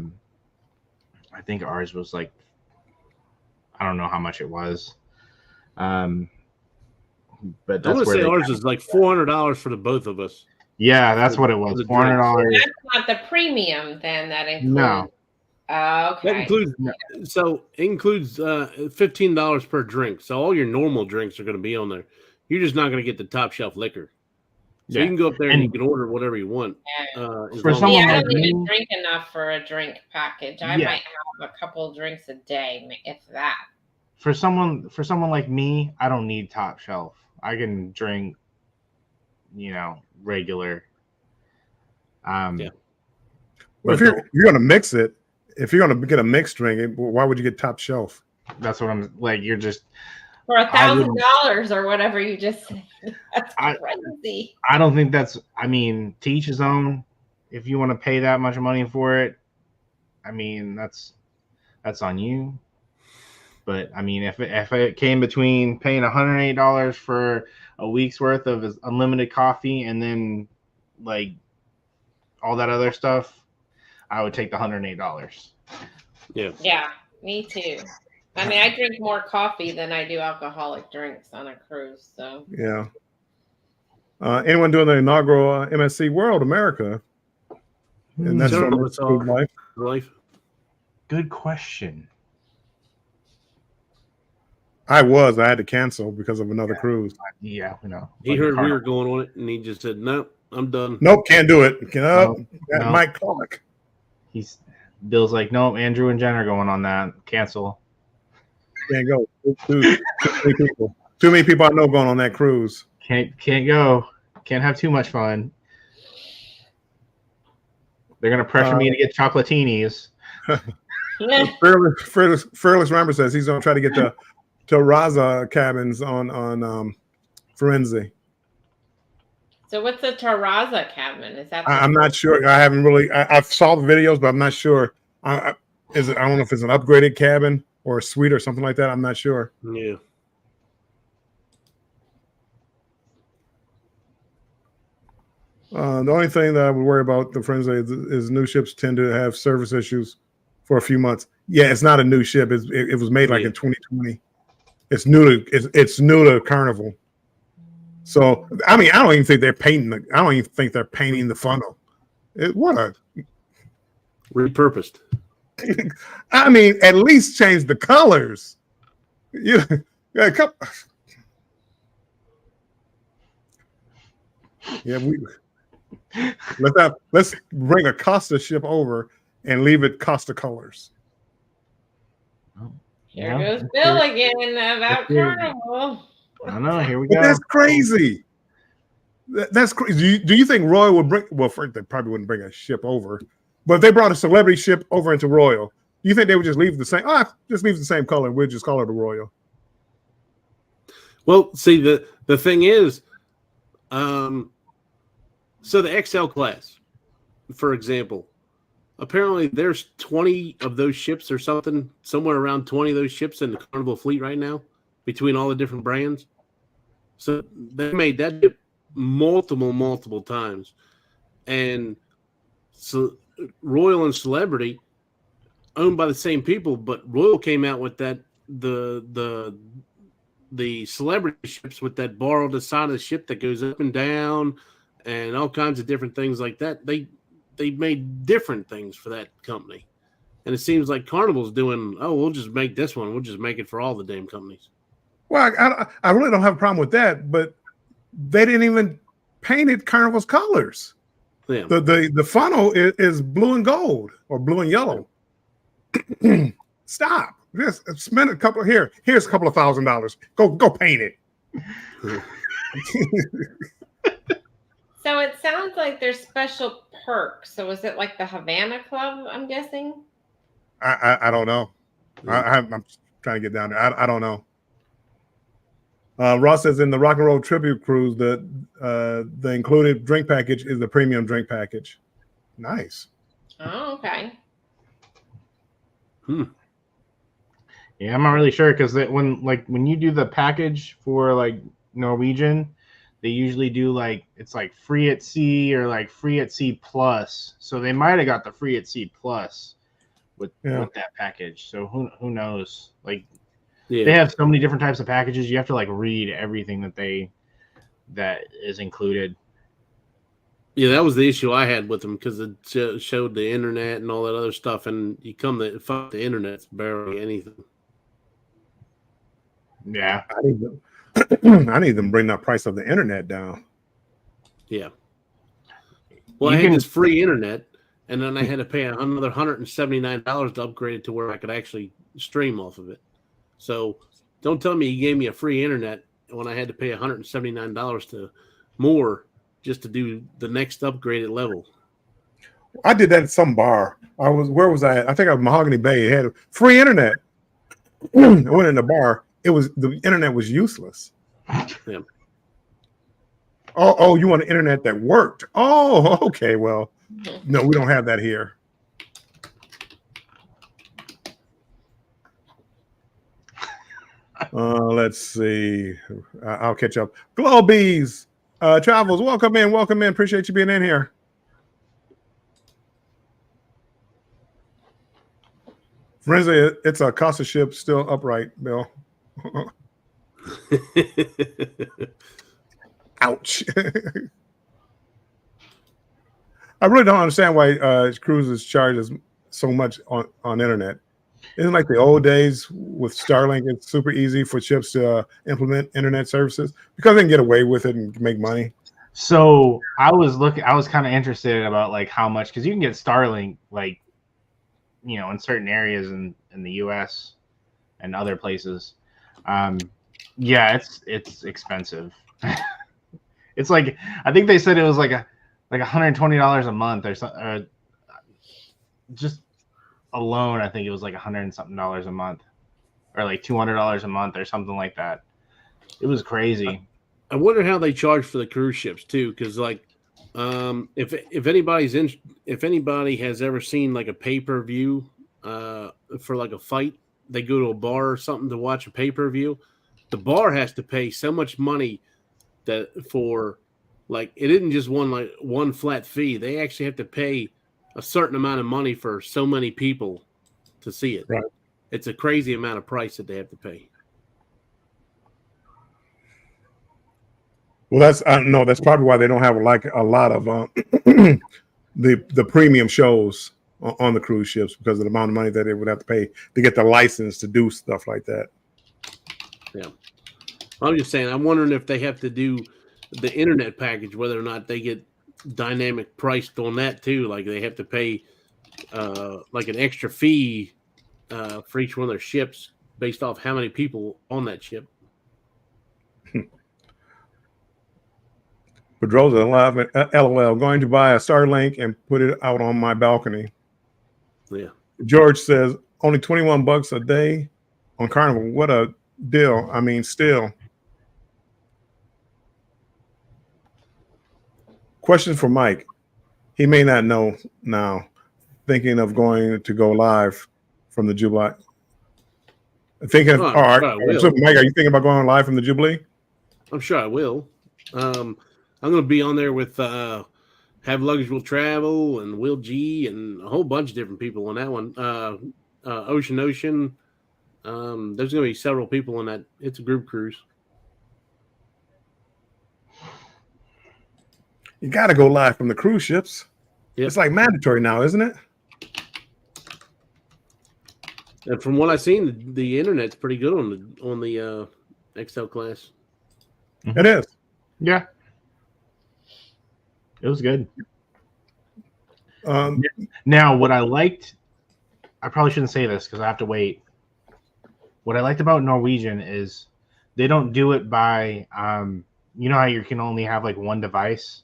think ours was like, I don't know how much it was. but I'm that's gonna where say they ours is like $400 for the both of us. yeah, that's what it was. The $400. That's not the premium then that includes. No. Oh, That okay. includes No. so it includes $15 per drink. So all your normal drinks are going to be on there. You're just not going to get the top shelf liquor. So Yeah. you can go up there and you And can order whatever you want. As for long as- someone See, I like don't even me- drink enough for a drink package. I Yeah. might have a couple drinks a day, if that. for someone like me, I don't need top shelf. I can drink, regular. Yeah. Well, if you're going to mix it, if you're going to get a mixed drink, why would you get top shelf? That's what I'm like. You're just. For wouldn't- $1,000 or whatever you just said. That's I- crazy. I don't think that's. I mean, to each his own. If you want to pay that much money for it, I mean that's on you. But I mean, if it came between paying $108 for a week's worth of unlimited coffee and then like all that other stuff, I would take the $108. Yeah. Yeah, me too. I mean, I drink more coffee than I do alcoholic drinks on a cruise. So Yeah. Anyone doing the inaugural MSC World America? And that's Sure, from it's all- Cruise Life. Life. Good question. I had to cancel because of another cruise. Yeah, we know. He Like heard we Carnival. were going on it, and he just said, "No, I'm done." Nope, can't do it. Nope. That no. Mike Clark. Bill's like, no, Andrew and Jen are going on that. Cancel. Can't go. Too many people. Too many people I know going on that cruise. Can't go. Can't have too much fun. They're gonna pressure me to get chocolatinis. Fearless Ramber says he's going to try to get the Terraza cabins on Firenze. So what's a terrazza cabin? Is that? I'm not sure. I haven't really. I saw the videos, but I'm not sure. Is it? I don't know if it's an upgraded cabin or a suite or something like that. I'm not sure. Yeah. The only thing that I would worry about the Firenze is new ships tend to have service issues for a few months. Yeah, it's not a new ship. It was made like in 2020. It's new to it's new to Carnival. So I mean, I don't even think they're painting. I don't even think they're painting the funnel. What a Repurposed. I mean, at least change the colors. Yeah, a couple. Yeah, let's bring a Costa ship over and leave it Costa colors. Here Yeah. goes Bill again about Carnival. I don't know. Here we But go. that's crazy. That's crazy. Do you think Royal would bring? Well, first they probably wouldn't bring a ship over, but if they brought a celebrity ship over into Royal, do you think they would just leave the same? Just leave the same color. We'll just call it a Royal. Well, see the thing is, so the XL class, for example, apparently there's 20 of those ships or something, somewhere around 20 of those ships in the Carnival fleet right now, between all the different brands. So they made that ship multiple times, and so Royal and Celebrity owned by the same people, but Royal came out with that the Celebrity ships with that bar on the side of the ship that goes up and down and all kinds of different things like that. They made different things for that company, and it seems like Carnival's doing. Oh, we'll just make this one. We'll just make it for all the damn companies. Well, I really don't have a problem with that, but they didn't even paint it Carnival's colors. Yeah. The funnel is blue and gold or blue and yellow. Stop. Just spend a couple here. Here's a couple of $1,000. Go paint it. So it sounds like there's special perks. So is it like the Havana Club? I'm guessing. I don't know. I'm trying to get down there. I don't know. Ross says in the Rock and Roll Tribute Cruise, the included drink package is the premium drink package. Nice. Oh, okay. Yeah, I'm not really sure because when you do the package for like Norwegian, they usually do like it's like free at sea or like free at sea plus. So they might have got the free at sea plus with that package. So who knows? Like Yeah. They have so many different types of packages. You have to like read everything that is included. Yeah, that was the issue I had with them because it showed the internet and all that other stuff, and you come to fuck the internet's barely anything. Yeah. I need them. I need them to bring that price of the internet down. Yeah. Well, You I had can- this free internet, and then I had to pay another $179 to upgrade it to where I could actually stream off of it. So don't tell me he gave me a free internet when I had to pay $179 to more just to do the next upgraded level. I did that at some bar. Where was I at? I think I was Mahogany Bay. It had free internet. I went in the bar. The internet was useless. Yeah. Oh, you want an internet that worked? Oh, okay. Well, no, we don't have that here. Let's see. I'll catch up. Globees, Travels, welcome in. Welcome in. Appreciate you being in here. Forensic, it's a Casa ship still upright, Bill. Ouch. I really don't understand why cruises charges so much on internet. Isn't it like the old days with Starlink? It's super easy for ships to implement internet services because they can get away with it and make money. So I was kind of interested about like how much, because you can get Starlink like, you know, in certain areas in the US and other places. Yeah, it's expensive. It's like, I think they said it was like $120 a month or something. Just alone, I think it was like $100 and something a month, or like $200 a month or something like that. It was crazy. I wonder how they charge for the cruise ships too, because like, if anybody has ever seen like a pay-per-view for like a fight, they go to a bar or something to watch a pay-per-view. The bar has to pay so much money that for like it isn't just one flat fee. They actually have to pay a certain amount of money for so many people to see it. Right. It's a crazy amount of price that they have to pay. Well, that's probably why they don't have like a lot of the premium shows on the cruise ships, because of the amount of money that they would have to pay to get the license to do stuff like that. Yeah. I'm just saying, I'm wondering if they have to do the internet package, whether or not they get dynamic priced on that too. Like they have to pay like an extra fee for each one of their ships based off how many people on that ship. Pedroza alive, LOL, going to buy a Starlink and put it out on my balcony. Yeah. George says only $21 a day on Carnival. What a deal. I mean, still. Question for Mike. He may not know now. Thinking of going to go live from the Jubilee. Thinking of, Oh, all right. I will. So Mike, are you thinking about going live from the Jubilee? I'm sure I will. I'm going to be on there with Have Luggage Will Travel and Will G and a whole bunch of different people on that one. Ocean. There's going to be several people on that. It's a group cruise. You got to go live from the cruise ships. Yep. It's like mandatory now, isn't it? And from what I've seen, the internet's pretty good on the XL class. It is. Yeah. It was good. Now, what I liked, I probably shouldn't say this because I have to wait. What I liked about Norwegian is they don't do it by, you know how you can only have like one device?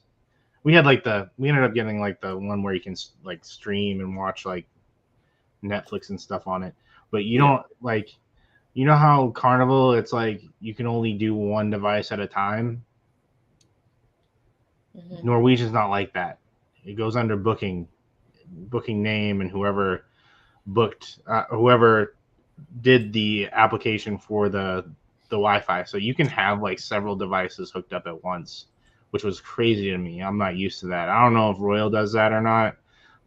We ended up getting like the one where you can like stream and watch like Netflix and stuff on it. But you don't like, you know how Carnival, it's like you can only do one device at a time? Mm-hmm. Norwegian's not like that. It goes under booking name, and whoever did the application for the Wi-Fi. So you can have like several devices hooked up at once, which was crazy to me. I'm not used to that. I don't know if Royal does that or not,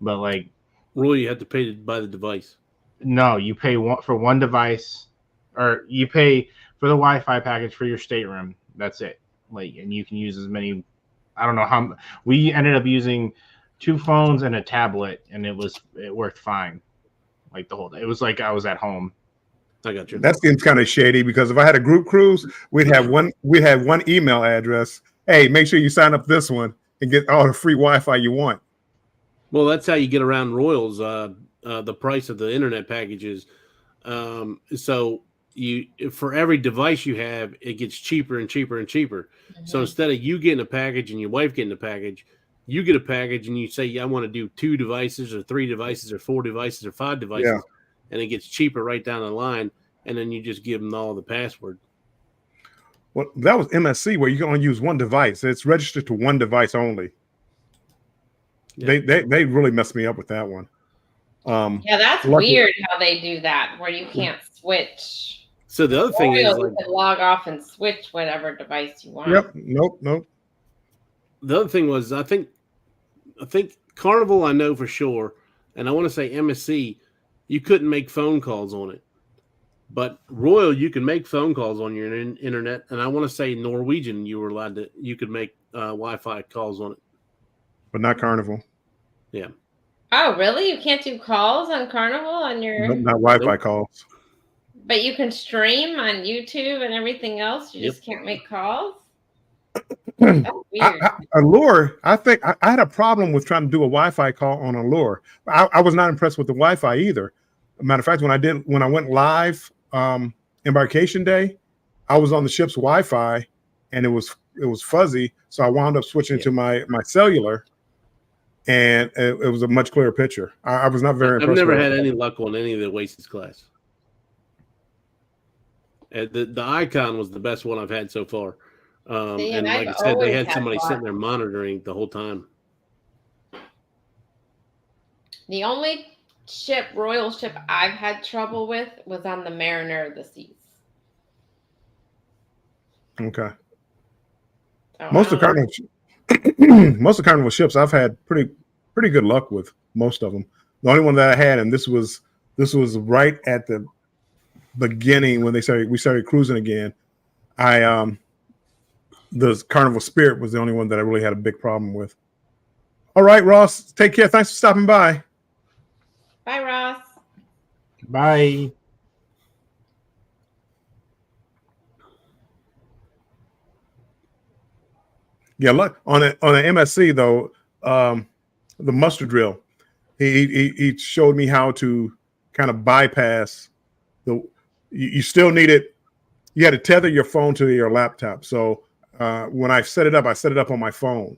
but like Royal, you have to pay by the device. no, you pay for one device, or you pay for the Wi-Fi package for your stateroom. That's it. Like, and you can use as many. I don't know how. We ended up using 2 phones and a tablet, and it worked fine. Like the whole day. It was like I was at home. I got you. That seems kind of shady because if I had a group cruise, we'd have one email address. Hey, make sure you sign up this one and get all the free Wi-Fi you want. Well, that's how you get around Royals. The price of the internet packages. So for every device you have, it gets cheaper and cheaper and cheaper. So instead of you getting a package and your wife getting a package, you get a package and you say, yeah, I want to do 2 devices or 3 devices or 4 devices or 5 devices. Yeah. And it gets cheaper right down the line. And then you just give them all the password. Well, that was MSC where you can only use one device. It's registered to one device only. Yeah. They really messed me up with that one. Yeah, that's weird how they do that, where you can't switch. So the other thing is, you can log off and switch whatever device you want. Yep. Nope. The other thing was, I think Carnival, I know for sure, and I want to say MSC, you couldn't make phone calls on it. But Royal, you can make phone calls on your internet, and I want to say Norwegian, you could make Wi-Fi calls on it, but not Carnival. Yeah. Oh, really? You can't do calls on Carnival on your? Nope, not Wi-Fi calls. But you can stream on YouTube and everything else. You just can't make calls. That's weird. Allure, I think I had a problem with trying to do a Wi-Fi call on Allure. I was not impressed with the Wi-Fi either. Matter of fact, when I went live embarkation day, I was on the ship's Wi-Fi and it was fuzzy, so I wound up switching to my cellular, and it was a much clearer picture. I was not very impressed. I've never had any luck on any of the Oasis class. The Icon was the best one I've had so far. And like I said, they had somebody sitting there monitoring the whole time. The only Royal ship I've had trouble with was on the Mariner of the Seas. Okay. So Most of Carnival ships I've had pretty good luck with most of them. The only one that I had, and this was right at the beginning when we started cruising again. The Carnival Spirit was the only one that I really had a big problem with. All right, Ross, take care. Thanks for stopping by. Bye, Ross. Bye. Yeah, look on an MSC though, the muster drill. He showed me how to kind of bypass the. You still need it. You had to tether your phone to your laptop. So when I set it up on my phone.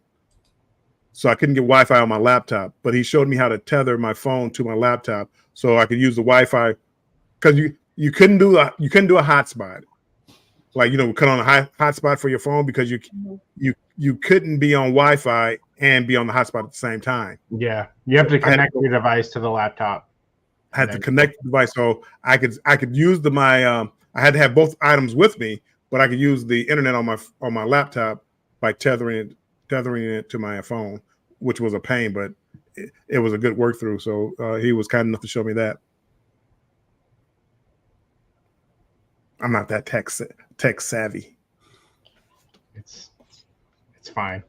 So I couldn't get Wi-Fi on my laptop, but he showed me how to tether my phone to my laptop so I could use the Wi-Fi, because you couldn't do a hotspot, like cut on a hotspot for your phone, because you couldn't be on Wi-Fi and be on the hotspot at the same time. Yeah, you have to connect your device to the laptop. I had to connect the device so I could use I had to have both items with me, but I could use the internet on my laptop by tethering it to my phone, which was a pain, but it was a good work through. So he was kind enough to show me that. I'm not that tech savvy. It's fine.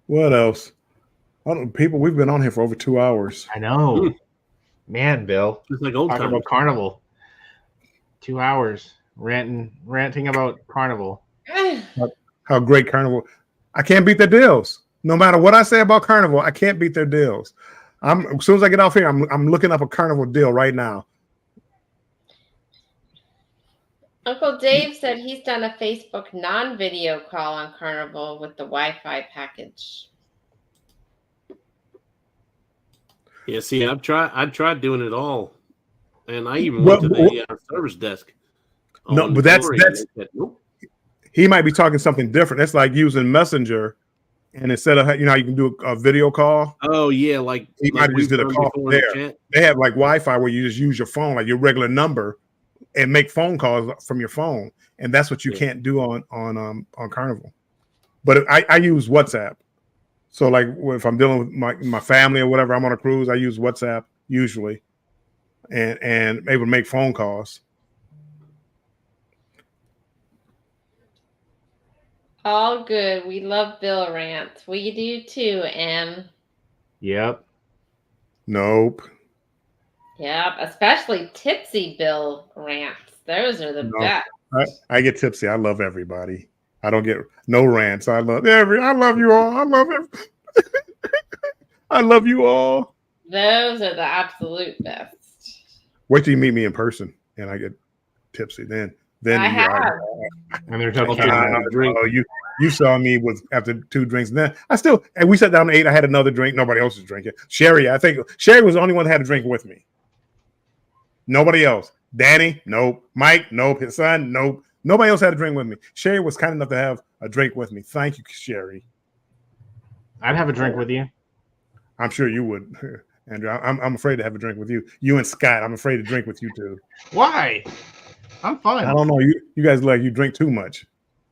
What else? People, we've been on here for over 2 hours. I know. Man, Bill. It's like old talking time. about Carnival. 2 hours ranting about Carnival. How great Carnival. I can't beat their deals. No matter what I say about Carnival, I can't beat their deals. As soon as I get off here, I'm looking up a Carnival deal right now. Uncle Dave said he's done a Facebook non-video call on Carnival with the Wi-Fi package. Yeah, see, I tried doing it all, and I even went to the service desk. No, but that's nope. He might be talking something different. That's like using Messenger, and instead of how you can do a video call. Oh yeah, like he might have just did a call there. They have like Wi-Fi where you just use your phone, like your regular number, and make phone calls from your phone, and that's what you can't do on Carnival. But I use WhatsApp. So like if I'm dealing with my family or whatever, I'm on a cruise, I use WhatsApp usually, and able to make phone calls. All good. We love Bill rants. We do too, Em. Yep. Nope. Yep, especially tipsy Bill rants. Those are the No. best. I get tipsy. I love everybody. I don't get no rants. I love you all. I love you all. Those are the absolute best. Wait till you meet me in person and I get tipsy. Then I have. And they're Okay. touching. Drink. you saw me with after 2 drinks. And then and we sat down and ate. I had another drink. Nobody else was drinking. I think Sherry was the only one that had a drink with me. Nobody else. Danny, nope. Mike, nope. His son, nope. Nobody else had a drink with me. Sherry was kind enough to have a drink with me. Thank you, Sherry. I'd have a drink with you. I'm sure you would, Andrew. I'm afraid to have a drink with you. You and Scott, I'm afraid to drink with you too. Why? I'm fine. I don't know. You guys like you drink too much.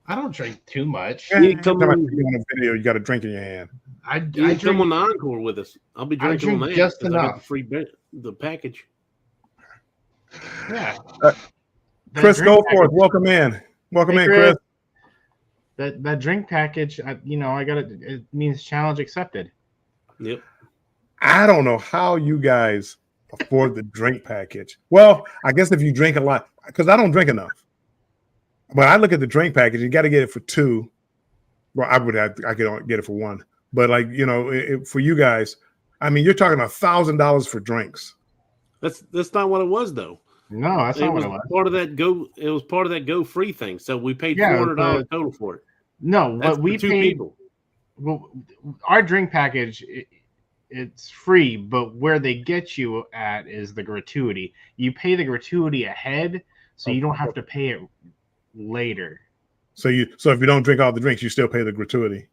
I don't drink too much. You come Every time I on- see you on a video, you got a drink in your hand. I You drink. come on the Encore with us. I'll be I drinking on drink that. just 'cause I got enough. the free the package. Yeah. Uh, That Chris drink Goforth, package- welcome in. Welcome Hey, in, Chris. That drink package, I got it. It means challenge accepted. Yep. I don't know how you guys afford the drink package. Well, I guess if you drink a lot, because I don't drink enough. But I look at the drink package, you got to get it for 2. Well, I could get it for 1. But like, for you guys, I mean, you're talking $1,000 for drinks. That's not what it was though. No, that's not what it was. Part of that It was part of that Go Free thing. So we paid Yeah, $400 total for it. No, That's but we for 2 paid. people. Well, our drink package, it's free, but where they get you at is the gratuity. You pay the gratuity ahead, so you don't have to pay it later. So if you don't drink all the drinks, you still pay the gratuity.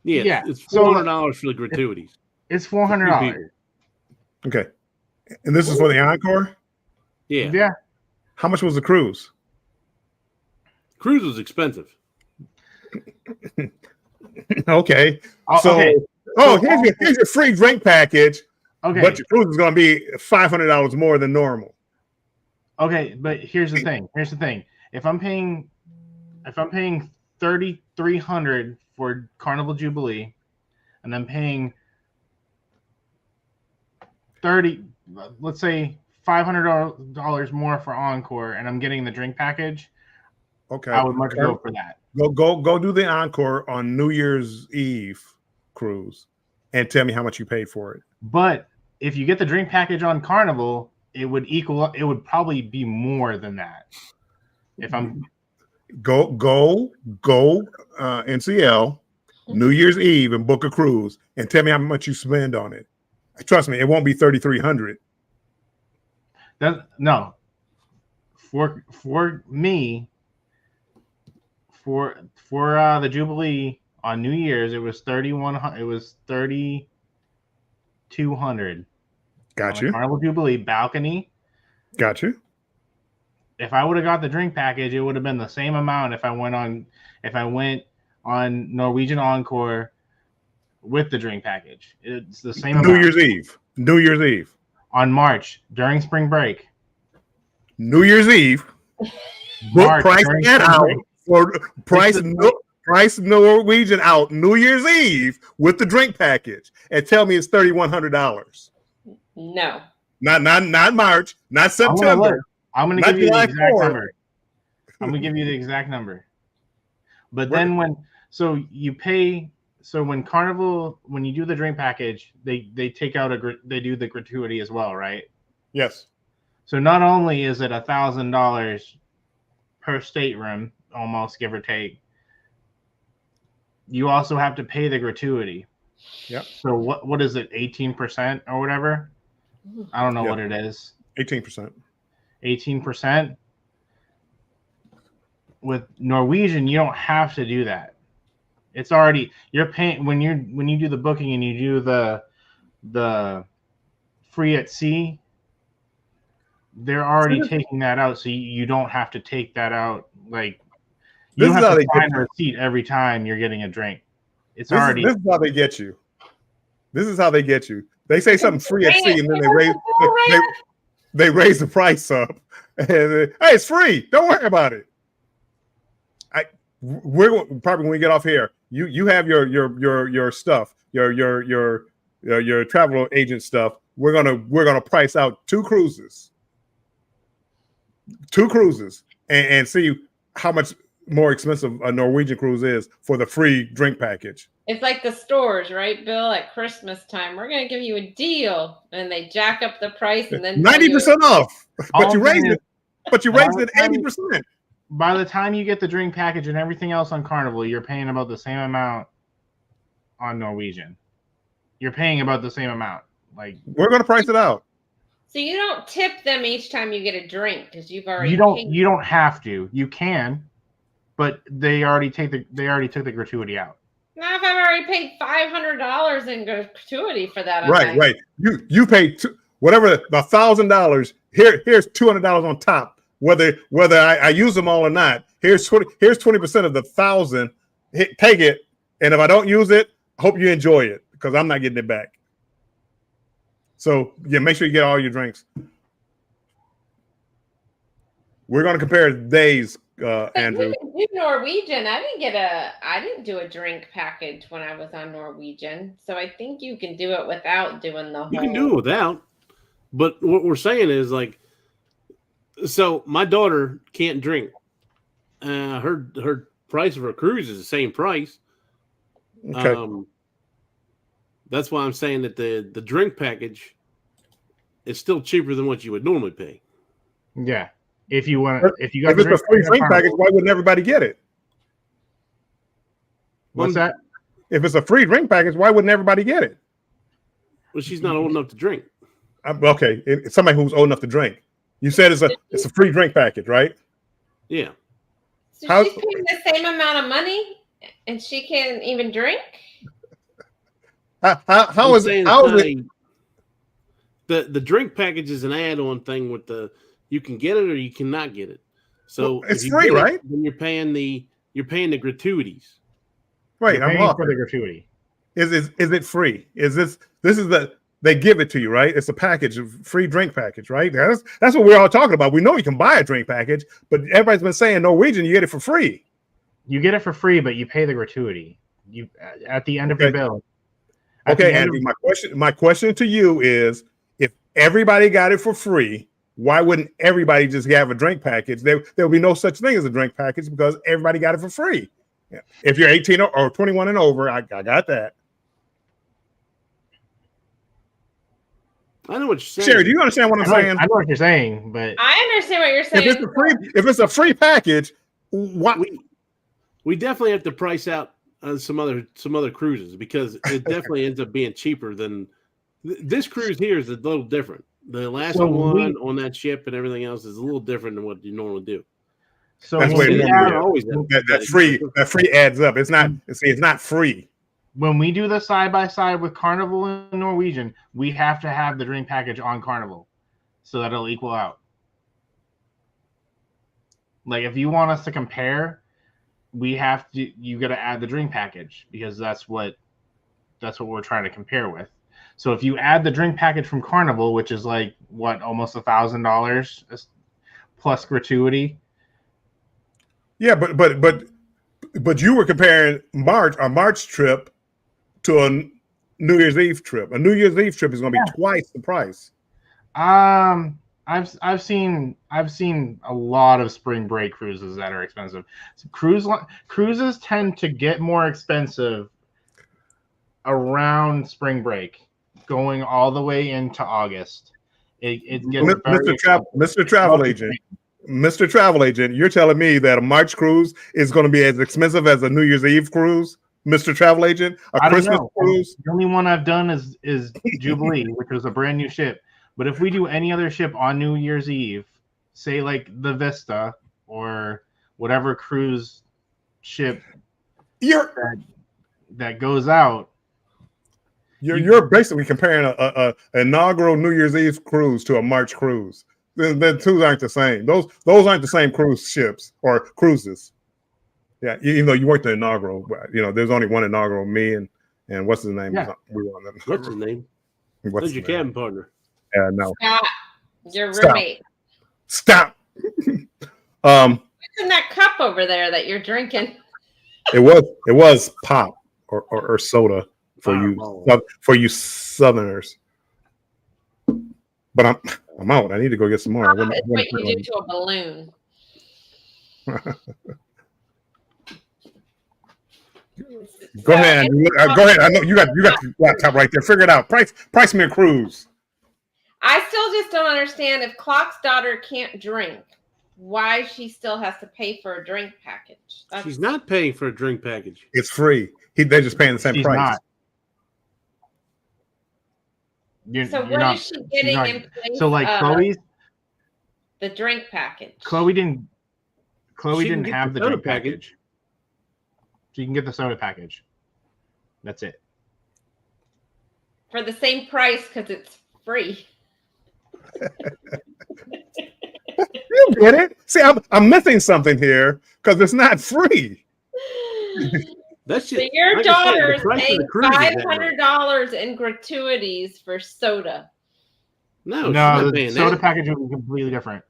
Yeah, Yeah, it's so- $400 for the gratuities. It's For 2 $400. people. Okay. And this is for the Encore? Yeah. Yeah. How much was the cruise? Cruise was expensive. Okay. Oh, So okay. here's your free drink package, Okay. but your cruise is going to be $500 more than normal. Okay, but here's the thing. If I'm paying $3,300 for Carnival Jubilee, and I'm paying let's say $500 more for Encore, and I'm getting the drink package, Okay. I would much go for that. Go do the Encore on New Year's Eve cruise and tell me how much you paid for it. But if you get the drink package on Carnival, it would probably be more than that. If I'm Go NCL New Year's Eve and book a cruise and tell me how much you spend on it. Trust me, it won't be $3,300. no, for me, for the Jubilee on New Year's, it was $3,200. Got On the you. Carnival Jubilee balcony. Got you. If I would have got the drink package, it would have been the same amount if I went on Norwegian Encore with the drink package. It's the same New amount. New Year's Eve. On March during spring break. New Year's Eve. March Price during that spring out break. for price Norwegian out New Year's Eve with the drink package and tell me it's $3,100. No. Not March, not September. I'm gonna Not give you the July exact 4th. number. I'm gonna give you the exact number. But then when Carnival, when you do the drink package, they take out they do the gratuity as well, right? Yes. So not only is it $1,000 per stateroom, almost give or take, you also have to pay the gratuity. Yep. So what is it, 18% or whatever? I don't know Yep. what it is. 18%. 18%. With Norwegian, you don't have to do that. It's already, you're paying when you do the booking and you do the free at sea, they're already taking that out, so you don't have to take that out. Like, you This don't is how have they to sign get a receipt every time you're getting a drink. It's This already. is how they get you. This is how they get you. They say something free at sea, and then they raise the price up. And hey, it's free. Don't worry about it. We're probably when we get off here. You have your stuff, your travel agent stuff. We're gonna price out two cruises, and see how much more expensive a Norwegian cruise is for the free drink package. It's like the stores, right, Bill? At Christmas time, we're going to give you a deal, and they jack up the price, and then 90% off. But you raised All it. But you raised it 80%. By the time you get the drink package and everything else on Carnival, you're paying about the same amount on Norwegian. You're paying about the same amount. Like, we're gonna price it out. So you don't tip them each time you get a drink because you've already. you don't have to. You can, but they already took the gratuity out. Now, if I've already paid $500 in gratuity for that, Right. You pay whatever the $1,000. Here's $200 on top. Whether I use them all or not. Here's 20% of the 1,000. Take it, and if I don't use it, I hope you enjoy it because I'm not getting it back. So yeah, make sure you get all your drinks. We're going to compare days, Andrew. You can do Norwegian. I didn't do a drink package when I was on Norwegian. So I think you can do it without doing the whole. You can do it without, but what we're saying is like, so my daughter can't drink. Her price of her cruise is the same price. Okay. That's why I'm saying that the drink package is still cheaper than what you would normally pay. Yeah. If you got if it's a free drink package, why wouldn't everybody get it? What's that? If it's a free drink package, why wouldn't everybody get it? Well, she's not old enough to drink. Okay, it's somebody who's old enough to drink. You said it's a free drink package, right? Yeah. So she's paying the same amount of money, and she can't even drink. How is it? The drink package is an add-on thing with you can get it or you cannot get it. So it's free, right? Then you're paying the gratuities. Right, I'm paying for the gratuity. Is it free? They give it to you, right? It's a package, a free drink package, right? That's what we're all talking about. We know you can buy a drink package, but everybody's been saying Norwegian, you get it for free. You get it for free, but you pay the gratuity. You at the end of your bill. Okay, Andy, my question to you is, if everybody got it for free, why wouldn't everybody just have a drink package? There will be no such thing as a drink package because everybody got it for free. If you're 18 or 21 and over, I got that. I know what you're saying. Sherry, do you understand what I'm saying? I know what you're saying, but I understand what you're saying. If it's a free package, why? We definitely have to price out some other cruises because it definitely ends up being cheaper than this cruise here is a little different. The last one on that ship and everything else is a little different than what you normally do. So that's way that free adds up. It's not free. When we do the side by side with Carnival and Norwegian, we have to have the drink package on Carnival so that it'll equal out. Like if you want us to compare, you got to add the drink package because that's what we're trying to compare with. So if you add the drink package from Carnival, which is like almost $1,000 plus gratuity. Yeah, but you were comparing a March trip to a New Year's Eve trip. A New Year's Eve trip is going to be twice the price. I've seen a lot of spring break cruises that are expensive. So cruises tend to get more expensive around spring break, going all the way into August. It gets Mr. Travel Agent, you're telling me that a March cruise is going to be as expensive as a New Year's Eve cruise, Mr. Travel Agent? A Christmas cruise? The only one I've done is Jubilee, which was a brand new ship. But if we do any other ship on New Year's Eve, say like the Vista or whatever cruise ship that goes out, you're basically comparing a inaugural New Year's Eve cruise to a March cruise. The two aren't the same. Those aren't the same cruise ships or cruises. Yeah, even though you weren't the inaugural, but, there's only one inaugural. Me and what's his name? Yeah. We were on that. What's his name? What's That's his your name? cabin partner. Yeah, no. Scott, your Stop. roommate. Stop. What's in that cup over there that you're drinking? It was pop or soda Fireball. for you Southerners. But I'm out. I need to go get some more. It's what you do to a balloon. Go ahead. Go ahead. I know you got the laptop right there. Figure it out. Price me a cruise. I still just don't understand if Clock's daughter can't drink, why she still has to pay for a drink package. She's not paying for a drink package. It's free. They're just paying the same She's price. not. So what is she getting in place So like of Chloe's, the drink package? Chloe didn't She can get have the the soda drink package. So you can get the soda package. That's it. For the same price because it's free. You get it? See, I'm missing something here because it's not free. That's So just your like I said, the daughter's price of paying the cruise is that much. $500 in gratuities for soda. No, she's No, not the paying soda that. package would be completely different.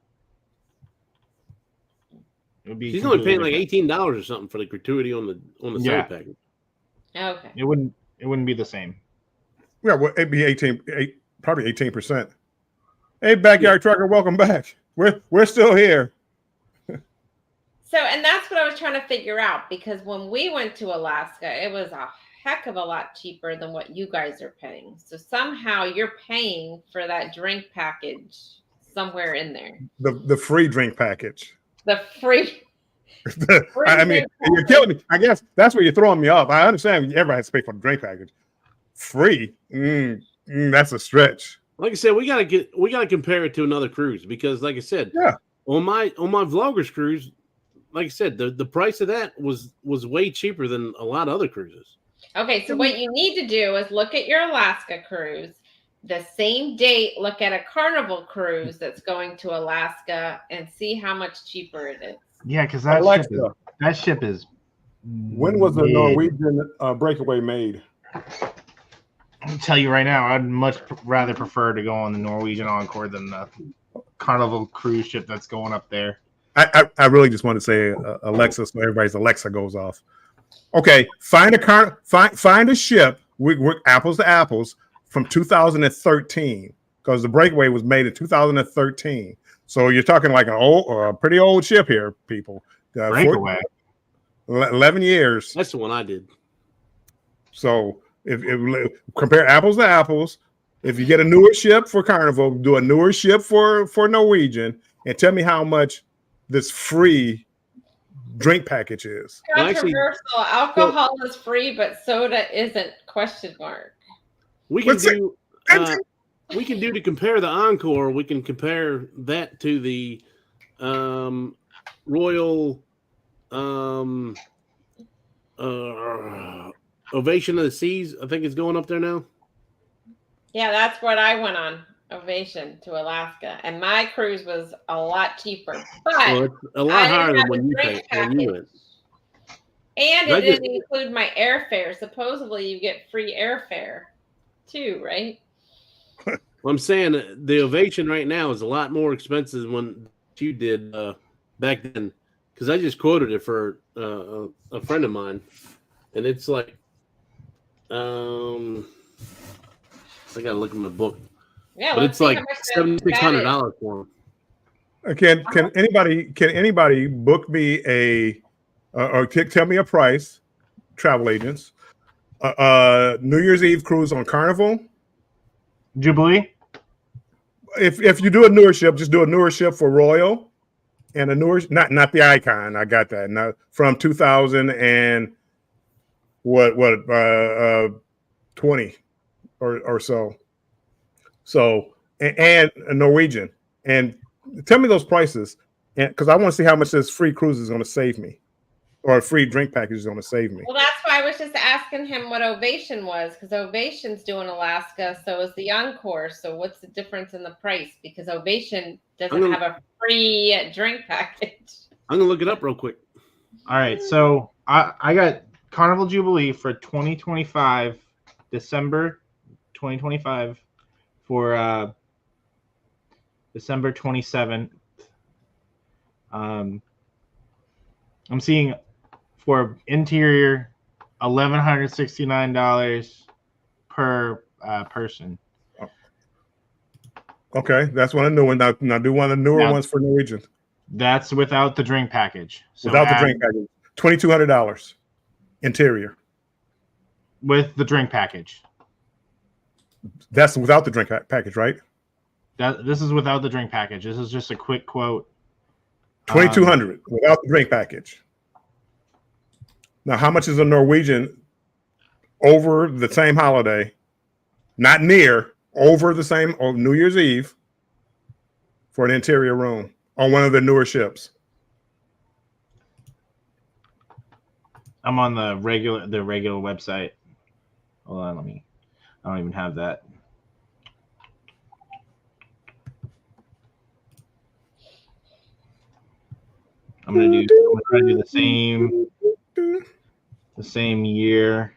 It would be She's only paying completely like different. $18 or something for the gratuity on the Yeah. soda package. Okay. It wouldn't be the same. Yeah, well, it'd be probably 18%. Hey, backyard trucker, welcome back. We're still here. So, and that's what I was trying to figure out because when we went to Alaska, it was a heck of a lot cheaper than what you guys are paying. So somehow you're paying for that drink package somewhere in there. The free drink package. The free. I mean, you're killing me. I guess that's where you're throwing me off. I understand everybody has to pay for the drink package. Free? That's a stretch. Like I said, we gotta compare it to another cruise because, like I said, Yeah. on my vloggers cruise, like I said, the price of that was way cheaper than a lot of other cruises. Okay, so what you need to do is look at your Alaska cruise. The same date, look at a Carnival cruise that's going to Alaska and see how much cheaper it is. Yeah, because Alexa, that ship is. when was the mid. Norwegian breakaway made? I'll tell you right now, I'd much rather prefer to go on the Norwegian Encore than the Carnival cruise ship that's going up there. I really just want to say Alexa, so everybody's Alexa goes off. Okay, find a ship. We're apples to apples from 2013 because the breakaway was made in 2013. So you're talking like a pretty old ship here, people. Breakaway. 11 years. That's the one I did. So if compare apples to apples, if you get a newer ship for Carnival, do a newer ship for Norwegian, and tell me how much this free drink package is. Well, actually- Controversial. Alcohol is free, but soda isn't? Question mark. We can What's it? do. We can do to compare the Encore. We can compare that to the Royal Ovation of the Seas. I think it's going up there now. Yeah, that's what I went on. Ovation to Alaska, and my cruise was a lot cheaper, but Well, it's a lot I higher didn't than have when a you drink paid when you package. went. And I it just- didn't include my airfare. Supposedly, you get free airfare too, right? Well, I'm saying the Ovation right now is a lot more expensive than when you did back then. Because I just quoted it for a friend of mine, and it's like, I gotta look at my book, Yeah, but let's it's see like how much that $7,600 for them. Can anybody book me or tell me a price? Travel agents, New Year's Eve cruise on Carnival. Jubilee. If you do a newer ship, just do a newer ship for Royal, and a newer not the Icon. I got that. Now from 2000 and 20 or so. So and a Norwegian, and tell me those prices, and because I want to see how much this free cruise is going to save me, or a free drink package is going to save me. Well, that's why I was just asking him what Ovation was, because Ovation's doing Alaska, so is the Encore. So what's the difference in the price? Because Ovation doesn't have a free drink package. I'm gonna look it up real quick. All right, so I got Carnival Jubilee for 2025, December 2025 for December 27th. I'm seeing for interior $1,169 per person. Okay, that's one of the new ones. Now do one of the newer Now- ones for Norwegian That's without the drink package. So without the add- drink package. $2,200 interior. with the drink package. That's without the drink package, right? This is without the drink package. This is just a quick quote. 2,200 without the drink package. Now, how much is a Norwegian over the same holiday? Not near, over the same on New Year's Eve for an interior room on one of the newer ships. I'm on the regular website. Hold on, I don't even have that. I'm gonna try to do the same year.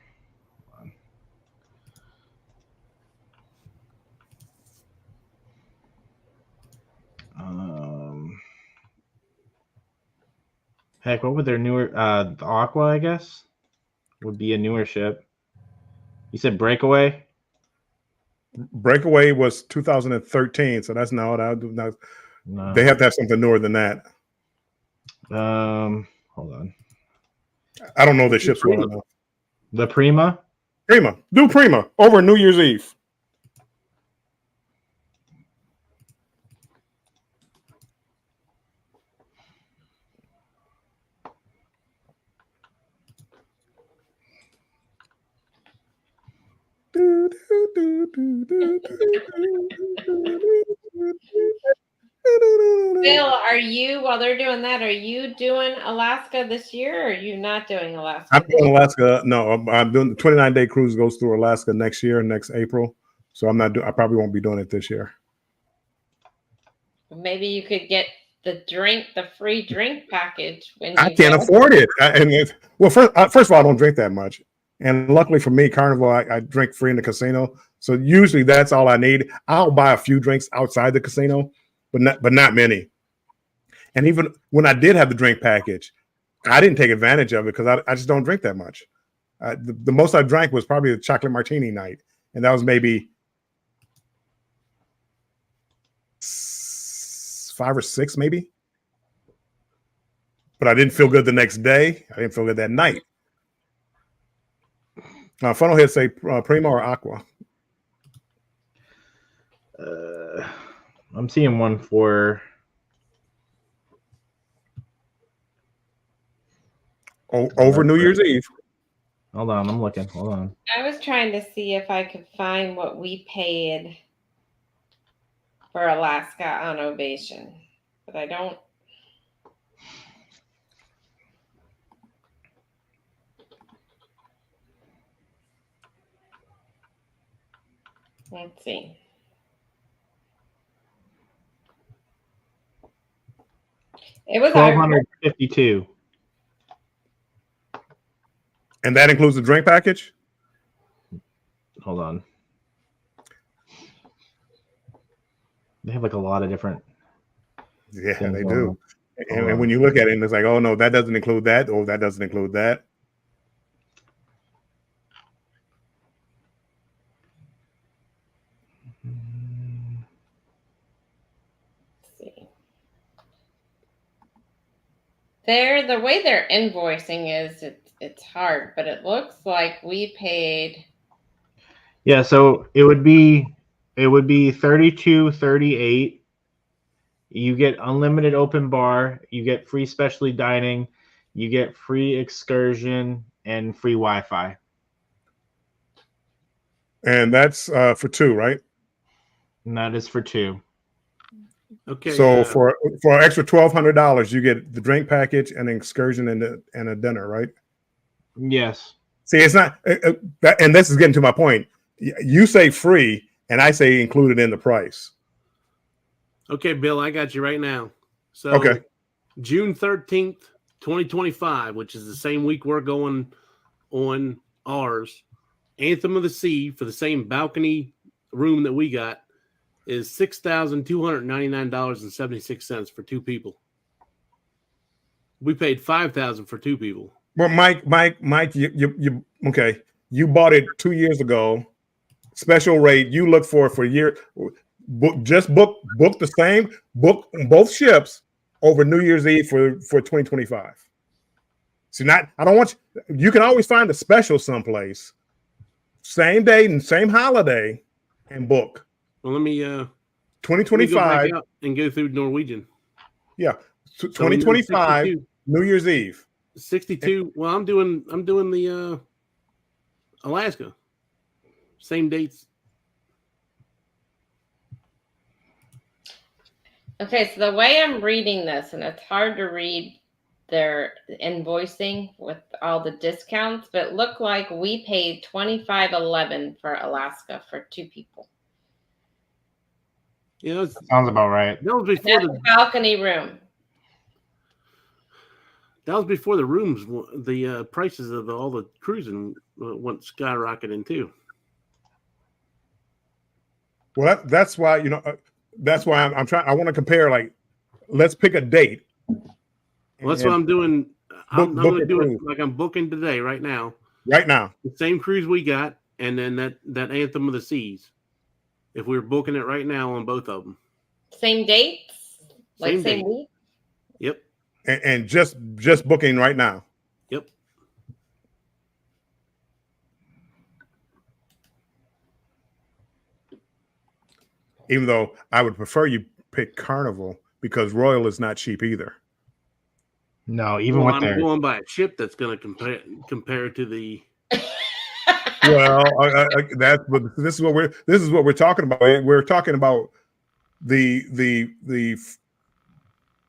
Heck, what would their newer the Aqua, I guess, would be a newer ship. You said Breakaway? Breakaway was 2013, so that's now. No. They have to have something newer than that. Hold on. I don't know the ships well enough. The Prima? Prima, do Prima over New Year's Eve. Bill, are you, while they're doing that, are you doing Alaska this year, or are you not doing Alaska? I'm doing Alaska. No, I'm doing the 29-day cruise goes through Alaska next year, next April. So I'm not. I probably won't be doing it this year. Maybe you could get the free drink package when you I can't go. afford it. First of all, I don't drink that much, and luckily for me, Carnival, I drink free in the casino. So usually that's all I need. I'll buy a few drinks outside the casino, but not many. And even when I did have the drink package, I didn't take advantage of it because I just don't drink that much. The most I drank was probably the chocolate martini night, and that was maybe 5 or 6, maybe. But I didn't feel good the next day. I didn't feel good that night. Funnelhead say Prima or Aqua. I'm seeing one for over New Year's Eve. Hold on, I'm looking. Hold on. I was trying to see if I could find what we paid for Alaska on Ovation, but I don't. Let's see. It was $1,252. And that includes the drink package? Hold on. They have like a lot of different. Yeah, things they going do. on. And when you look at it, it's like, oh no, that doesn't include that, or that doesn't include that. Let's see. The way they're invoicing is it's hard, but it looks like we paid. Yeah, so it would be $32.38. You get unlimited open bar, you get free specialty dining, you get free excursion and free Wi-Fi. And that's for 2, right? And that is for 2. Okay. So for an extra $1,200, you get the drink package, and an excursion, and a dinner, right? Yes. See, it's not, and this is getting to my point. You say free, and I say included in the price. Okay, Bill, I got you right now. So Okay. June 13th 2025, which is the same week we're going on ours, Anthem of the Sea for the same balcony room that we got is $6,299.76 for two people. We paid $5,000 for two people. Well, Mike, you okay? You bought it 2 years ago, special rate. You look for it for a year. Book the same book both ships over New Year's Eve for 2025. See, I don't want you can always find a special someplace, same date and same holiday, and book. Well, let me 2025 and go through Norwegian. Yeah, 2025 New Year's Eve. 62. Well, I'm doing the Alaska. Same dates. Okay, so the way I'm reading this, and it's hard to read their invoicing with all the discounts, but it looked like we paid $25.11 for Alaska for two people. Yeah, Sounds about right. that was before That's a balcony room. That was before the rooms, the prices of all the cruising went skyrocketing too. Well, that's why that's why I'm trying. I want to compare. Like, let's pick a date. Well, that's what I'm doing. I'm book going to a do it cruise. like I'm booking today, right now. Right now. The same cruise we got, and then that Anthem of the Seas. If we were booking it right now on both of them. Same dates? Like Same same date. week? Yep. And just booking right now. Yep. Even though I would prefer you pick Carnival because Royal is not cheap either. No, even Well, with I'm their going by a ship that's going to compare to the. Well, that's this is what we're talking about. We're talking about the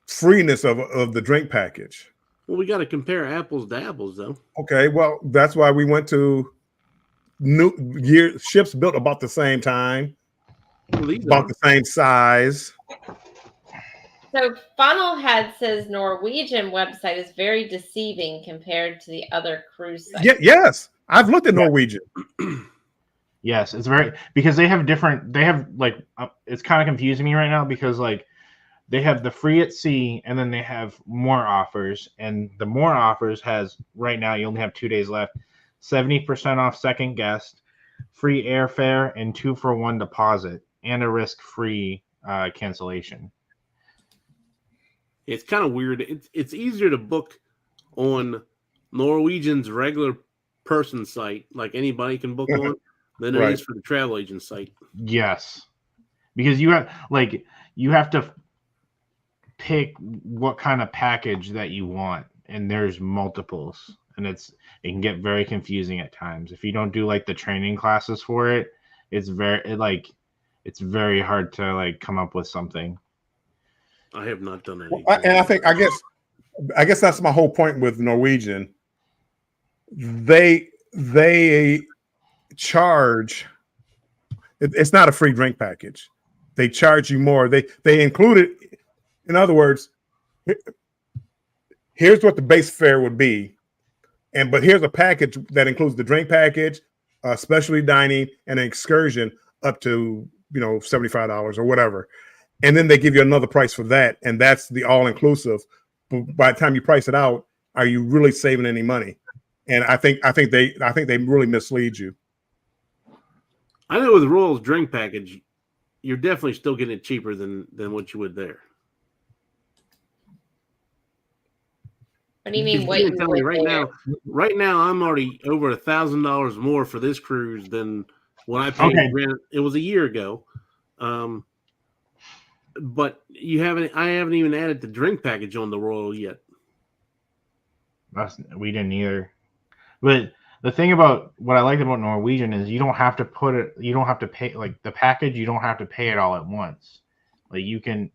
freeness of the drink package. Well, we got to compare apples to apples, though. Okay, well, that's why we went to ships built about the same time, Well, these about are. the same size. So Funnelhead says Norwegian website is very deceiving compared to the other cruise sites. Yes, I've looked at Norwegian. yes, it's very because they have like it's kind of confusing me right now because like they have the free at sea and then they have more offers and the more offers has right now you only have 2 days left, 70% off second guest, free airfare and 2-for-1 deposit and a risk-free cancellation. It's kind of weird. It's easier to book on Norwegian's regular person site, like anybody can book on, than it is for the travel agent site. Yes, because you have to pick what kind of package that you want, and there's multiples, and it can get very confusing at times. If you don't do like the training classes for it, it's very hard to like come up with something. I have not done any. And I guess that's my whole point with Norwegian. They charge. It's not a free drink package. They charge you more. They include it. In other words, here's what the base fare would be, but here's a package that includes the drink package, specialty dining, and an excursion up to $75 or whatever. And then they give you another price for that, and that's the all-inclusive. But by the time you price it out, are you really saving any money? And I think they really mislead you. I know with Royal's drink package, you're definitely still getting it cheaper than what you would there. What do you mean? You Wait, can't tell me right now. Right now, I'm already over $1,000 more for this cruise than when I paid. Okay. Granted, it was a year ago. But I haven't even added the drink package on the Royal yet. We didn't either. But the thing about what I liked about Norwegian is you don't have to pay like the package, you don't have to pay it all at once. Like you can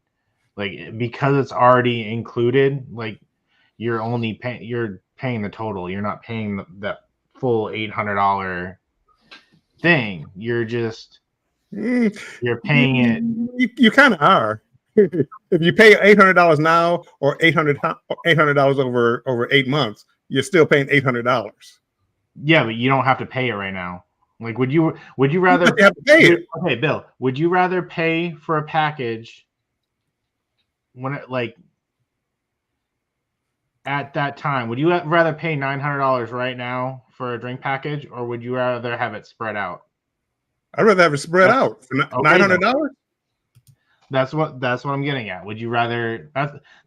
because it's already included, like you're paying the total. You're not paying that full $800 thing. You're paying it. You kind of are. if you pay $800 now or $800 over 8 months, you're still paying $800. Yeah, but you don't have to pay it right now. Like, would you rather? You have to pay it. Okay, Bill. Would you rather pay for a package when it like at that time? Would you rather pay $900 right now for a drink package, or would you rather have it spread out? I'd rather have it spread out for $900. That's what I'm getting at. Would you rather?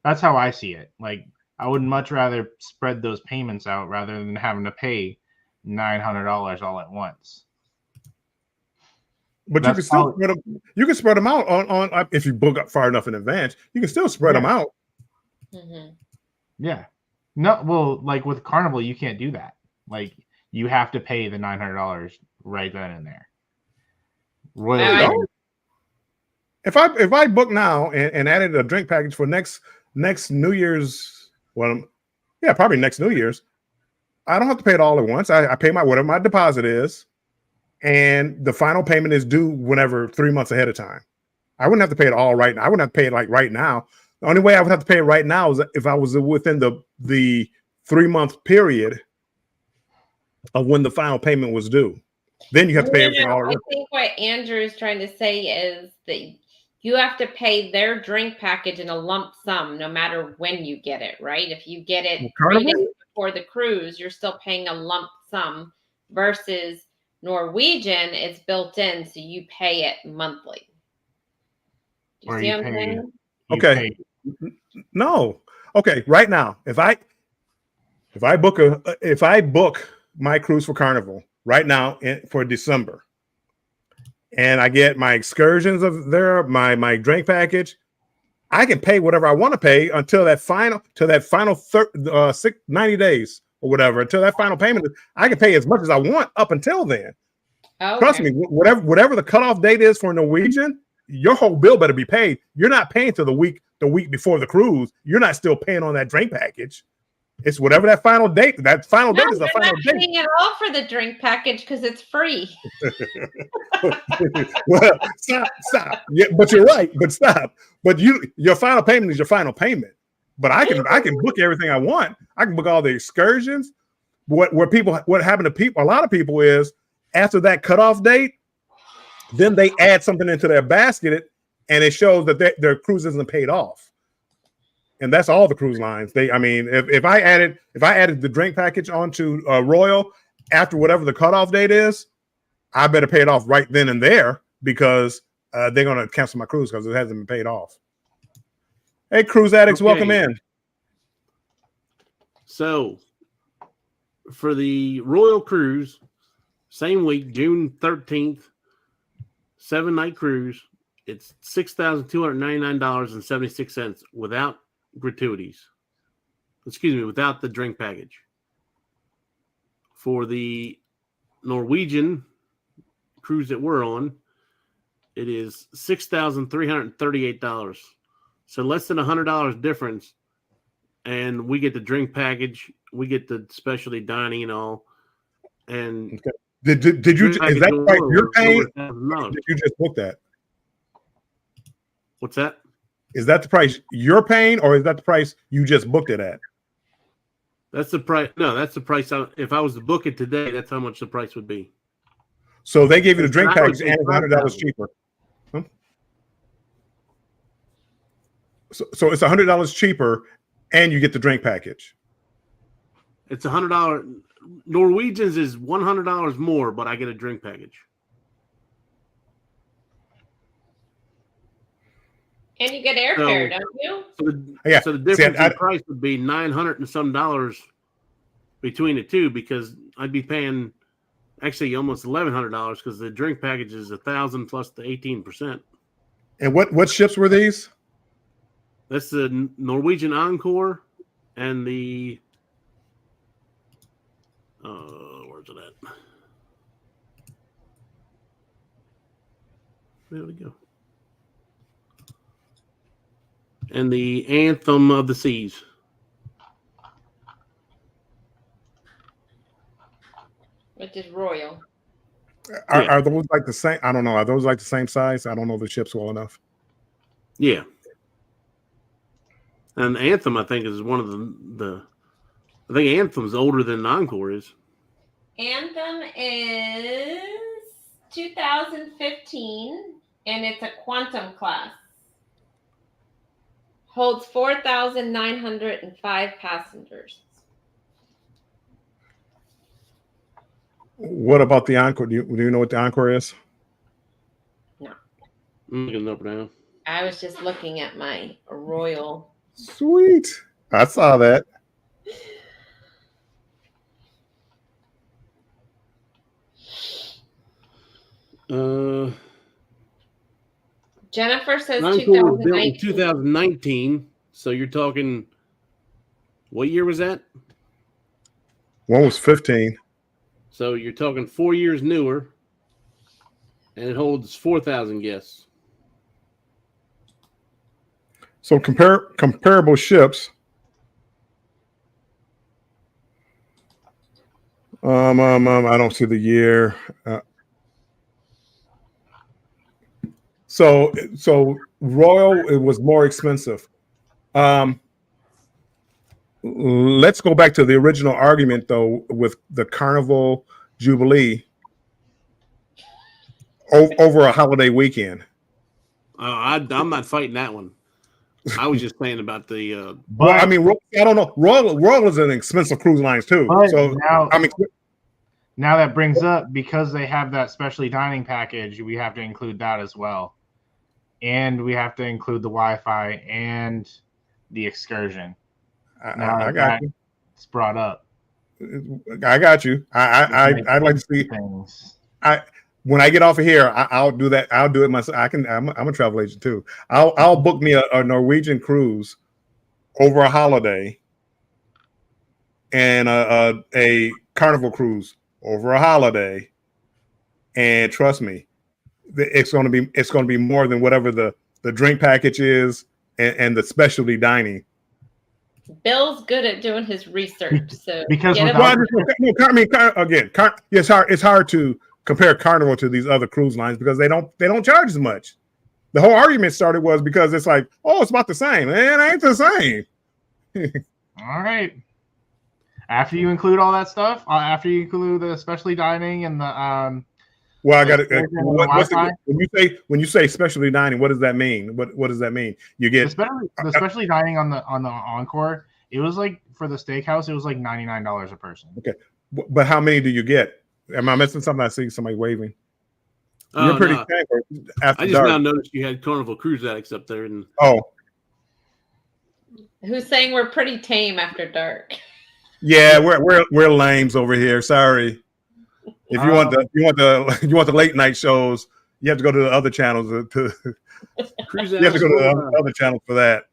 That's how I see it. Like, I would much rather spread those payments out rather than having to pay $900 all at once. But you can still spread them. You can spread them out on if you book up far enough in advance. You can still spread them out. Mm-hmm. Yeah. No. Well, like with Carnival, you can't do that. Like, you have to pay the $900 right then and there. Royal. If I book now and added a drink package for next New Year's, well, yeah, probably next New Year's, I don't have to pay it all at once. I pay whatever my deposit is, and the final payment is due whenever 3 months ahead of time. I wouldn't have to pay it all right now. I wouldn't have to pay it like right now. The only way I would have to pay it right now is if I was within the 3 month period of when the final payment was due. Then you have to pay everything all at once. I think what Andrew is trying to say is that you have to pay their drink package in a lump sum, no matter when you get it, right? If you get it 3 days before the cruise, you're still paying a lump sum versus Norwegian, it's built in, so you pay it monthly. Do you see what I'm saying? Okay. No. Okay. Right now, if I book my cruise for Carnival right now for December, and I get my excursions of my drink package, I can pay whatever I want to pay until that final 90 days or whatever, until that final payment. I can pay as much as I want up until then. Okay. Trust me, whatever the cutoff date is for Norwegian, your whole bill better be paid. You're not paying till the week before the cruise. You're not still paying on that drink package. It's whatever that final date. That final date is the final date. You're not paying at all for the drink package because it's free. Well, stop. Yeah, but you're right. But stop. But your final payment is your final payment. But I can book everything I want. I can book all the excursions. What happened to people? A lot of people is after that cutoff date, then they add something into their basket, and it shows that their cruise isn't paid off. And that's all the cruise lines. If I added the drink package onto Royal after whatever the cutoff date is, I better pay it off right then and there because they're going to cancel my cruise because it hasn't been paid off. Hey, cruise addicts, welcome in. So, for the Royal cruise, same week, June 13th, 7-night cruise, it's $6,299.76 without gratuities. Without the drink package. For the Norwegian cruise that we're on, it is $6,338. So less than $100 difference, and we get the drink package, we get the specialty dining and all. And okay. Did you? Is that right? You're paying? Did you just book that? What's that? Is that the price you're paying, or is that the price you just booked it at? That's the price. No, that's the price. If I was to book it today, that's how much the price would be. So they gave you the drink package and it's $100 cheaper. Huh? So it's $100 cheaper, and you get the drink package. It's $100. Norwegians is $100 more, but I get a drink package. And you get airfare, don't you? So the difference in price would be $900 and some between the two, because I'd be paying actually almost $1,100 because the drink package is $1,000 plus the 18%. And what ships were these? That's the Norwegian Encore and the where's it at? There we go. And the Anthem of the Seas. Which is Royal. Are those like the same? I don't know. Are those like the same size? I don't know the ships well enough. Yeah. And Anthem, I think, is one of the. I think Anthem's older than Encore is. Anthem is 2015, and it's a quantum class. Holds 4,905 passengers. What about the Encore? Do you know what the Encore is? No. I'm looking it up now. I was just looking at my Royal. Sweet. I saw that. Jennifer says Encore was built in 2019. 2019. So you're talking. What year was that? One was 15. So you're talking 4 years newer, and it holds 4,000 guests. So comparable ships. I don't see the year. So Royal, it was more expensive. Let's go back to the original argument though, with the Carnival Jubilee over a holiday weekend. I'm not fighting that one. I was just saying about the. Well, I mean, I don't know. Royal is an expensive cruise lines too. But So now, I mean, now that brings up, because they have that specialty dining package, we have to include that as well, and we have to include the Wi-Fi and the excursion. I got you. It's brought up. I got you. I'd like to see things. When I get off of here, I'll do that. I'll do it myself. I'm a travel agent too. I'll book me a Norwegian cruise over a holiday and a Carnival cruise over a holiday, and trust me, it's going to be more than whatever the drink package is and the specialty dining. Bill's good at doing his research, so Because get him without- on. It's hard to compare Carnival to these other cruise lines because they don't charge as much. The whole argument started was because it's like, oh, it's about the same. It ain't the same. All right. After you include all that stuff, after you include the specialty dining and the Well, I got it. Wi-Fi? When you say specialty dining, what does that mean? What does that mean? You get the specialty dining on the Encore, it was like, for the steakhouse, it was like $99 a person. Okay, but how many do you get? Am I missing something? I see somebody waving. You're pretty tanker after I just dark. now noticed you had Carnival Cruise Addicts up there, and Oh, Who's saying we're pretty tame after dark? yeah, we're lames over here. Sorry. If you want the late night shows, you have to go to the other channels. Cruise You have to go to Addicts. the other channels for that.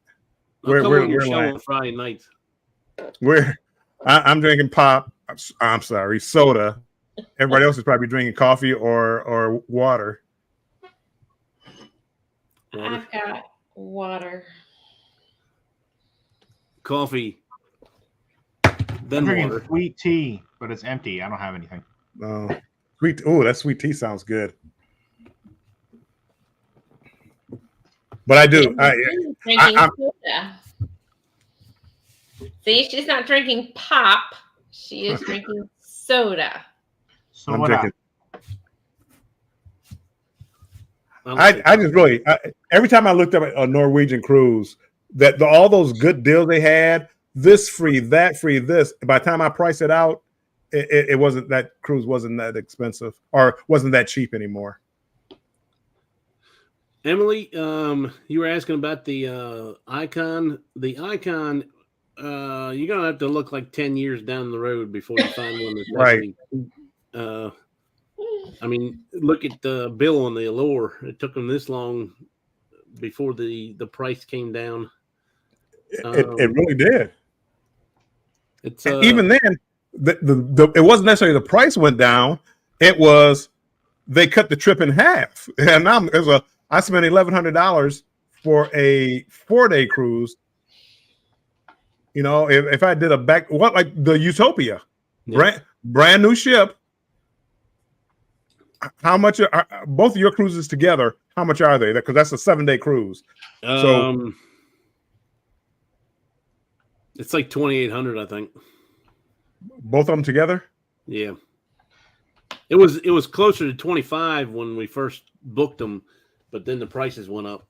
I'll come on your we're show lame. on Friday nights. I'm drinking pop. I'm sorry, soda. Everybody else is probably drinking coffee or water. I've got water. Coffee, I'm then drinking water. sweet tea, but it's empty. I don't have anything. Sweet. Oh, that sweet tea sounds good. But I do. Drinking I'm- soda. See, she's not drinking pop. She is drinking soda. So I'm what drinking. I I just really every time I looked up a Norwegian cruise, that all those good deals they had, this free, that free, this. By the time I price it out, it wasn't, that cruise wasn't that expensive or wasn't that cheap anymore. Emily, you were asking about the Icon. The Icon, you're gonna have to look like 10 years down the road before you find one that's Right. actually, I mean, look at the bill on the Allure. It took them this long before the price came down. It really did. It's And even then, it wasn't necessarily the price went down. It was they cut the trip in half, and now I spent $1,100 for a 4-day cruise. You know, if I did like the Utopia, Yeah. brand new ship. How much are both of your cruises together? How much are they? Because that's a 7-day cruise. So- It's like 2,800, I think. Both of them together? Yeah. It was closer to 25 when we first booked them, but then the prices went up.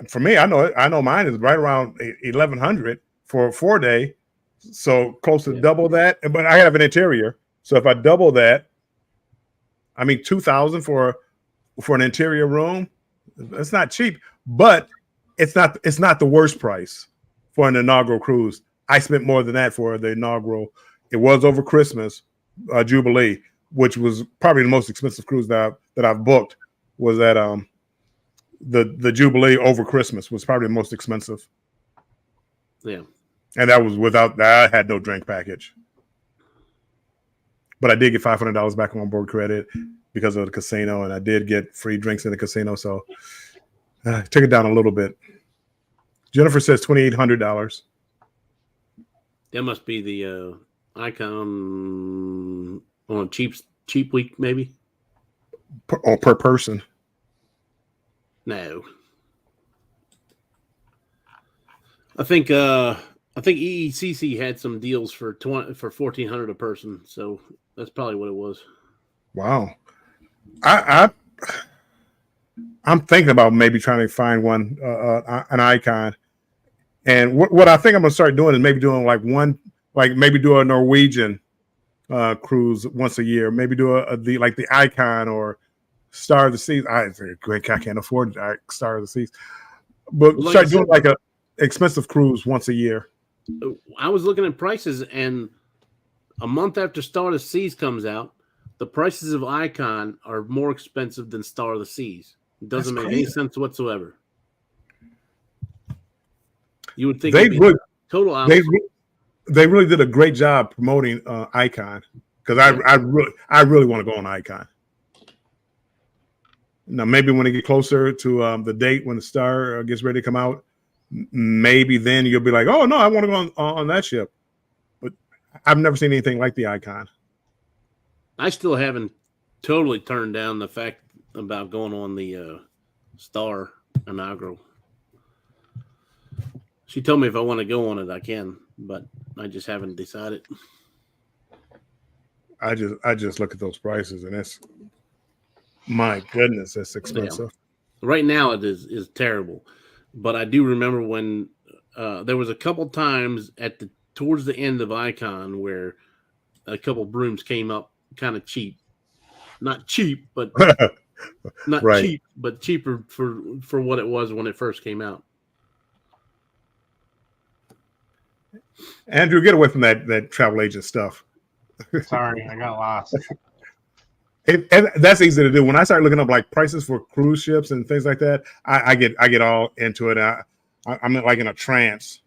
For me, I know mine is right around 1,100 for a 4-day, so close to double that. But I have an interior, so if I double that, I mean 2,000 for an interior room. It's not cheap, but it's not the worst price for an inaugural cruise. I spent more than that for the inaugural. It was over Christmas, Jubilee, which was probably the most expensive cruise that I've booked. Was that the Jubilee over Christmas was probably the most expensive. Yeah, and that was without that. I had no drink package, but I did get $500 back on board credit because of the casino, and I did get free drinks in the casino. So took it down a little bit. Jennifer says $2,800. that must be the Icon on a cheap week, maybe. Per person. No, I think EECC had some deals for $1,400 a person, so that's probably what it was. Wow, I'm thinking about maybe trying to find one an Icon, and what I think I'm gonna start doing is maybe doing maybe do a Norwegian cruise once a year, maybe do the Icon or Star of the Seas. I can't afford Star of the Seas, but start doing like a expensive cruise once a year. I was looking at prices, and a month after Star of the Seas comes out, the prices of Icon are more expensive than Star of the Seas. It doesn't make any sense whatsoever. You would think total opposite. They really did a great job promoting Icon, because I really want to go on Icon. Now, maybe when they get closer to the date when the Star gets ready to come out, maybe then you'll be like, oh, no, I want to go on that ship. But I've never seen anything like the Icon. I still haven't totally turned down the fact about going on the Star inaugural. She told me if I want to go on it, I can, but I just haven't decided. I just look at those prices, and that's, my goodness, that's expensive. Yeah. Right now it is terrible, but I do remember when there was a couple times towards the end of Icon where a couple brooms came up kind of cheap, not cheap, but not right. cheap, but cheaper for what it was when it first came out. Andrew, get away from that travel agent stuff. Sorry, I got lost. And that's easy to do. When I start looking up like prices for cruise ships and things like that, I get all into it. I'm like in a trance.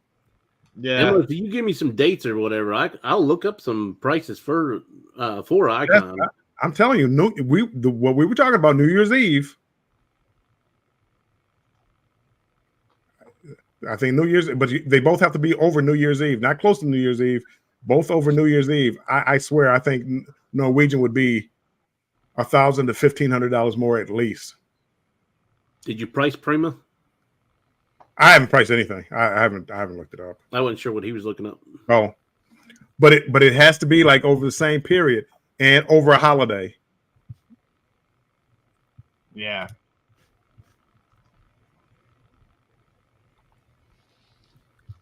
Yeah. Emma, if you give me some dates or whatever, I'll look up some prices for Icon. I'm telling you, what we were talking about New Year's Eve. I think New Year's, but they both have to be over New Year's Eve, not close to New Year's Eve, both over New Year's Eve. I swear, I think Norwegian would be $1,000 to $1,500 more at least. Did you price Prima? I haven't priced anything. I haven't looked it up. I wasn't sure what he was looking up. Oh, but it has to be like over the same period and over a holiday. Yeah.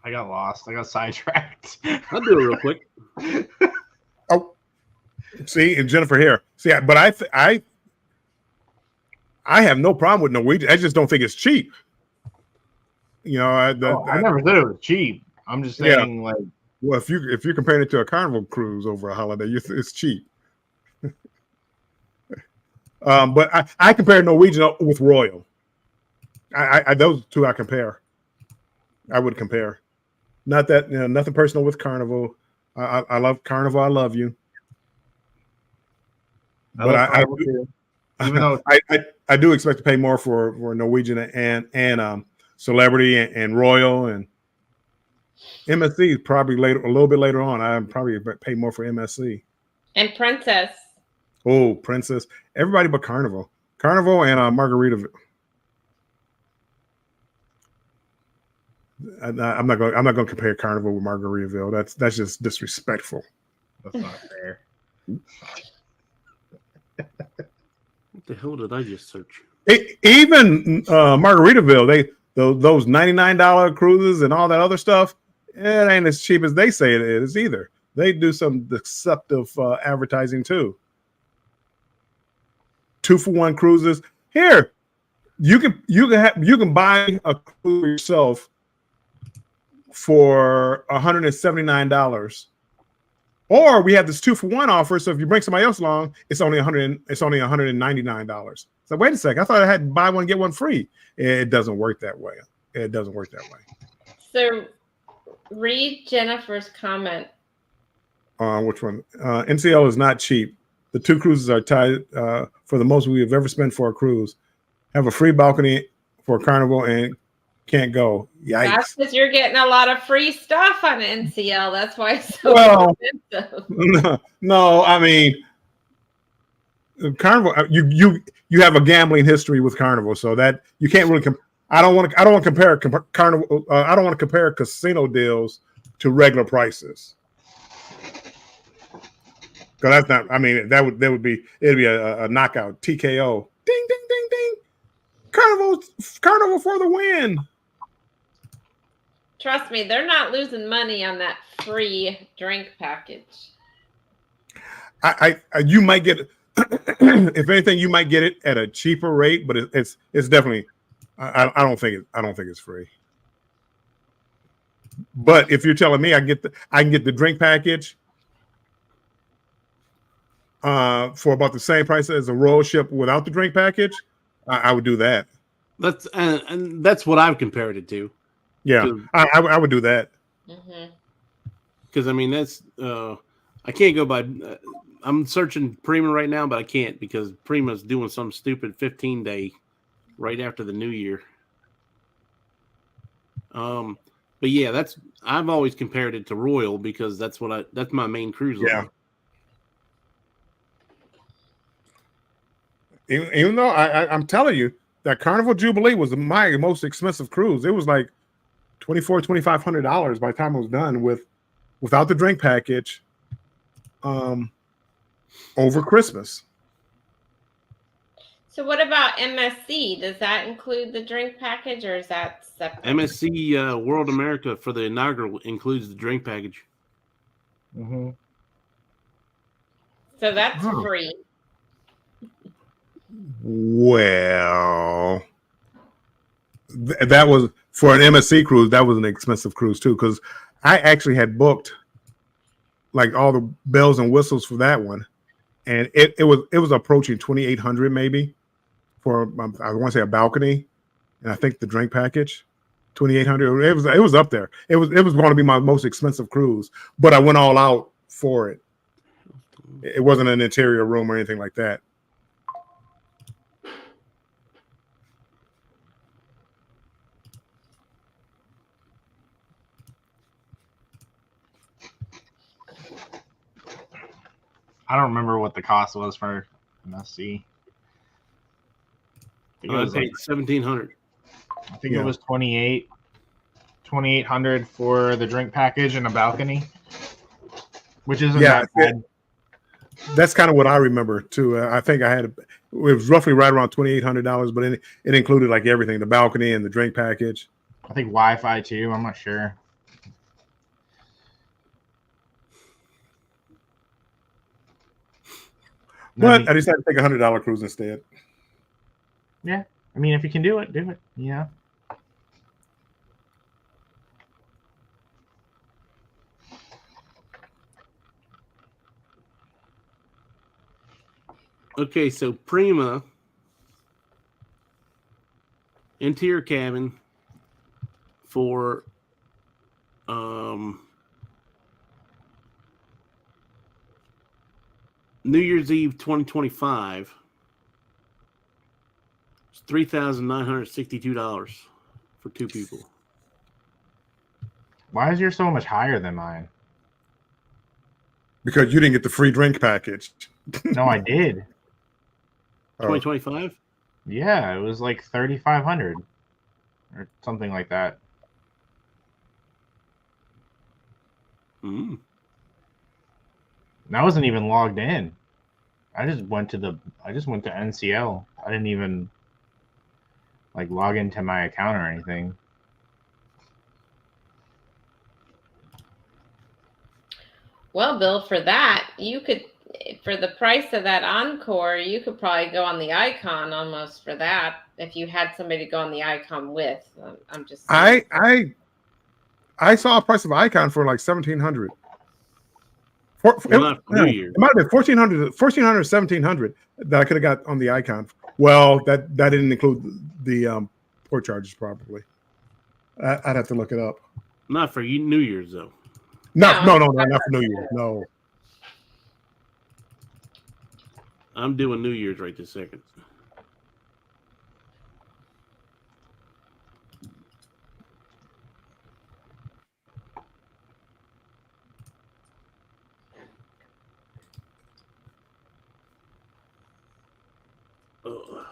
I got lost. I got sidetracked. I'll do it real quick. Oh, see, and Jennifer here. See, but I have no problem with Norwegian. I just don't think it's cheap. You know, I never said it was cheap. I'm just saying, like, well, if you're comparing it to a Carnival cruise over a holiday, it's cheap. But I compare Norwegian with Royal. I those two I compare. I would compare. Not that, nothing personal with Carnival. I love Carnival. I love you. But even though I do expect to pay more for Norwegian and Celebrity and Royal and MSC probably a little bit later on. I probably pay more for MSC and Princess. Oh, Princess! Everybody but Carnival and Margarita. I'm not going to compare Carnival with Margaritaville. That's just disrespectful. That's not fair. What the hell did I just search? Even Margaritaville, those $99 cruises and all that other stuff, it ain't as cheap as they say it is either. They do some deceptive advertising too. 2-for-1 cruises. Here, you can buy a cruise yourself for $179. Or we have this 2-for-1 offer. So if you bring somebody else along, it's only $199. So wait a second. I thought I had to buy one, get one free. It doesn't work that way. It doesn't work that way. So read Jennifer's comment. Which one? NCL is not cheap. The 2 cruises are tied for the most we have ever spent for a cruise. Have a free balcony for Carnival and can't go. Yikes. That's because you're getting a lot of free stuff on NCL. That's why it's so expensive. No, I mean Carnival. You have a gambling history with Carnival, so that you can't really. I don't want to compare Carnival. I don't want to compare casino deals to regular prices. Because that's not. I mean, it'd be a knockout TKO. Ding ding ding ding. Carnival for the win. Trust me, they're not losing money on that free drink package. You might get, if anything, you might get it at a cheaper rate, but it's definitely. I don't think it's free. But if you're telling me I can get the drink package for about the same price as a royal ship without the drink package, I would do that. That's and that's what I've compared it to. Yeah, I would do that. Because I mean that's I can't go by. I'm searching Prima right now, but I can't because Prima's doing some stupid 15-day right after the New Year. But yeah, I've always compared it to Royal because that's my main cruise line. Yeah. Even though I'm telling you that Carnival Jubilee was my most expensive cruise. It was like $2,500 by the time it was done without the drink package over Christmas. So what about MSC? Does that include the drink package or is that separate? MSC World America for the inaugural includes the drink package. Mm-hmm. So that's free. Well, that was for an MSC cruise. That was an expensive cruise too, because I actually had booked like all the bells and whistles for that one, and it was approaching $2,800 maybe for I want to say a balcony, and I think the drink package $2,800. It was up there. It was going to be my most expensive cruise, but I went all out for it. It wasn't an interior room or anything like that. I don't remember what the cost was for MSC. I paid $1,700. I think it was $2,800 for the drink package and a balcony, which isn't that bad. That's kind of what I remember too. I think it was roughly right around $2,800, but it included like everything, the balcony and the drink package. I think Wi-Fi too. I'm not sure. But I decided to take $100 cruise instead. Yeah, I mean, if you can do it, do it. Yeah. Okay, so Prima interior cabin for New Year's Eve 2025 is $3,962 for 2 people. Why is yours so much higher than mine? Because you didn't get the free drink package. No, I did. 2025? Yeah, it was like $3,500 or something like that. Mm. And I wasn't even logged in. I just went to NCL. I didn't even like log into my account or anything. Well, Bill, for that, you could, for the price of that Encore, you could probably go on the Icon almost for that if you had somebody to go on the Icon with. I'm just saying. I saw a price of Icon for like 1,700. Well, not for New Year's. It might have been 1,400, 1,700 that I could have got on the Icon. Well, that didn't include the port charges probably. I'd have to look it up. Not for New Year's though. No, not for New Year's. No. I'm doing New Year's right this second. Ugh.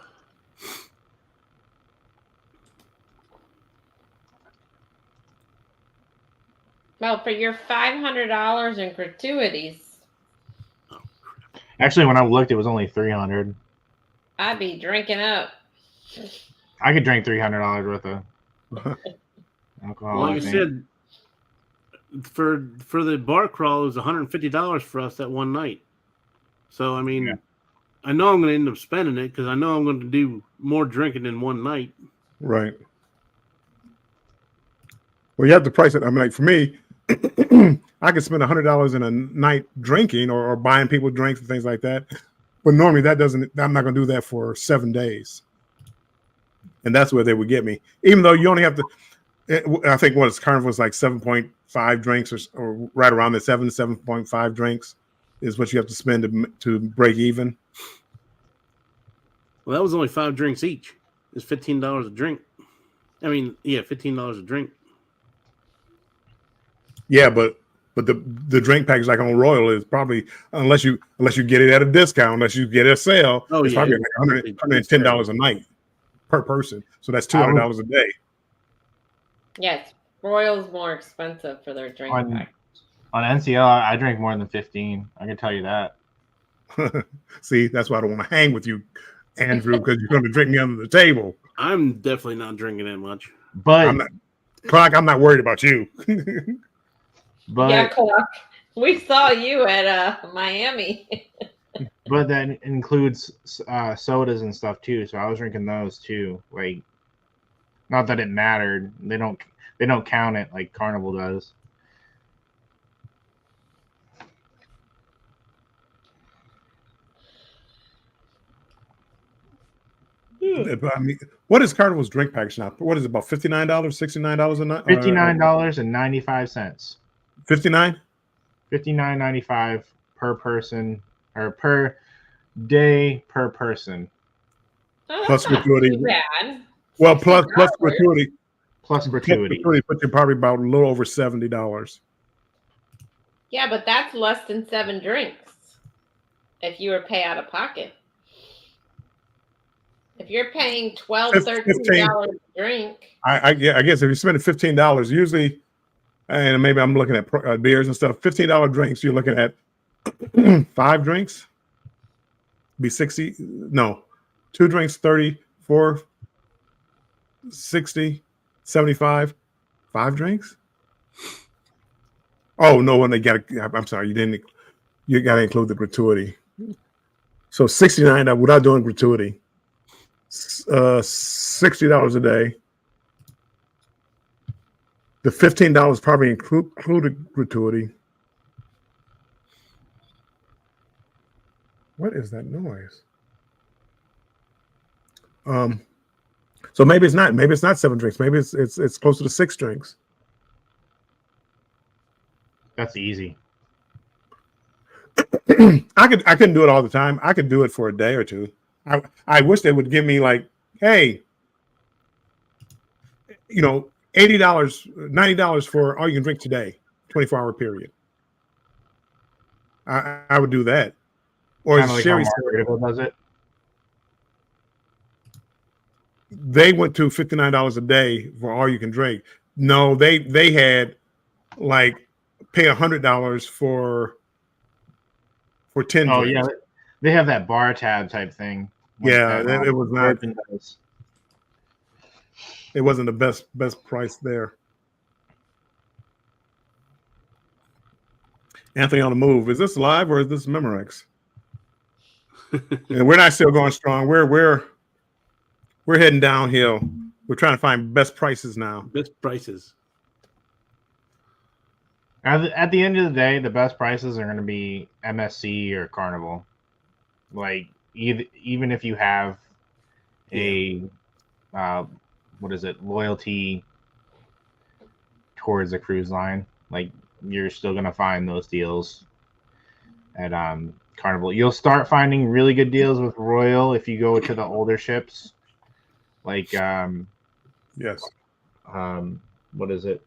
Well, for your $500 in gratuities, Actually, when I looked, it was only $300. I'd be drinking up. I could drink $300 worth of alcohol. Like I think. said, for the bar crawl, it was $150 for us that one night. So I mean, Yeah. I know I'm going to end up spending it because I know I'm going to do more drinking in one night. Right. Well, you have to price it. I mean, like for me, I could spend $100 in a night drinking or buying people drinks and things like that. But normally I'm not going to do that for 7 days. And that's where they would get me. Even though you only have to, I think what it's Carnival is like 7.5 drinks or right around the 7.5 drinks is what you have to spend to break even. Well, that was only 5 drinks each. It's $15 a drink. I mean, yeah, $15 a drink. Yeah, but the drink package like on Royal is probably unless you get it at a discount, unless you get a sale, it's probably like $110 a night per person. So that's $200 a day. Yes, Royal's more expensive for their drink package. On NCL, I drink more than 15. I can tell you that. See, that's why I don't want to hang with you, Andrew, because you're going to drink me under the table. I'm definitely not drinking that much. But I'm not worried about you. But yeah, Clark, we saw you at Miami. but that includes sodas and stuff too. So I was drinking those too. Like, not that it mattered. They don't count it like Carnival does. I mean, what is Carnival's drink package now? What is it, about $59, $69 a night? $59.95. 59? $59.95 per person or per day per person. Plus gratuity. Too bad. Well, plus gratuity. Plus gratuity. Put you probably about a little over $70. Yeah, but that's less than 7 drinks if you were pay out of pocket. If you're paying $12, $13 a drink. I guess if you're spending $15, usually, and maybe I'm looking at beers and stuff, $15 drinks, you're looking at 5 drinks, be 60. No, 2 drinks, 30, 4, 60, 75, 5 drinks. Oh no, when I'm sorry, you got to include the gratuity. So 69 without doing gratuity. $60 a day. The $15 probably included gratuity. What is that noise? So maybe it's not 7 drinks. Maybe it's closer to 6 drinks. That's easy. I couldn't do it all the time. I could do it for a day or two. I wish they would give me like, hey, $80, $90 for all you can drink today, 24-hour period. I would do that. Or Kind of like Sherry how said, Margaritaville does it. they went to $59 a day for all you can drink. No, they had like pay $100 for 10 Oh drinks. yeah, they have that bar tab type thing. Yeah, that, it was not. Virgin does. It wasn't the best price there. Anthony on the move. Is this live or is this Memorex? And we're not still going strong. We're heading downhill. We're trying to find best prices now. Best prices. At the end of the day, the best prices are going to be MSC or Carnival. Like even if you have a loyalty towards a cruise line, like you're still going to find those deals at Carnival. You'll start finding really good deals with Royal if you go to the older ships, like Yes. what is it?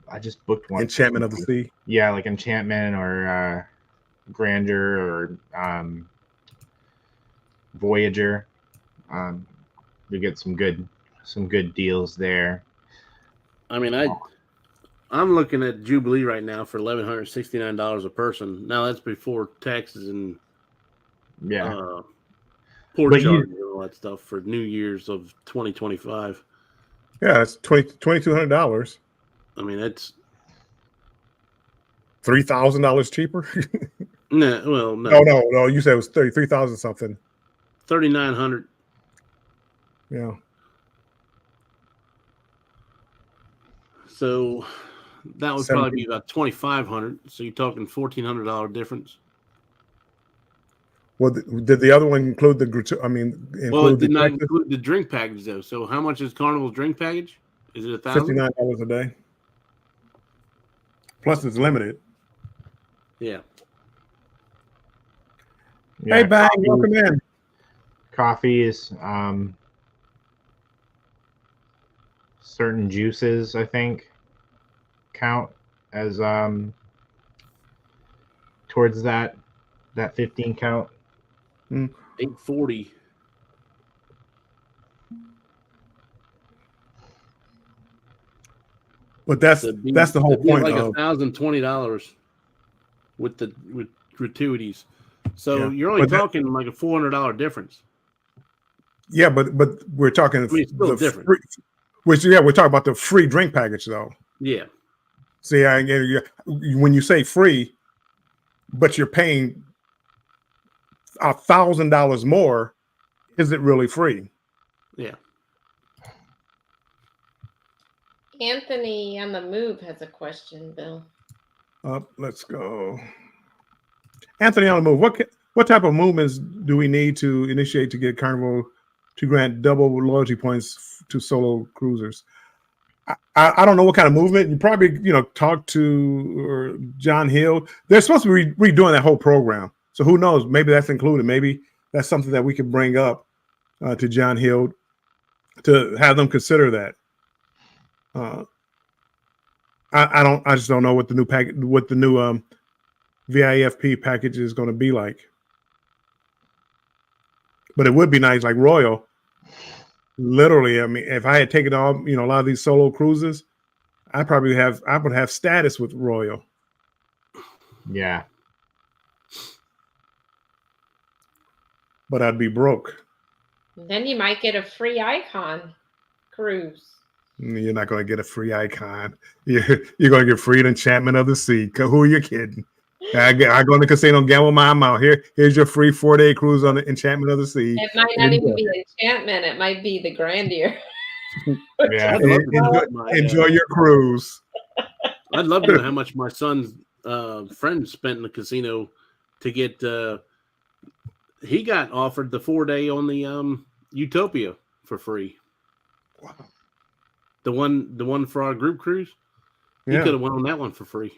I just booked one. Enchantment of the Sea. Yeah, like Enchantment or Grandeur or Voyager. You get some good deals there. I mean, I'm looking at Jubilee right now for $1,169 a person. Now that's before taxes and Yeah. port But charges and all that stuff for New Year's of 2025. Yeah, it's $2,200. I mean, that's $3,000 cheaper. no. Well, no, No. You said it was 33,000 something. 3,900. Yeah. So that would 17. probably be about 2,500. So you're talking $1,400 difference. Well, did the other one include the? I mean, Well, it include did not the include the drink package though. So how much is Carnival's drink package? Is it $1,000? $59 a day. Plus, it's limited. Yeah. Hey, Bang, welcome in. Coffee is certain juices, I think, count as towards that 15 count. 840. But that's the whole It'd be point like of $1,020 with gratuities. So Yeah, you're only but that- talking like a $400 difference. yeah, but we're talking I mean, it's still the different. we're talking about the free drink package though. Yeah. See, when you say free, but you're paying $1,000 more, is it really free? Yeah. Anthony on the move has a question, Bill. Let's go. Anthony on the move. What type of movements do we need to initiate to get Carnival to grant double loyalty points to solo cruisers? I don't know what kind of movement. You probably talk to John Hill. They're supposed to be redoing that whole program. So who knows? Maybe that's included. Maybe that's something that we could bring up to John Hill to have them consider that. I just don't know what the new package, what the new VIFP package is going to be like. But it would be nice, like Royal. Literally, I mean, if I had taken a lot of these solo cruises, I would have status with Royal. Yeah. But I'd be broke. Then you might get a free Icon cruise. You're not going to get a free Icon. You're going to get free Enchantment of the Sea. Who are you kidding? I go in the casino and gamble my amount. Here's your free 4-day cruise on the Enchantment of the Sea. It might not even be Enchantment. It might be the Grandeur. Yeah. Enjoy your cruise. I'd love to know how much my son's friend spent in the casino to get. He got offered the 4-day on the Utopia for free. Wow. The one for our group cruise. He Yeah. could have went on that one for free.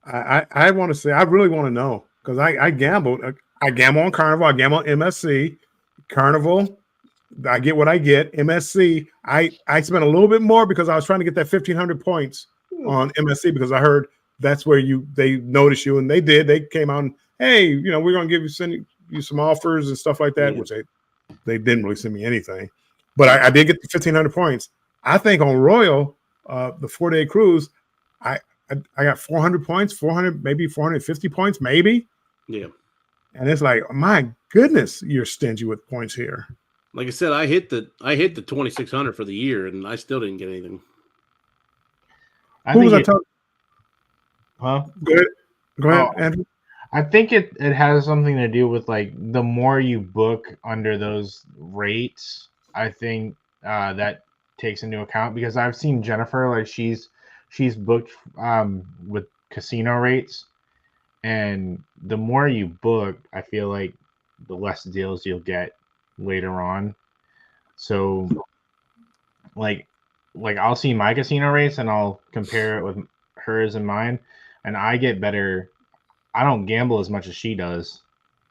I want to say, I really want to know, because I gambled. I gamble on Carnival. I gamble on MSC. Carnival, I get what I get. MSC, I spent a little bit more because I was trying to get that 1,500 points on MSC, because I heard that's where they notice you, and they did. They came out and, hey, we're going to send you some offers and stuff like that, Yeah. which they didn't really send me anything. But I did get the 1,500 points. I think on Royal, the 4-day cruise, I got 400 points, 400, maybe 450 points, maybe. Yeah. And it's like, my goodness, you're stingy with points here. Like I said, I hit the 2,600 for the year, and I still didn't get anything. Who was I talking? Huh? Go ahead, Oh. Andrew. I think it has something to do with like the more you book under those rates, I think that takes into account, because I've seen Jennifer, like she's booked with casino rates, and the more you book, I feel like the less deals you'll get later on. So like I'll see my casino rates and I'll compare it with hers and mine, and I get better. I don't gamble as much as she does.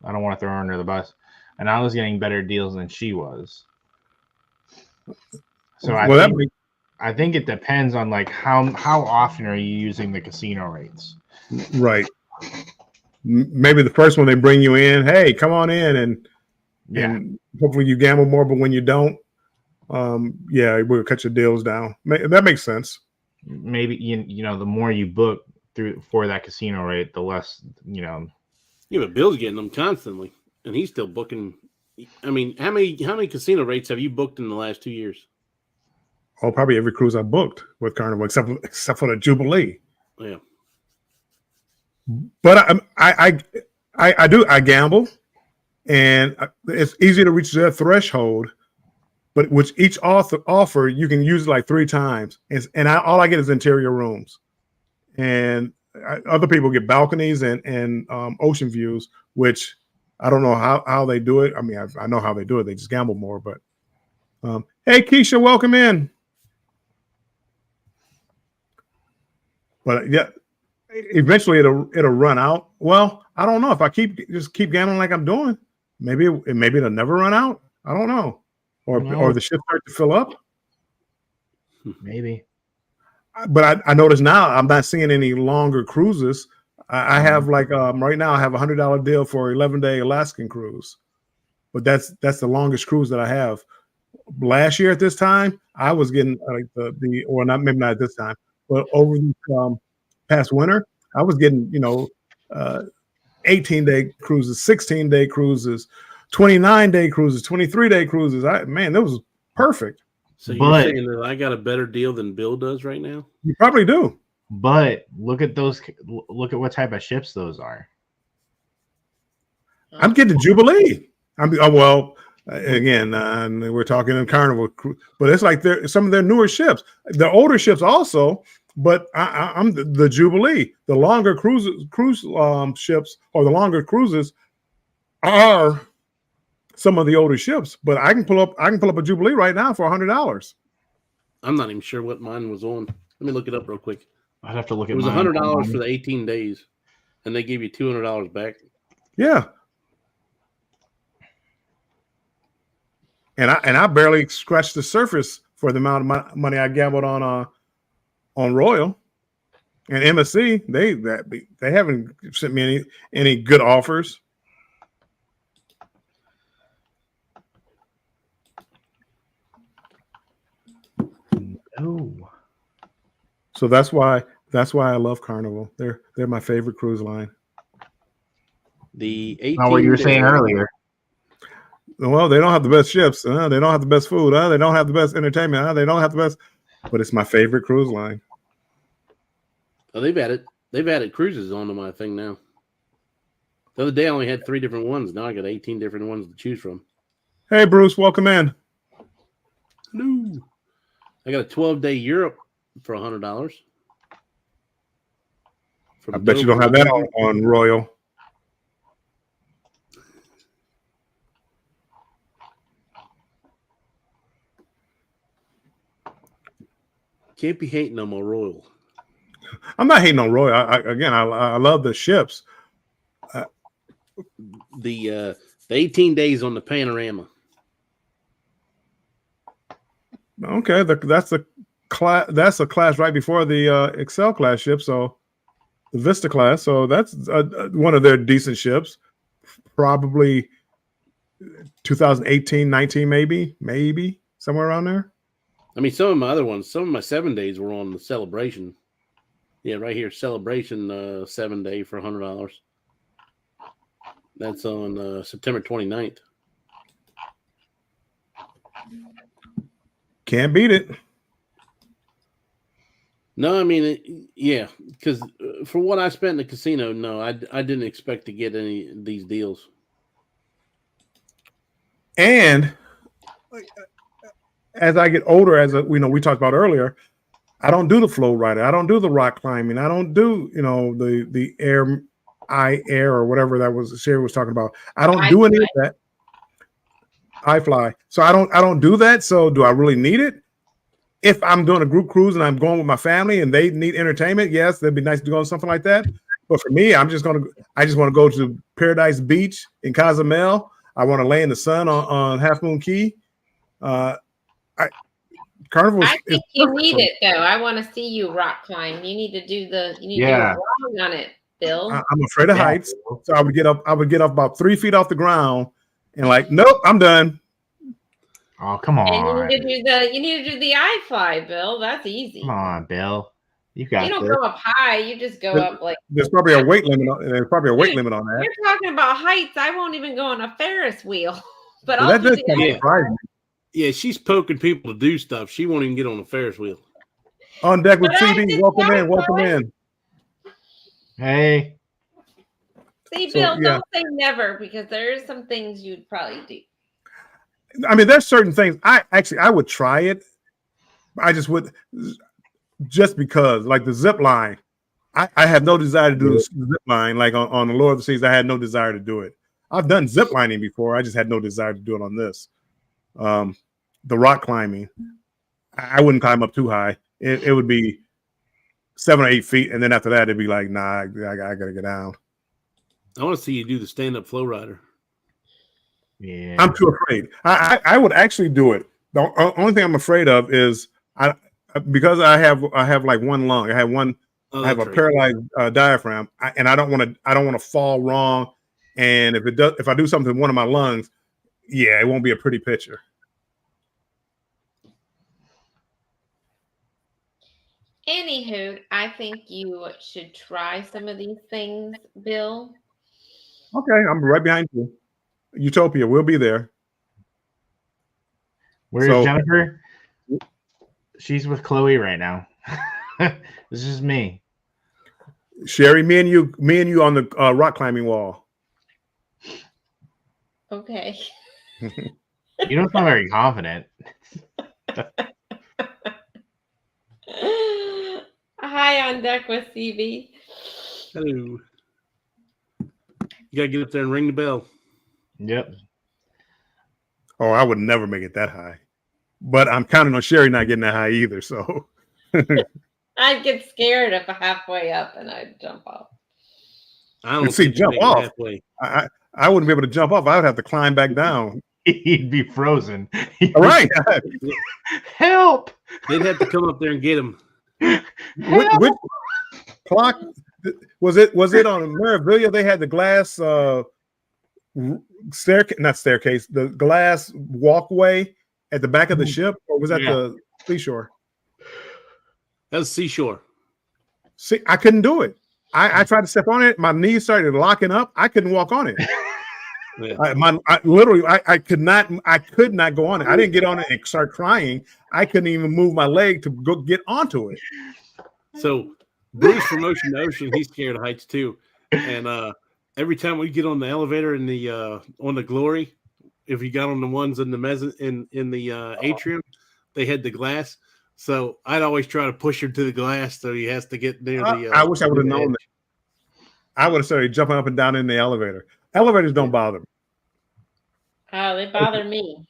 I don't want to throw her under the bus. And I was getting better deals than she was. So I think it depends on like how often are you using the casino rates. Right. Maybe the first one they bring you in, hey, come on in, and hopefully you gamble more. But when you don't, we'll cut your deals down. That makes sense. Maybe you know the more you book for that casino rate, the less Yeah, but Bill's getting them constantly, and he's still booking. I mean, how many casino rates have you booked in the last 2 years? Oh, probably every cruise I booked with Carnival, except for the Jubilee. Yeah. But I gamble, and it's easy to reach their threshold. But with each offer, you can use it like 3 times, and all I get is interior rooms, and other people get balconies and ocean views, which I don't know how they do it. I mean, I know how they do it. They just gamble more. But hey, Keisha, welcome in. But yeah, eventually it'll run out. Well, I don't know if I keep gambling like I'm doing. Maybe it'll never run out. I don't know. Or the ships start to fill up. Maybe. But I notice now I'm not seeing any longer cruises. I have like right now I have $100 deal for 11-day Alaskan cruise, but that's the longest cruise that I have. Last year at this time, I was getting like maybe not at this time, but over the past winter, I was getting 18-day cruises, 16-day cruises, 29-day cruises, 23-day cruises. That was perfect. So you're saying that I got a better deal than Bill does right now? You probably do. But look at those. Look at what type of ships those are. I'm getting Jubilee. Again, we're talking in Carnival, but it's like some of their newer ships. The older ships also, but I'm the Jubilee. The longer cruise ships or the longer cruises are some of the older ships. But I can pull up a Jubilee right now for $100. I'm not even sure what mine was on. Let me look it up real quick. I'd have to look at. It was $100 for the 18 days, and they gave you $200 back. Yeah. And I barely scratched the surface for the amount of money I gambled on Royal and MSC. They haven't sent me any good offers. Oh. So that's why I love Carnival. They're my favorite cruise line. The 18 what you were saying earlier. Well, they don't have the best ships. They don't have the best food. They don't have the best entertainment. They don't have the best. But it's my favorite cruise line. Oh, they've added cruises onto my thing now. The other day I only had 3 different ones. Now I got 18 different ones to choose from. Hey, Bruce, welcome in. No. I got a 12-day Europe for $100. I bet you don't have that on Royal. Can't be hating on my Royal. I'm not hating on Royal. I love the ships. The 18 days on the Panorama. Okay, that's a class. That's a class right before the Excel class ship. So the Vista class. So that's one of their decent ships. Probably 2018, 19, maybe somewhere around there. I mean, some of my other ones, some of my 7 days were on the Celebration. Yeah, right here, Celebration 7 day for $100. That's on September 29th. Can't beat it. No, I mean, yeah, because for what I spent in the casino, no, I didn't expect to get any of these deals. And as I get older, we talked about earlier, I don't do the flow rider. I don't do the rock climbing. I don't do, the air or whatever that was Sherry was talking about. I don't do any of that. I fly. So I don't do that. So do I really need it? If I'm doing a group cruise and I'm going with my family and they need entertainment, yes, that'd be nice to go on something like that. But for me, I just want to go to Paradise Beach in Cozumel. I want to lay in the sun on Half Moon Key. Carnival. I think you need it though. I want to see you rock climb. You need to do do a wrong on it, Bill. I'm afraid of heights, so I would get up about 3 feet off the ground, and nope, I'm done. Oh, come on! And you need to do the I fly, Bill. That's easy. Come on, Bill. You don't go up high. You just go up like. There's probably a weight limit. There's probably a weight limit on that. You're talking about heights. I won't even go on a Ferris wheel. But well, that does kind of surprise me. Yeah, she's poking people to do stuff. She won't even get on a Ferris wheel. On deck with CD. Welcome in. Hey. See, Bill, don't say never because there are some things you'd probably do. I mean, there's certain things I would try it. I just would, just because, like the zip line. I have no desire to do the zip line. Like on the Lord of the Seas, I had no desire to do it. I've done zip lining before. I just had no desire to do it on this. The rock climbing, I wouldn't climb up too high. It would be 7 or 8 feet, and then after that, it'd be like, nah, I gotta get down. I want to see you do the stand-up flow rider. Yeah, I'm too afraid. I would actually do it. The only thing I'm afraid of is because I have like one lung. I have a paralyzed diaphragm, and I don't want to fall wrong. And if I do something to one of my lungs, it won't be a pretty picture. Anywho, I think you should try some of these things, Bill. Okay, I'm right behind you. Utopia, we'll be there. Where's Jennifer? She's with Chloe right now. This is me. Sherry, me and you on the rock climbing wall. Okay. You don't sound very confident. Hi, on deck with CB. Hello. You gotta get up there and ring the bell. Yep. Oh, I would never make it that high, but I'm counting on Sherry not getting that high either. So I'd get scared if I'm halfway up and I'd jump off. I don't see jump off. I wouldn't be able to jump off. I would have to climb back down. He'd be frozen. All right. Help! They'd have to come up there and get him. Which clock was it? Was it on Meraviglia? They had the glass staircase, the glass walkway at the back of the ship, or was that the seashore? That was seashore. See, I couldn't do it. I tried to step on it. My knees started locking up. I couldn't walk on it. Yeah. I could not go on it. I didn't get on it and start crying. I couldn't even move my leg to go get onto it. So Bruce from Ocean to Ocean, he's scared of heights too. And every time we get on the elevator in the on the Glory, if you got on the ones in the in the atrium, they had the glass. So I'd always try to push him to the glass so he has to get near the. I wish I would have known that. I would have started jumping up and down in the elevator. Elevators don't bother me. Oh, they bother me.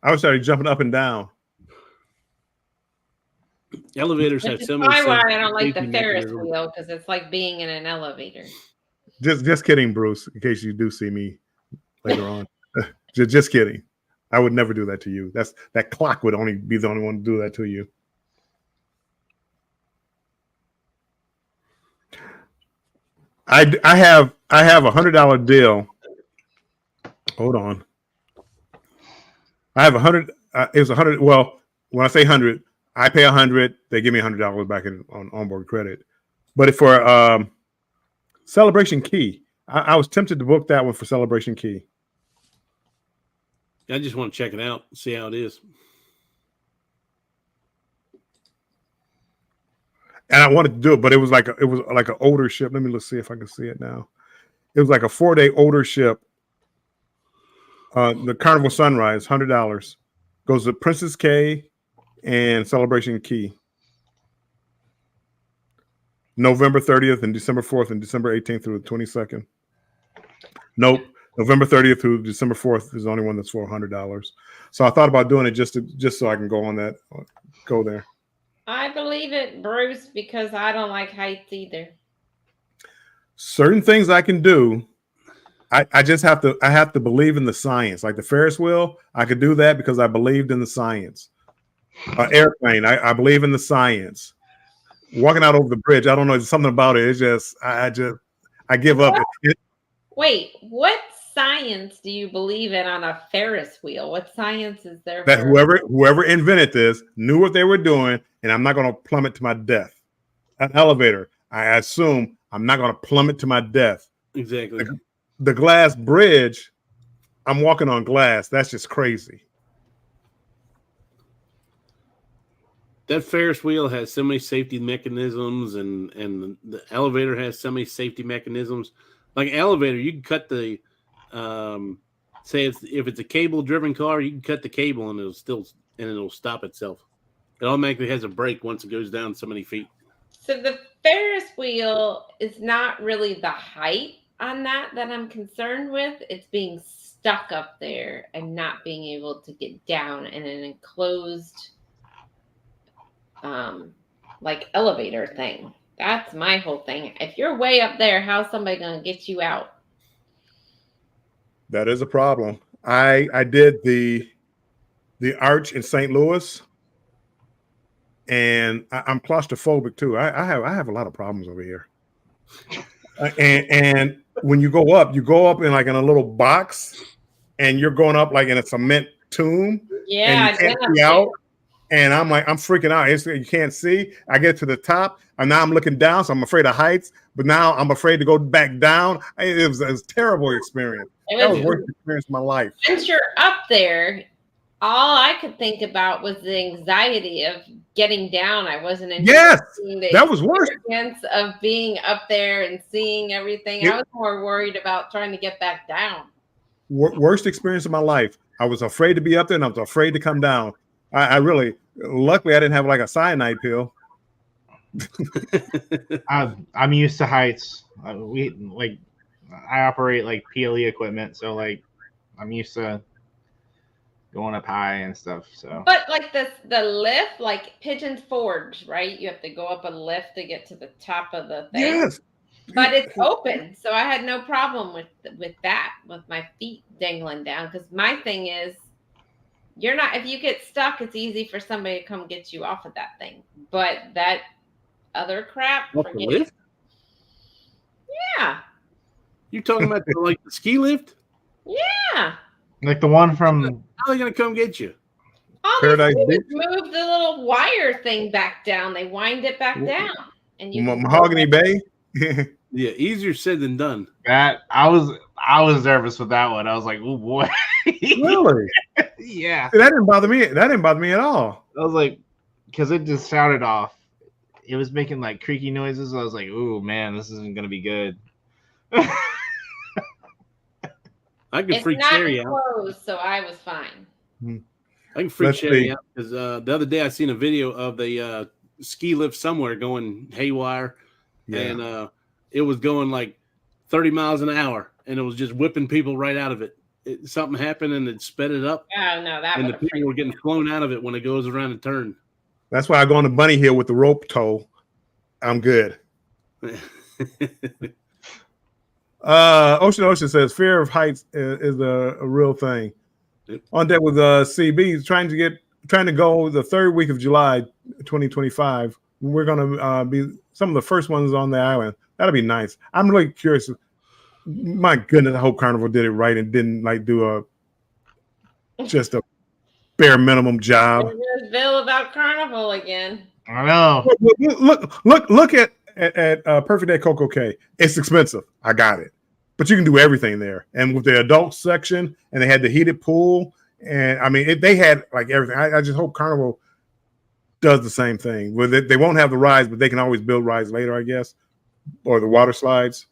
I would start jumping up and down. Elevators have so many. That's why I don't like the Ferris wheel, because it's like being in an elevator. Just kidding, Bruce. In case you do see me later on, just kidding. I would never do that to you. That clock would only be the only one to do that to you. I have $100 deal. Hold on. I have 100. It was 100. Well, when I say 100, I pay 100. They give me $100 back on onboard credit. But if for Celebration Key, I was tempted to book that one for Celebration Key. I just want to check it out, see how it is. And I wanted to do it, but it was like an older ship. Let me see if I can see it now. It was like a 4-day older ship. The Carnival Sunrise, $100, goes to Princess Cay and Celebration Key. November 30th and December 4th and December 18th through the 22nd. Nope. November 30th through December 4th is the only one that's for $100. So I thought about doing it just so I can go there. I believe it, Bruce, because I don't like heights either. Certain things I can do. I just have to believe in the science. Like the Ferris wheel, I could do that because I believed in the science. Airplane, I believe in the science. Walking out over the bridge, I don't know, there's something about it. It's just I give up. Wait, what science do you believe in on a Ferris wheel? What science is there? That whoever invented this knew what they were doing, and I'm not going to plummet to my death. An elevator, I assume I'm not going to plummet to my death. Exactly. The glass bridge, I'm walking on glass. That's just crazy. That Ferris wheel has so many safety mechanisms, and the elevator has so many safety mechanisms. Like an elevator, you can cut the if it's a cable-driven car, you can cut the cable and it'll stop itself. It automatically has a brake once it goes down so many feet. So the Ferris wheel is not really the height on that I'm concerned with. It's being stuck up there and not being able to get down in an enclosed like elevator thing. That's my whole thing. If you're way up there, how's somebody gonna get you out? That is a problem. I did the arch in St. Louis, and I'm claustrophobic too. I have a lot of problems over here. And when you go up in like in a little box, and you're going up like in a cement tomb. Yeah, and you can't see out. And I'm freaking out. You can't see. I get to the top, and now I'm looking down, so I'm afraid of heights. But now I'm afraid to go back down. It was a terrible experience. That was the worst experience of my life. Once you're up there, all I could think about was the anxiety of getting down. I wasn't enjoying that was worse. Of being up there and seeing everything. I was more worried about trying to get back down. Worst experience of my life. I was afraid to be up there, and I was afraid to come down. Luckily, I didn't have like a cyanide pill. I'm used to heights. I operate like PLE equipment, so like I'm used to going up high and stuff. So, but like the lift, like Pigeon Forge, right? You have to go up a lift to get to the top of the thing. Yes, but it's open, so I had no problem with that, with my feet dangling down. Because my thing is, if you get stuck, it's easy for somebody to come get you off of that thing. But that other crap, forget it. Yeah. You talking about the ski lift? Yeah. Like the one from. How are they gonna come get you? All Paradise they do is move the little wire thing back down. They wind it back down, and you Mahogany Bay. Yeah, easier said than done. That I was nervous with that one. I was like, oh boy. Really? Yeah. That didn't bother me. That didn't bother me at all. I was like, because it just sounded off. It was making like creaky noises. I was like, oh man, this isn't gonna be good. I can freak Sherry out. So I was fine. I can freak Sherry out because the other day I seen a video of the ski lift somewhere going haywire, and it was going like 30 miles an hour, and it was just whipping people right out of it. Something happened and it sped it up. Oh no, that and the people were getting flown out of it when it goes around a turn. That's why I go on the bunny hill with the rope tow. I'm good. Ocean says fear of heights is a real thing. Yep. On deck with CB trying to go the third week of July 2025. We're gonna be some of the first ones on the island. That'll be nice. I'm really curious. My goodness, I hope Carnival did it right and didn't like do just a bare minimum job. There's Bill about Carnival again. I know. Look at Perfect Day Coco K. It's expensive. I got it, but you can do everything there. And with the adult section, and they had the heated pool, and I mean, they had like everything. I just hope Carnival does the same thing. With it, they won't have the rides, but they can always build rides later, I guess, or the water slides.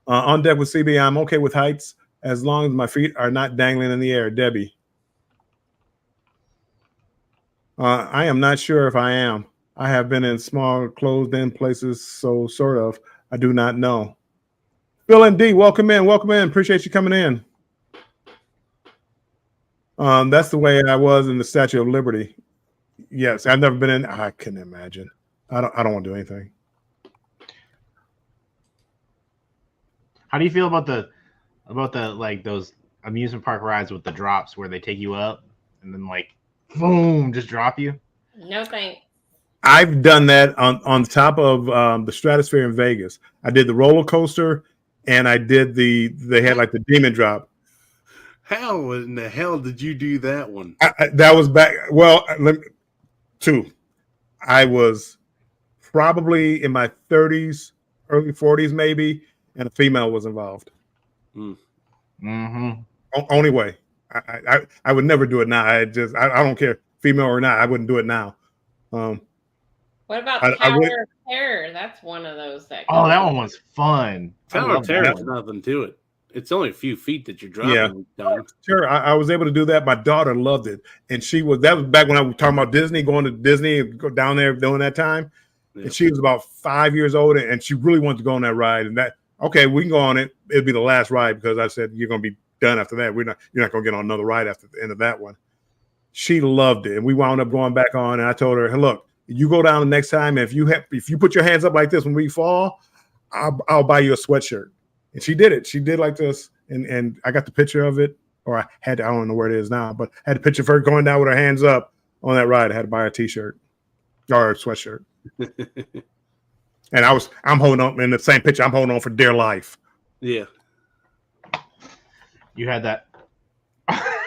On deck with CB, I'm okay with heights as long as my feet are not dangling in the air. Debbie. I am not sure if I am. I have been in small closed-in places, so sort of. I do not know. Phil and D, welcome in. Welcome in. Appreciate you coming in. That's the way I was in the Statue of Liberty. Yes, I've never been in. I couldn't imagine. I don't want to do anything. How do you feel about the like those amusement park rides with the drops where they take you up and then like boom, just drop you? No thanks. I've done that on top of the Stratosphere in Vegas. I did the roller coaster, and I did they had like the demon drop. How in the hell did you do that one? That was back. Well, two. I was probably in my 30s, early 40s, maybe, and a female was involved. Mm-hmm. Only way. I would never do it now. I don't care, female or not. I wouldn't do it now. What about Tower of Terror? That's one of those that. Oh, that one was fun. Tower of Terror has nothing to it. It's only a few feet that you're dropping. Yeah, sure. I was able to do that. My daughter loved it, and that was back when I was talking about Disney, going to Disney and go down there during that time. Yeah. And she was about 5 years old, and she really wanted to go on that ride. And okay, we can go on it. It'll be the last ride because I said you're going to be done after that. You're not going to get on another ride after the end of that one. She loved it, and we wound up going back on. And I told her, hey, look, you go down the next time. And if you put your hands up like this when we fall, I'll buy you a sweatshirt. And she did it. She did like this, and I got the picture of it, or I don't know where it is now, but I had a picture of her going down with her hands up on that ride. I had to buy a t-shirt or a sweatshirt. And I'm holding on in the same picture. I'm holding on for dear life. Yeah. You had that.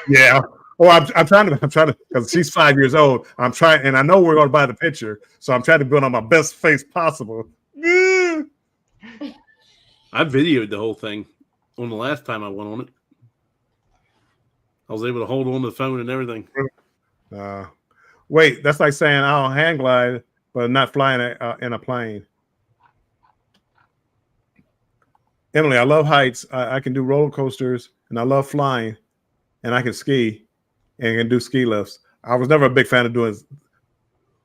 Yeah. Oh, I'm trying to, because she's 5 years old. I'm trying, and I know we're going to buy the picture, so I'm trying to put on my best face possible. I videoed the whole thing on the last time I went on it. I was able to hold on to the phone and everything. Wait, that's like saying I'll hang glide, but not flying in a plane. Emily, I love heights. I can do roller coasters, and I love flying, and I can ski, and can do ski lifts. I was never a big fan of doing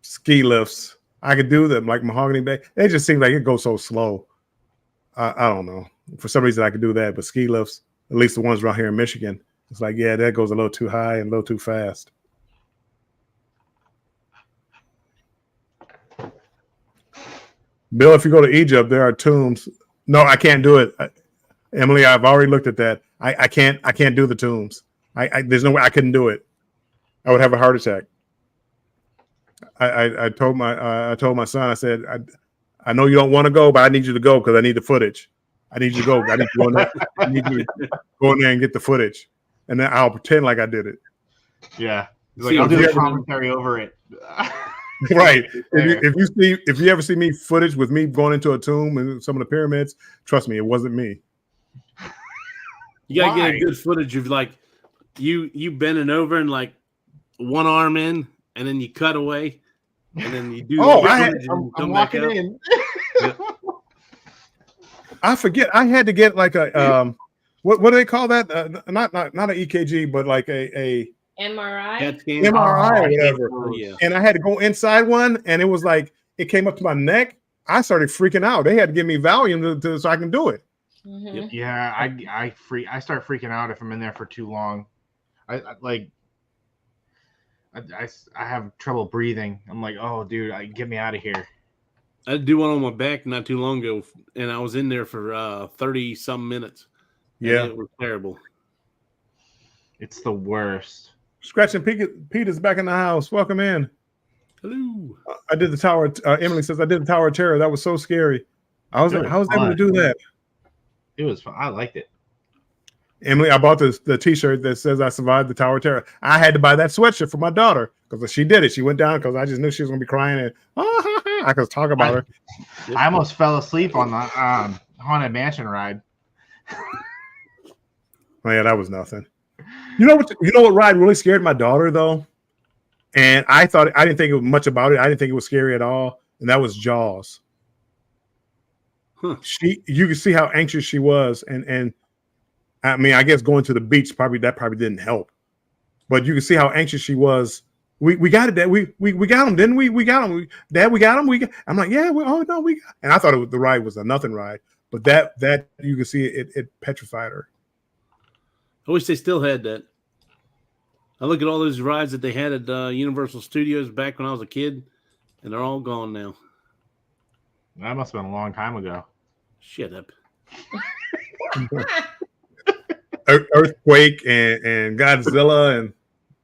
ski lifts. I could do them like Mahogany Bay. It just seems like it goes so slow. I don't know. For some reason, I could do that, but ski lifts, at least the ones around here in Michigan, it's like, yeah, that goes a little too high and a little too fast. Bill, if you go to Egypt, there are tombs. No, I can't do it. Emily, I've already looked at that. I can't do the tombs. There's no way I couldn't do it. I would have a heart attack. I told my son, I said, I know you don't want to go, but I need you to go because I need the footage. I need you to go. I need you to go in there and get the footage, and then I'll pretend like I did it. Yeah, like, I'll do the commentary over it. Right. If you ever see me footage with me going into a tomb and some of the pyramids, trust me, it wasn't me. You gotta get a good footage of like you bending over and like one arm in, and then you cut away, and then you do. I'm walking in. Yep. I forget. I had to get like a what do they call that? Not an EKG, but like a MRI. MRI or whatever. Yeah. And I had to go inside one, and it was like it came up to my neck. I started freaking out. They had to give me Valium so I can do it. Mm-hmm. Yeah, I start freaking out if I'm in there for too long. I have trouble breathing. I'm like, oh, dude, get me out of here. I did one on my back not too long ago, and I was in there for 30-some minutes. Yeah, it was terrible. It's the worst. Scratch and Pete is back in the house. Welcome in. Hello. I did the Tower. Emily says I did the Tower of Terror. That was so scary. I was able to do that. It was fun. I liked it. Emily, I bought the T-shirt that says I survived the Tower of Terror. I had to buy that sweatshirt for my daughter because she did it. She went down because I just knew she was gonna be crying and I could talk about her. I almost fell asleep on the Haunted Mansion ride. Oh yeah, that was nothing. You know what ride really scared my daughter though, and I didn't think much about it. I didn't think it was scary at all, and that was Jaws. Huh. You could see how anxious she was, and I mean, I guess going to the beach probably didn't help, but you can see how anxious she was. We got it, Dad. We got him, didn't we? We got him, Dad. We got him. I'm like, yeah. And I thought the ride was a nothing ride, but that you can see it petrified her. I wish they still had that. I look at all those rides that they had at Universal Studios back when I was a kid, and they're all gone now. That must have been a long time ago. Shut up. Earthquake and Godzilla and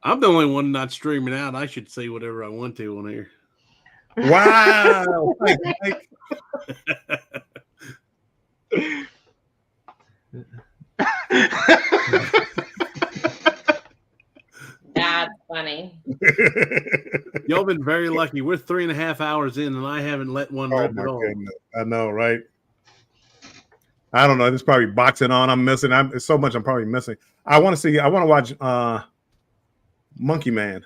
I'm the only one not streaming out. I should say whatever I want to on here. wow. That's funny. Y'all been very lucky. We're 3.5 hours in, and I haven't let one Oh rip my at all. goodness. I know, right? I don't know. There's probably boxing on. I'm missing. It's so much I'm probably missing. I want to watch Monkey Man.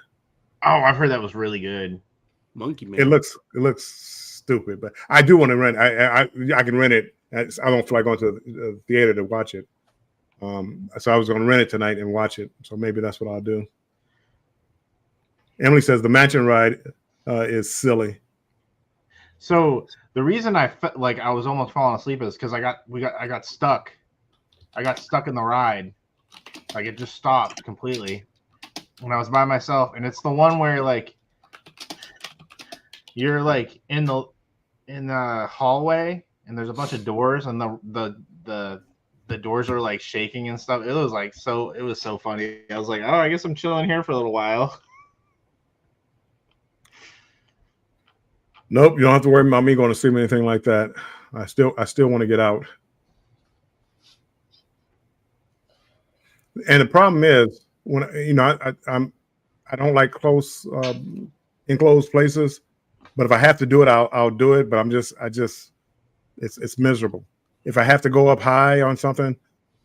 Oh, I've heard that was really good. Monkey Man. It looks stupid, but I do want to rent. I can rent it. I don't feel like going to the theater to watch it. So I was going to rent it tonight and watch it. So maybe that's what I'll do. Emily says the mansion ride is silly. So the reason I felt like I was almost falling asleep is because I got stuck. I got stuck in the ride. Like it just stopped completely. When I was by myself, and it's the one where like you're like in the hallway, and there's a bunch of doors, and the doors are like shaking and stuff. It was so funny. I was like, oh, I guess I'm chilling here for a little while. Nope, you don't have to worry about me going to see anything like that. I still want to get out. And the problem is when I don't like close enclosed places, but if I have to do it, I'll do it. But it's miserable. If I have to go up high on something,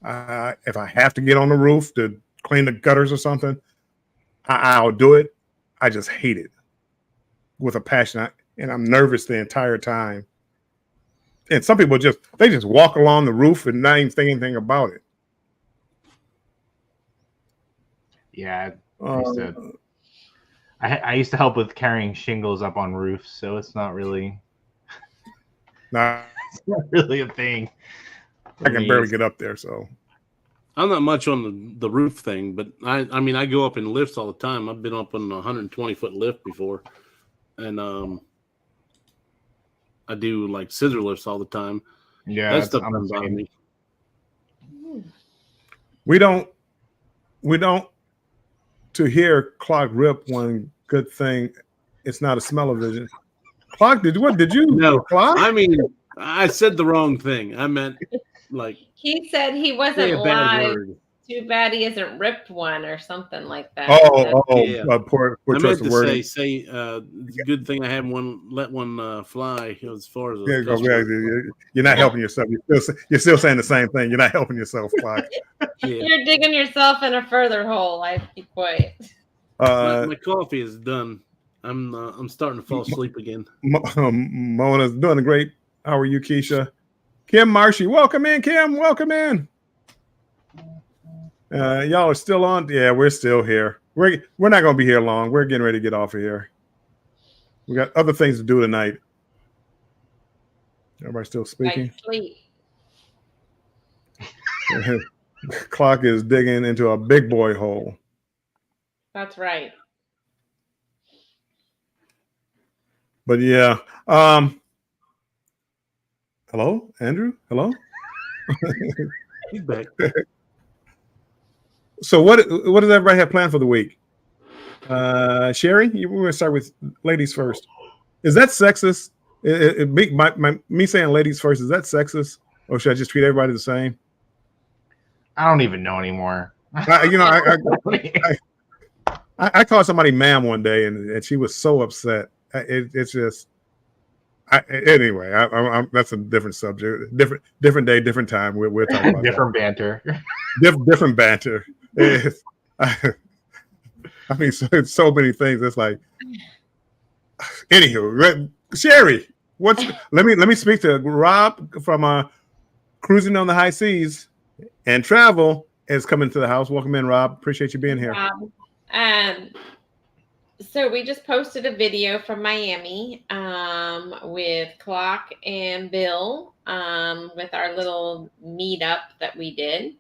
if I have to get on the roof to clean the gutters or something, I'll do it. I just hate it with a passion. And I'm nervous the entire time. And some people just walk along the roof and not even think anything about it. Yeah, I used to help with carrying shingles up on roofs, so it's not really Nah, it's not really a thing. I can barely get up there, so I'm not much on the roof thing, but I mean I go up in lifts all the time. I've been up on a 120-foot lift before, and I do like scissor lifts all the time. Yeah, that stuff doesn't bother me. we don't to hear Clock rip one good thing. It's not a smell-o-vision. Clock, did you? No, Clock? I mean I said the wrong thing. I meant like He said he say wasn't a bad live. word. Too bad he hasn't ripped one or something like that. Yeah. Poor I meant choice to of wording. say it's a good thing I haven't let one fly as far as Yeah, you're not helping yourself. You're still saying the same thing. You're not helping yourself, Clock. Yeah. You're digging yourself in a further hole. I'd be quiet. My coffee is done. I'm starting to fall asleep again. Mona's doing great. How are you, Keisha? Kim Marshy, welcome in. Kim, welcome in. Y'all are still on. Yeah, we're still here. We're not going to be here long. We're getting ready to get off of here. We got other things to do tonight. Everybody still speaking? Sleep. Clock is digging into a big boy hole. That's right. But yeah. Hello, Andrew? Hello? He's back. So what does everybody have planned for the week? Sherry, we're going to start with ladies first. Is that sexist? Me saying ladies first, is that sexist? Or should I just treat everybody the same? I don't even know anymore. I called somebody ma'am one day, and she was so upset. It's just. Anyway, that's a different subject, different day, different time. We'll talk about different banter. Different banter. I mean, so many things. It's like, anywho, Sherry, let me speak to Rob from Cruising on the High Seas and Travel is coming to the house. Welcome in, Rob. Appreciate you being here. So we just posted a video from Miami with Clock and Bill with our little meetup that we did.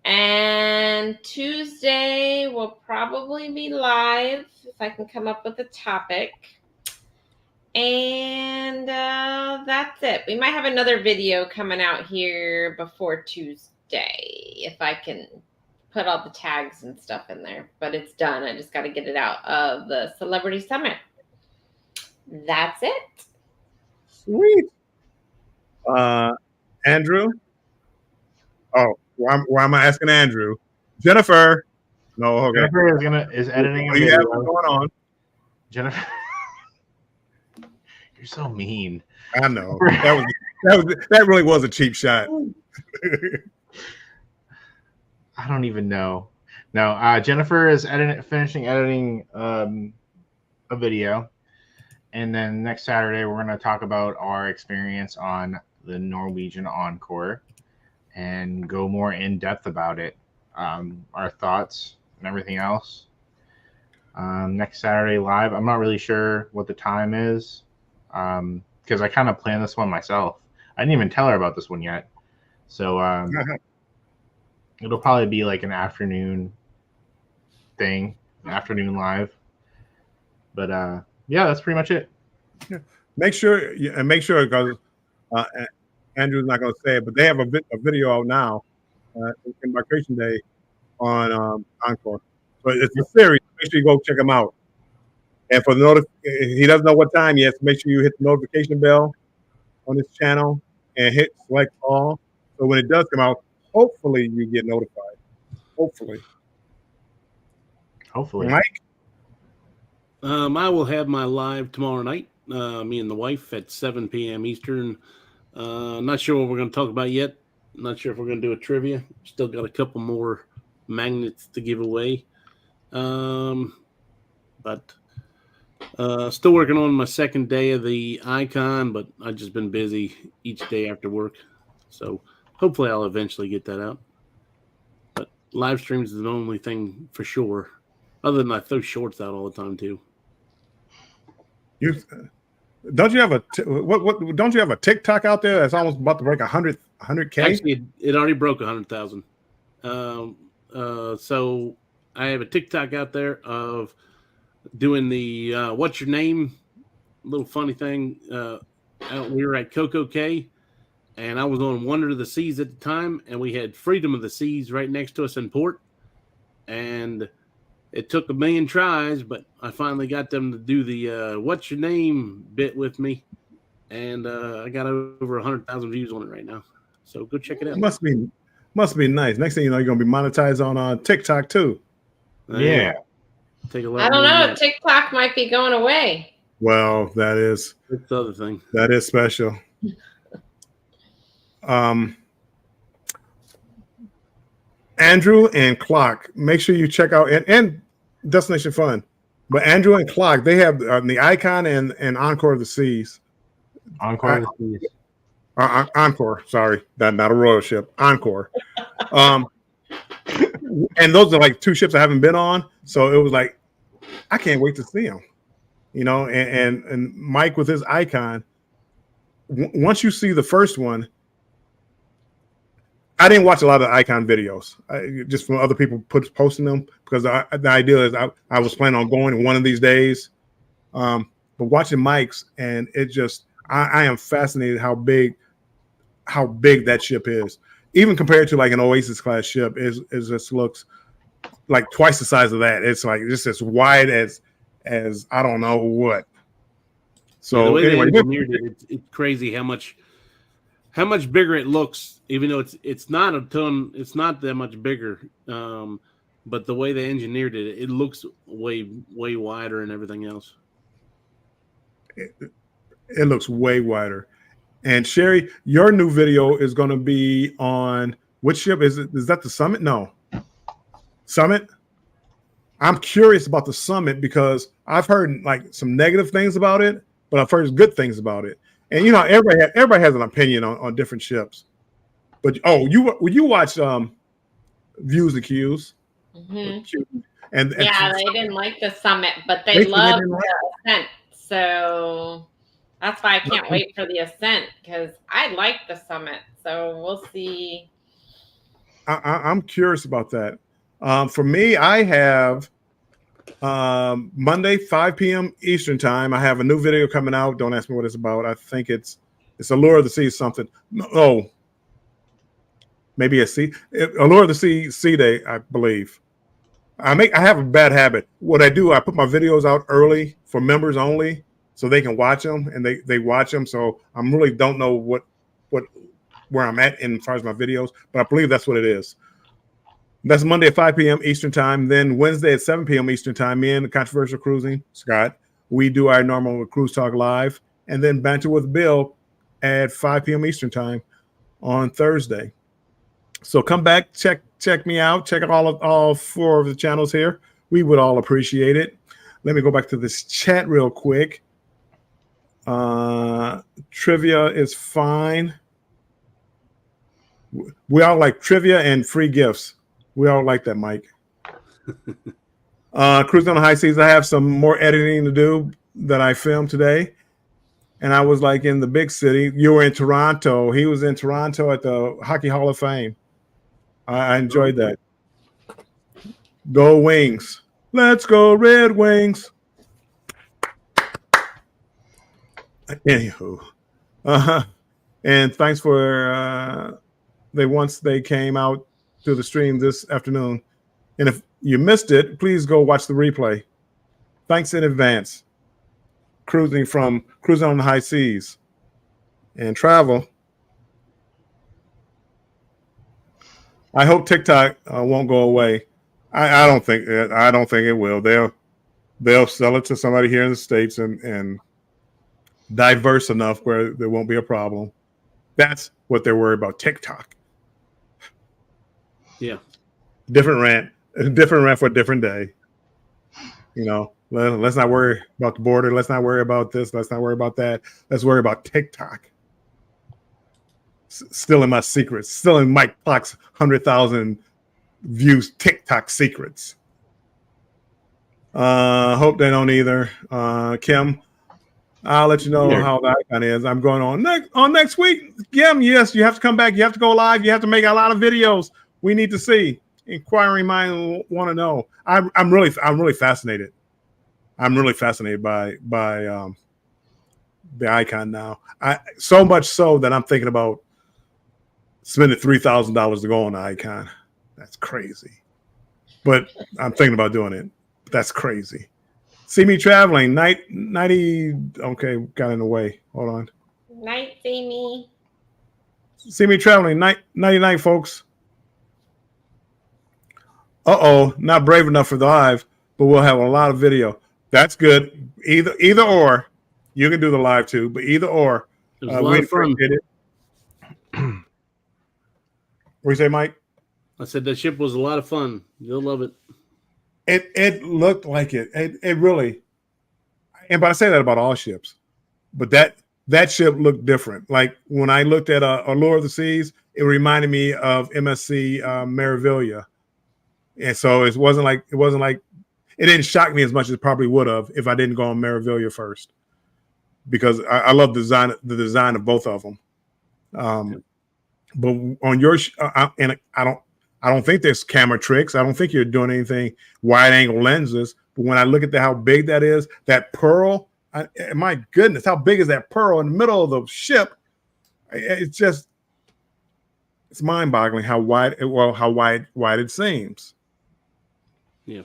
And Tuesday will probably be live if I can come up with a topic. And that's it. We might have another video coming out here before Tuesday if I can put all the tags and stuff in there, but it's done. I just got to get it out of the Celebrity Summit. That's it. Sweet. Andrew. Oh, why am I asking Andrew? Jennifer. No, okay. Jennifer is editing. What do you have going on? Jennifer, you're so mean. I know that really was a cheap shot. I don't even know. No, Jennifer is finishing editing a video, and then next Saturday we're going to talk about our experience on the Norwegian Encore and go more in depth about it, our thoughts and everything else. Next Saturday live. I'm not really sure what the time is because I kind of planned this one myself. I didn't even tell her about this one yet, so. It'll probably be like an afternoon thing, an afternoon live. But yeah, that's pretty much it. Yeah. Make sure because Andrew's not going to say it, but they have a video out now, Embarkation Day on Encore. So it's a series. Make sure you go check them out. And for the he doesn't know what time yet, so make sure you hit the notification bell on this channel and hit select all. So when it does come out, hopefully you get notified. Hopefully. Mike? I will have my live tomorrow night, me and the wife at 7 p.m. Eastern. Not sure what we're going to talk about yet. Not sure if we're going to do a trivia. Still got a couple more magnets to give away. But still working on my second day of the Icon, but I've just been busy each day after work. So hopefully I'll eventually get that out. But live streams is the only thing for sure. Other than I throw shorts out all the time too. Don't you have a TikTok out there that's almost about to break 100K? Actually, it already broke 100,000. So I have a TikTok out there of doing the what's your name little funny thing. We were at Coco Cay, and I was on Wonder of the Seas at the time, and we had Freedom of the Seas right next to us in port, and it took 1 million tries, but I finally got them to do the what's your name bit with me, and I got over 100,000 views on it right now. So go check it out. Must be nice. Next thing you know, you're gonna be monetized on TikTok too. Yeah. Take a I don't know. TikTok might be going away. Well, that's the other thing. That is special. Andrew and Clock, make sure you check out and Destination Fun. But Andrew and Clock, they have the Icon and Encore of the Seas. Encore of the Seas. Encore, sorry, not a royal ship. Encore. And those are like 2 ships I haven't been on, so it was like I can't wait to see them. You know, and Mike with his Icon. Once you see the first one, I didn't watch a lot of Icon videos, just from other people posting them, because the idea is I was planning on going one of these days. But watching Mike's, and it just I am fascinated how big that ship is, even compared to like an Oasis class ship. Is just looks like twice the size of that. It's like just as wide as I don't know what. So the way anyway, they engineered it, it's crazy how how much bigger it looks, even though it's not a ton, it's not that much bigger. But the way they engineered it, it looks way wider and everything else. It looks way wider. And Sherry, your new video is going to be on which ship is it? Is that the Summit? No, Summit. I'm curious about the Summit because I've heard like some negative things about it, but I've heard good things about it. And you know, everybody has an opinion on different ships. But you watch Views and Cues, and Yeah, they didn't like the Summit, but they loved the Ascent. So that's why I can't wait for the Ascent because I like the Summit. So we'll see. I'm curious about that. For me, I have Monday, 5 p.m. Eastern time. I have a new video coming out. Don't ask me what it's about. I think it's Allure of the Sea something. No, maybe Allure of the Sea Day, I believe. I have a bad habit. What I do, I put my videos out early for members only, so they can watch them, and they watch them. So I really don't know where I'm at as far as my videos, but I believe that's what it is. That's Monday at 5 p.m. Eastern time. Then Wednesday at 7 p.m. Eastern time, me and Controversial Cruising, Scott, we do our normal Cruise Talk live, and then Banter with Bill at 5 p.m. Eastern time on Thursday. So come back, check me out, check out all 4 of the channels here. We would all appreciate it. Let me go back to this chat real quick. Trivia is fine. We all like trivia and free gifts. We all like that, Mike. Cruising on the High Seas. I have some more editing to do that I filmed today. And I was like in the big city. You were in Toronto. He was in Toronto at the Hockey Hall of Fame. I enjoyed that. Go Wings. Let's go Red Wings. Anywho. And thanks for once they came out to the stream this afternoon. And if you missed it, please go watch the replay. Thanks in advance. Cruising on the High Seas and travel. I hope TikTok won't go away. I don't think it will. They'll sell it to somebody here in the States and diverse enough where there won't be a problem. That's what they're worried about. TikTok. Yeah. Different rant for a different day. You know, let's not worry about the border. Let's not worry about this. Let's not worry about that. Let's worry about TikTok. Stealing my secrets. Stealing Mike Clark's 100,000 views TikTok secrets. Hope they don't either. Kim, I'll let you know how the icon is. I'm going on next week. Kim, yes, you have to come back. You have to go live. You have to make a lot of videos. We need to see. Inquiring mind want to know. I'm really fascinated. I'm really fascinated by the icon now. So much so that I'm thinking about spending $3,000 to go on the icon. That's crazy. But I'm thinking about doing it. That's crazy. See me traveling. 90. Okay, got in the way. Hold on. Night, see me. See me traveling. 99, folks. Not brave enough for the live, but we'll have a lot of video. That's good. Either or. You can do the live too, but either or. It was a lot of fun. What do you say, Mike? I said that ship was a lot of fun. You'll love it. It looked like it. It really. But I say that about all ships. But that ship looked different. Like when I looked at Allure of the Seas, it reminded me of MSC Meraviglia. And so it wasn't like it didn't shock me as much as it probably would have if I didn't go on Meraviglia first, because I love the design of both of them. But on your and I don't think there's camera tricks. I don't think you're doing anything wide angle lenses. But when I look at how big that is, that pearl, my goodness, how big is that pearl in the middle of the ship? It's mind boggling how wide it seems. Yeah.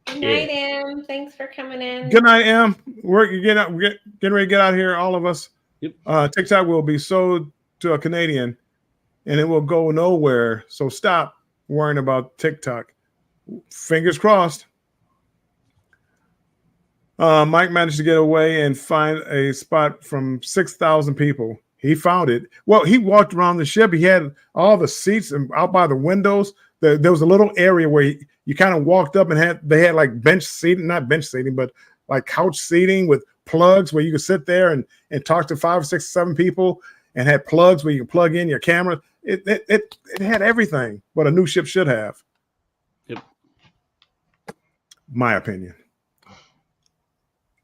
Good night, Em. Thanks for coming in. Good night, Em. We're getting ready to get out of here, all of us. Yep. TikTok will be so to a Canadian, and it will go nowhere. So stop worrying about TikTok. Fingers crossed. Mike managed to get away and find a spot from 6,000 people. He found it. Well, he walked around the ship. He had all the seats and out by the windows. There was a little area where you kind of walked up and they had like bench seating, not bench seating, but like couch seating with plugs where you could sit there and talk to 5, 6, 7 people, and had plugs where you could plug in your camera. It had everything what a new ship should have. Yep. My opinion.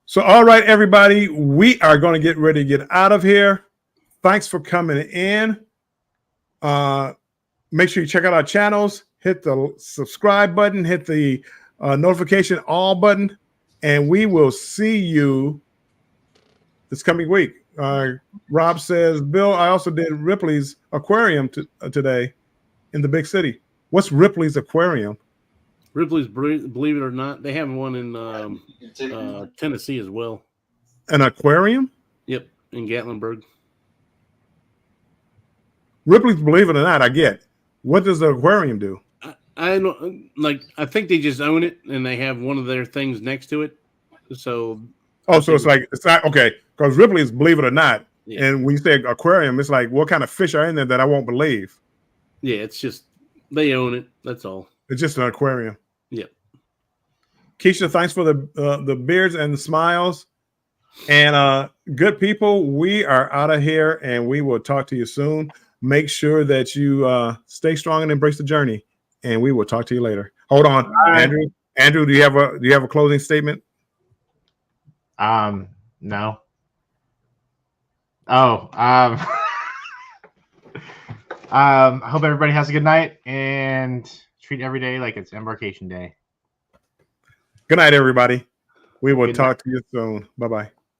So, all right, everybody, we are going to get ready to get out of here. Thanks for coming in. Make sure you check out our channels. Hit the subscribe button. Hit the notification all button. And we will see you this coming week. Rob says, Bill, I also did Ripley's Aquarium today in the big city. What's Ripley's Aquarium? Ripley's, believe it or not, they have one in Tennessee as well. An aquarium? Yep, in Gatlinburg. Ripley's, believe it or not, I get. What does the aquarium do? I don't I think they just own it and they have one of their things next to it. So so it's not okay, because Ripley's, believe it or not, yeah. And when you say aquarium, it's like what kind of fish are in there that I won't believe? Yeah, it's just they own it. That's all. It's just an aquarium. Yep. Keisha, thanks for the beards and the smiles. And good people, we are out of here, and we will talk to you soon. Make sure that you stay strong and embrace the journey. And we will talk to you later. Hold on, Andrew. Andrew, do you have a closing statement? No. Oh, I hope everybody has a good night and treat every day like it's embarkation day. Good night, everybody. We will Good talk to you soon. Bye-bye.